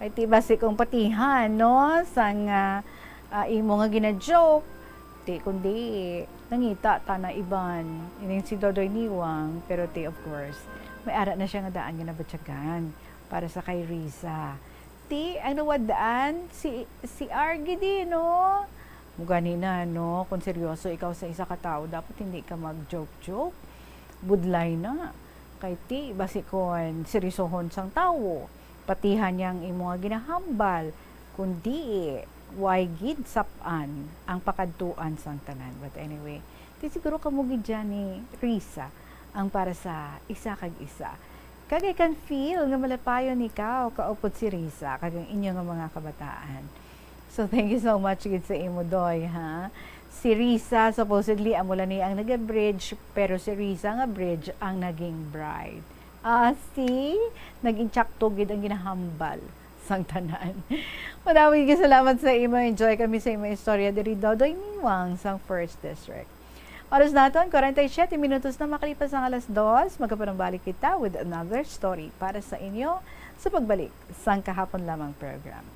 Speaker 15: Ay tiba si kong patihan, no? Sang imo nga gina-joke. Ti kundi nangita ta na iban. Ining si Dodoy Niwang, pero ti of course, may ara na siya nga daan nga nabatyagan para sa kay Riza. Ti, ang nawadaan, si Argy din, no? Mugani na, no? Kung seryoso ikaw sa isa ka tao, dapat hindi ka mag-joke-joke. Budlay na. Kay ti, basikon, seryosohon sang tao. Patihan niyang imo nga ginahambal. Kundi, why gid sapan ang pakadtuan sang tanan. But anyway, ti siguro kamugid dyan ni Riza ang para sa isa kag isa. Kag I can feel nga malapayon ikaw kaupod si Riza kag ang inyo nga mga kabataan. So thank you so much gid sa imo doy, ha. Si Riza supposedly amo lang ni ang naga-bridge, pero si Riza nga bridge ang naging bride. See? Naging tsakto gid ang ginahambal sang tanan. Maraming salamat sa imo. Enjoy kami sa imo istorya diri Dodoy Niwang sang 1st District. Oras naton, 47 minutos na makalipas ang alas 2. Magkapanambalik kita with another story para sa inyo sa pagbalik sang kahapon lamang program.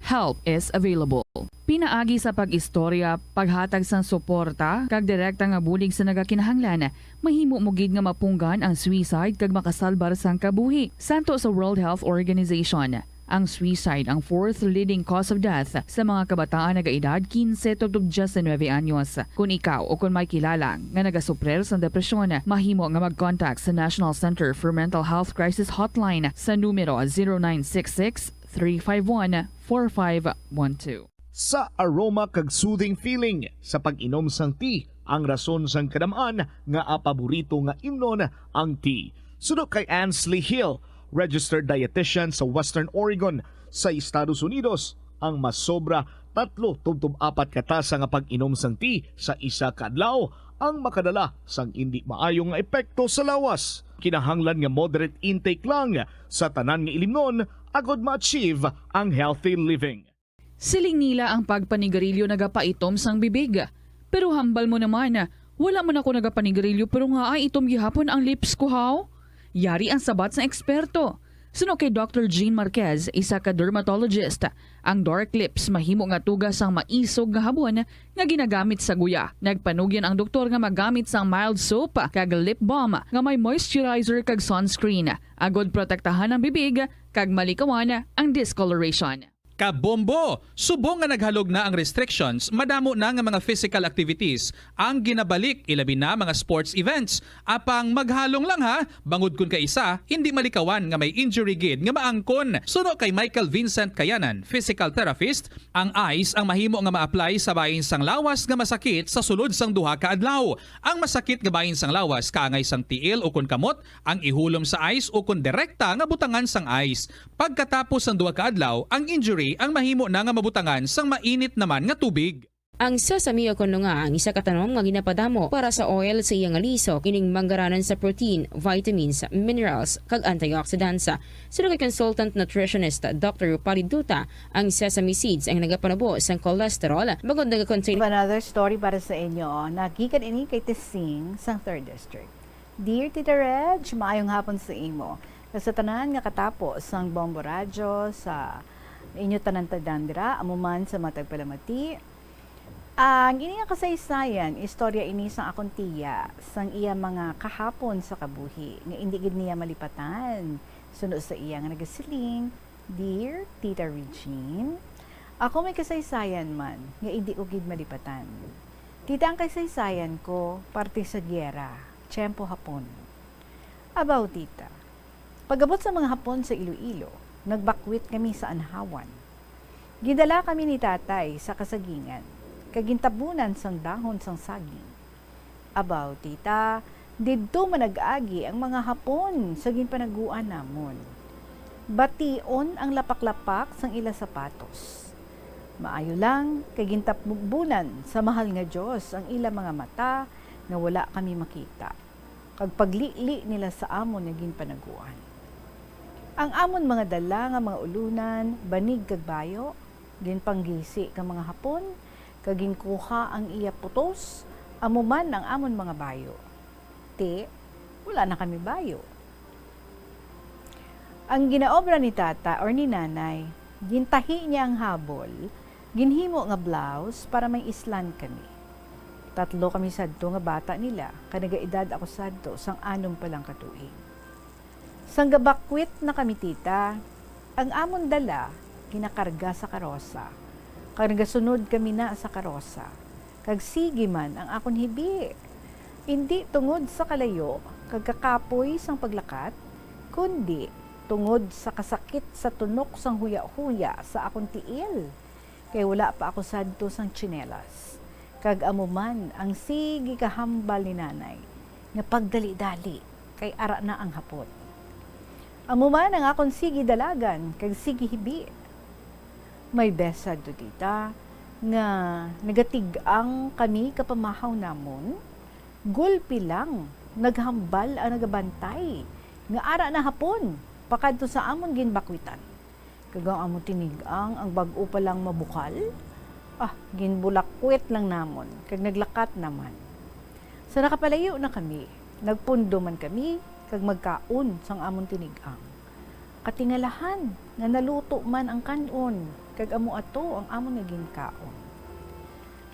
Speaker 4: Help is available. Pinaagi sa pag-istorya, paghatag sang suporta, kag direkta nga bulig sa nagakinahanglan, mahimo mo gid nga mapunggan ang suicide kag makasalbar sang kabuhi. Santo sa World Health Organization, ang suicide ang 4th leading cause of death sa mga kabataan nagaedad 15 to 19 anyos. Kung ikaw o kung may kilala nga nagasuprer sa depresyon, mahimo nga mag-contact sa National Center for Mental Health Crisis Hotline sa numero 0966-351-4512.
Speaker 1: Sa aroma kag soothing feeling sa pag-inom sang tea, ang rason sang kadamaan nga paborito nga imnon ang tea. Sunod kay Ansley Hill, registered dietitian sa Western Oregon sa Estados Unidos, ang mas sobra 3-4 katasa nga pag-inom sang tea sa isa ka adlaw ang makadala sang hindi maayong nga epekto sa lawas. Kinahanglan nga moderate intake lang sa tanan nga ilimnon agod ma-achieve ang healthy living.
Speaker 4: Siling nila ang pagpanigarilyo nagapaitom sang bibig. Pero hambal mo naman, wala man ako nagapanigarilyo pero nga ay itom gihapon ang lips ko, how? Yari ang sabat sa eksperto. Suno kay Dr. Jean Marquez, isa ka dermatologist, ang dark lips mahimo nga tugas sang maisog nga habon nga ginagamit sa guya. Nagpanugyan ang doktor nga magamit sang mild soap kag lip balm nga may moisturizer kag sunscreen. Agod protektahan ang bibig kag malikawan ang discoloration.
Speaker 23: Kabombo! Subong nga naghalog na ang restrictions, madamo na nga mga physical activities ang ginabalik, ilabi na mga sports events. Apang maghalong lang ha, bangod kun ka isa, hindi malikawan nga may injury gid nga maangkon. Suno kay Michael Vincent Kayanan, physical therapist, ang ice ang mahimo nga ma-apply sa bahin sang lawas nga masakit sa sulod sang duha ka adlaw. Ang masakit nga bahin sang lawas kaangay sang tiil o kun kamot, ang ihulom sa ice o kun direkta nga butangan sang ice. Pagkatapos sang duha ka adlaw, ang injury ang mahimo na nga mabutangan sang mainit naman nga tubig.
Speaker 21: Ang sesame o kuno nga ang isa ka tanom nga ginapadamo para sa oil sa iyang alisok ining manggaranan sa protein, vitamins, minerals kag antioxidants. Sino kay consultant nutritionist Dr. Rupali Duta, ang sesame seeds ang nagapanabo sang cholesterol bagod nagakontain.
Speaker 15: Another story para sa inyo. Nagikan ini kay Tesing sang 3rd District. Dear Tita Reg, maayong hapon sa imo. Sa tanan nga katapos sang Bombo Radyo sa inyo tanan tagdandira, amuman sa matag palamati. Ang ini nga kasaysayan, istorya ini sang akong tiya, sang iya mga kahapon sa kabuhi, nga hindi gid niya malipatan. Sunod sa iya nga nagasiling, Dear Tita Regine, ako may kasaysayan man, nga hindi ko gid malipatan. Tita, ang kasaysayan ko, parte sa gyera, tiyempo hapon. Abaw, tita, pagabot sa mga hapon sa Iloilo, nagbakwit kami sa anhawan. Gidala kami ni tatay sa kasagingan, kagintabunan sang dahon sang saging. Abaw, tita, didto manag-agi ang mga hapon sa ginpanaguan namon. Bation ang lapak-lapak sang ila sapatos. Maayo lang, kagintabunan sa mahal nga Diyos ang ila mga mata nga wala kami makita. kag paglili nila sa amon nga ginpanaguan. Ang amon mga dala nga mga ulunan, banig kag bayo, ginpanggisi ka mga Hapon, kag ginkuha ang iya putos, amuman ang amon mga bayo. Wala na kami bayo. Ang ginaobra ni tata or ni nanay, gintahi niya ang habol, ginhimo nga blouse para may islan kami. 3 kami sadto nga bata nila, kanagaedad ako sadto sang 6 pa lang katuig. Sang gabakwit na kami tita, ang amon dala ginakarga sa karosa. Kag nagasunod kami na sa karosa. Kag sige man ang akon hibi. Hindi tungod sa kalayo, kag kakapoy sang paglakat, kundi tungod sa kasakit sa tunok sang huya-huya sa akong tiil. Kay wala pa ako sadto sang tsinelas. Kag amuman ang sige kahambal ni nanay, nga pagdali-dali, kay ara na ang hapot. Amuman ang akong sige dalagan, kag sige hibi. May besad do tita, nga nagatig-ang kami kapamahaw namon, gulpi lang, naghambal ang nagabantay, nga ara na hapon, pakadto sa amon ginbakwitan. Kagang amon tinigang ang bag-o pa lang mabukal, ginbulakwit lang namon, kag naglakat naman. Sa nakapalayo na kami, nagpundo man kami, kag magkaon sang amon tinigang. Katingalahan, nga naluto man ang kanon, kag amo ato ang amon nga ginkaon.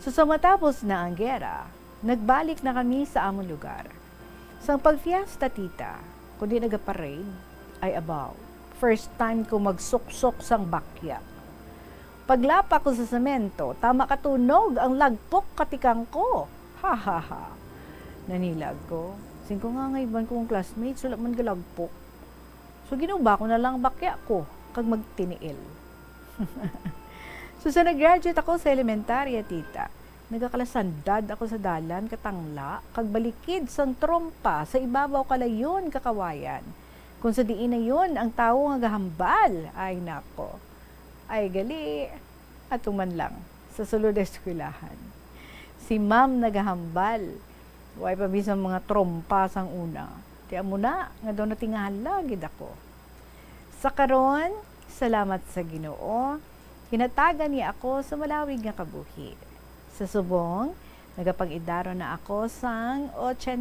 Speaker 15: So sa matapos na ang gera, nagbalik na kami sa amon lugar. Sang pagfiesta tita, kundi nagaparade, ay abaw. First time ko magsuksok sang bakya. Paglapa ko sa semento, tama katunog ang lagpok katikang ko. Ha ha ha. Nanilag ko. Singko nga ngayban kong classmates, wala man galagpok. So ginuba ko na lang bakya ko, kag magtiniil. So sa nag-graduate ako sa elementarya tita, nagakalasandad ako sa dalan katangla, kag balikid sang trompa sa ibabaw kalayon kakawayan. Kung sa diin na yun, ang tao nga gahambal, ay nako. Ay gali, atuman lang sa sulod eskwelahan. Si ma'am nagahambal, way pa bisang mga trompa sang una. Tiyan mo na, nga doon natingala, gid ako. Sa karon, salamat sa Ginoo, kinatagan niya ako sa malawig nga kabuhi. Sa subong, nagapag-idaro na ako sang 80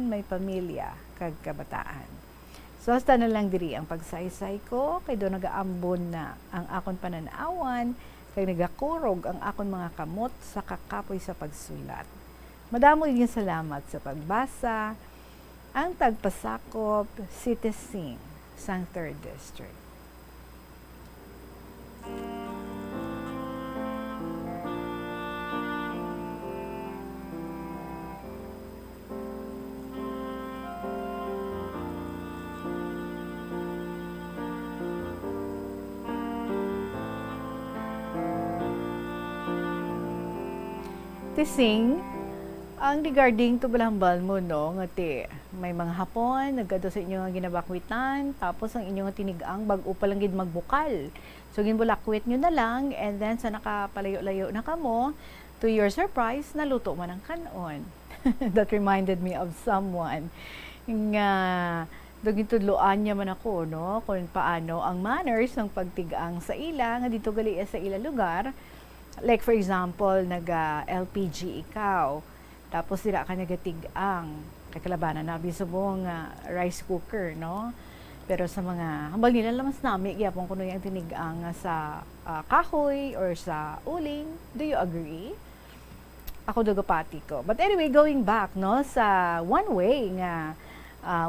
Speaker 15: may pamilya kag kabataan. So, hasta na lang diri ang pagsaysay ko, kay doon nagaambon na ang akon pananawan, kay nagakurog ang akon mga kamot sa kakapoy sa pagsulat. Madamo yung salamat sa pagbasa, ang tagpasakop, City Sing, sang 3rd District. Tising, ang regarding to balambal mo, no, nga ti, may mga Hapon, nagkado sa inyo nga ginabakwitan, tapos ang inyong tinigang, bag-o pa lang gid magbukal. So, ginbulakwit nyo na lang, and then sa nakapalayo-layo na kamo, to your surprise, naluto man ang kanon. That reminded me of someone. Nga, daging tudloan niya man ako, no, kung paano ang manners ng pagtigang sa ila, nga dito gali sa ila lugar. Like for example, nag-LPG ikaw, tapos sila ka nagatigang, kakalabanan na bisubong rice cooker, no? Pero sa mga, hambal nila lamas nami, yapon ko yung tinigang sa kahoy or sa uling. Do you agree? Ako dugapati ko. But anyway, going back, no, sa one way nga,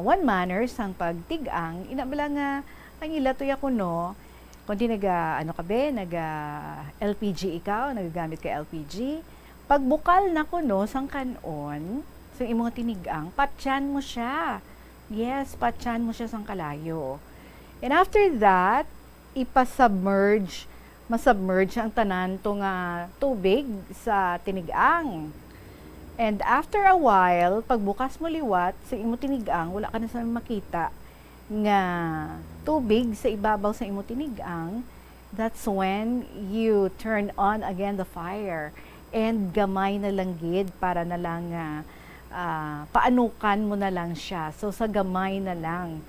Speaker 15: one manners ang pagtigang, inabala nga, ang ilatoy ako, no, kung di LPG ikaw, nagagamit ka LPG, pagbukal na ko, no, sang kanon, sa imong tinigang, patyan mo siya. Yes, patyan mo siya sang kalayo. And after that, masubmerge ang tanan to nga tubig sa tinigang. And after a while, pagbukas mo liwat sa imong tinigang, wala ka na sa makita nga tubig sa ibabaw sa imong tinigang. That's when you turn on again the fire, and gamay na lang gid para na lang paanukan mo na lang siya. So sa gamay na lang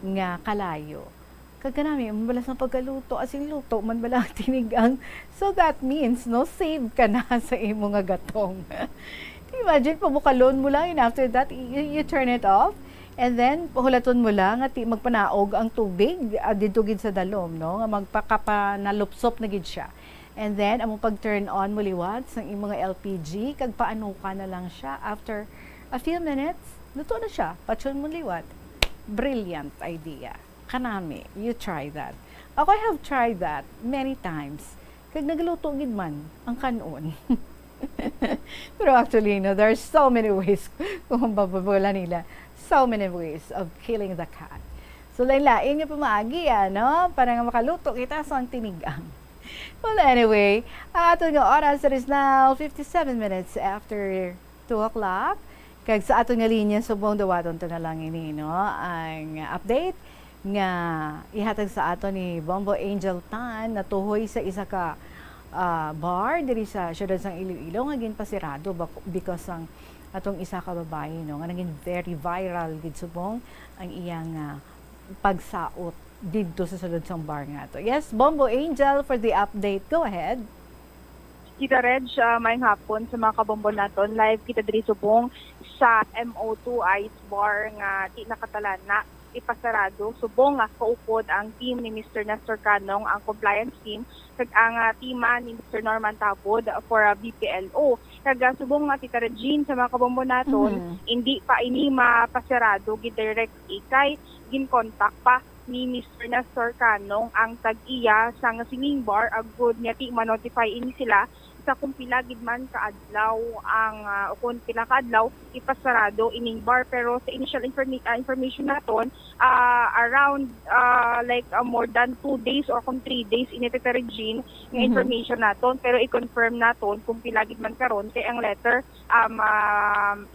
Speaker 15: nga kalayo. Kaganami, mabalas na pagkaluto, asin luto, man balang tinigang. So that means, no, save ka na sa imo nga gatong. Imagine, pabukalon mo lang, and after that, you turn it off. And then, pahulaton mo lang at magpanaog ang tubig dito gid sa dalom, no? Nga magpakapanalupsop na gid siya. And then, among pag-turn on mo liwat sa mga LPG, kag paano ka na lang siya. After a few minutes, luto na siya. Patsun mo liwat. Brilliant idea. Kanami, you try that. Ako, I have tried that many times. Kag nagluto gid man ang kanon. Pero actually, there are so many ways kung bababula nila. So many ways of killing the cat. So, lain-lain nga pamaagi, no? Para nga makaluto kita sa tinigang. Well, anyway, ato nga oras, it is now 57 minutes after 2 o'clock. Kag sa ato nga linya, subong dawaton to na lang ini, no? Ang update nga ihatag sa ato ni Bombo Angel Tan na tuhoy sa isa ka bar diri sa siyudad sang Iloilo nga ginpasirado because ang atong isa ka babae, no, nga naging very viral gid subong ang iyang pagsaot didto sa sulod sang bar nga to. Yes, Bombo Angel for the update. Go ahead.
Speaker 10: Kita Reg, maayong hapon sa mga kabombo naton. Live kita diri subong sa MO2 Ice Bar nga di nakatalan na ipasarado. Subong nga kaupod ang team ni Mr. Nestor Canong, ang compliance team, kag ang tima ni Mr. Norman Tabod for BPLO. Kag subong nga Tita Regine sa mga kabombo naton, hindi pa ini mapasarado gidirect ikay ginkontak pa ni Mr. Nestor Canong ang tag-iya sa singing bar agud nga ti ma-notify ini sila sa kung pila gid man kaadlaw ang kung pila kaadlaw ipasarado ining bar. Pero sa initial information naton around more than 2 days or kung 3 days ini Tita Regine nga information naton, pero i-confirm naton kung pila gid man karon kay ang letter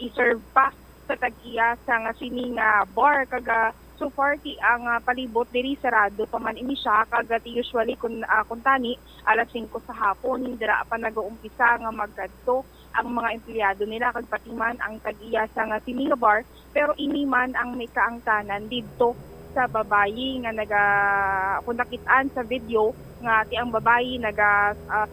Speaker 10: i-serve pa sa tag-iya sa sining bar. Kag so far ang palibot diri sarado pa man ini siya, kag usually kun tani alas 5 sa hapon dira pa nag-uumpisa nga magkadto ang mga empleyado nila kag pati man ang tag-iya sa sining bar. Pero ini man ang may kaangtanan didto sa babayi nga kung nakitaan sa video nga ti ang babayi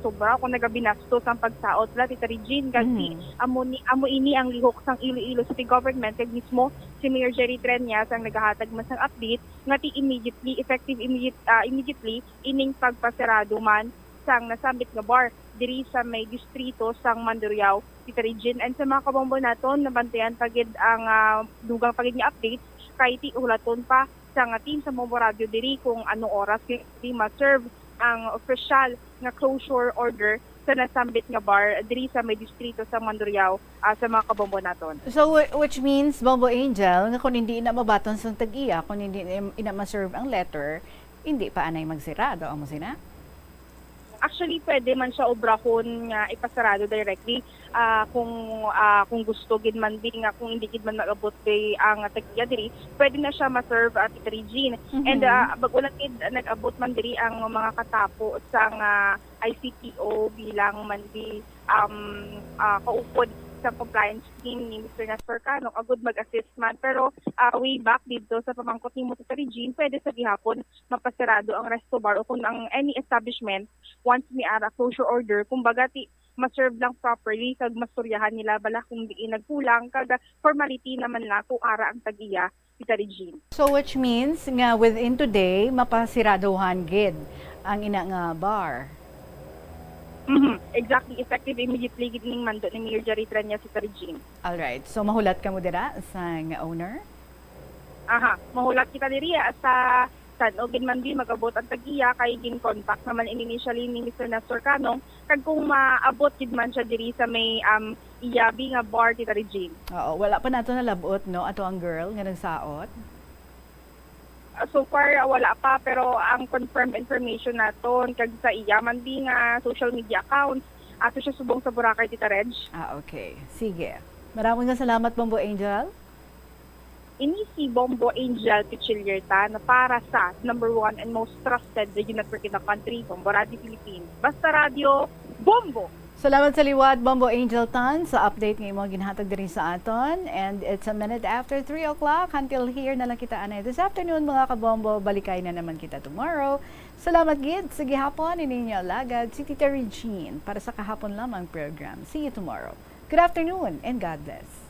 Speaker 10: sobra kung binastos ang pagsaot la Tita Regine kasi amo ini ang lihok sang Iloilo City Government kag mismo si Mayor Jerry Treñas ang nagahatag man sang update nga ti immediately ining pagpasarado man sang nasambit nga bar diri sa may distrito sang Mandurriao, Tita Regine. And sa mga kabombo naton nabantayan pagid ang dugang pagid nga updates kay ti ulaton pa sa team sa Bombo Radio diri kung anong oras di ma-serve ang official nga closure order sa nasambit nga bar diri sa may distrito sa Mandurriao sa mga kabombo naton.
Speaker 15: So which means Bombo Angel nga kung hindi na mabaton sa tag-iya, kung hindi na ma-serve ang letter, hindi pa anay magsirado amo sina?
Speaker 10: Actually, pwede man siya obrahon nga ipasarado directly kung gusto gid man din nga kung hindi gid man nagabot kay ang tag-iya diri, pwede na siya ma-serve at Tita Regine. And bag-ulat gid nag-abot man diri ang mga katapo sang ICTO bilang man di kaupod sa compliance team ni Mr. Nestor Canong agud mag-assist man. Pero way back dito sa pamangkot ni Tita Regine, pwede sa gihapon mapasarado ang resto bar o kung ang any establishment once may ara closure order, kumbaga ma-serve lang properly kag masturyahan nila bala kung di nagkulang kag formality naman na kung ara ang tag-iya Tita Regine.
Speaker 15: So which means nga within today mapasiraduhan gid ang ina nga bar.
Speaker 10: Exactly, effective immediately gidning mando ni Mayor Jerry Treñas Tita Regine.
Speaker 15: All right. So mahulat ka mo dira sa owner?
Speaker 10: Mahulat kita diri sa ogin man di magabot ang tag-iya kay gin-contact naman initially ni Mr. Nestor Canong kag kung maabot gid man siya diri sa may iyabi nga bar Tita Regine.
Speaker 15: Oo, wala pa nato nalabot no ato ang girl nga nagsaot.
Speaker 10: So far wala pa, pero ang confirmed information naton kag sa iya man di nga social media accounts ato siya subong sa Boracay Tita Reg.
Speaker 15: Okay. Sige. Maraming salamat Bombo Angel.
Speaker 10: Ini si Bombo Angel Pichilierta na para sa number 1 and most trusted radio network in the country, Bombo Radio Philippines. Basta Radio, Bombo!
Speaker 15: Salamat sa liwat, Bombo Angel Tan, sa update ng imong ginhatag diri sa aton. And it's a minute after 3 o'clock. Until here na lang kita anay this afternoon, mga kabombo. Balikay na naman kita tomorrow. Salamat gid sa gihapon, ininyo alagad si Tita Regine para sa kahapon lamang program. See you tomorrow. Good afternoon and God bless.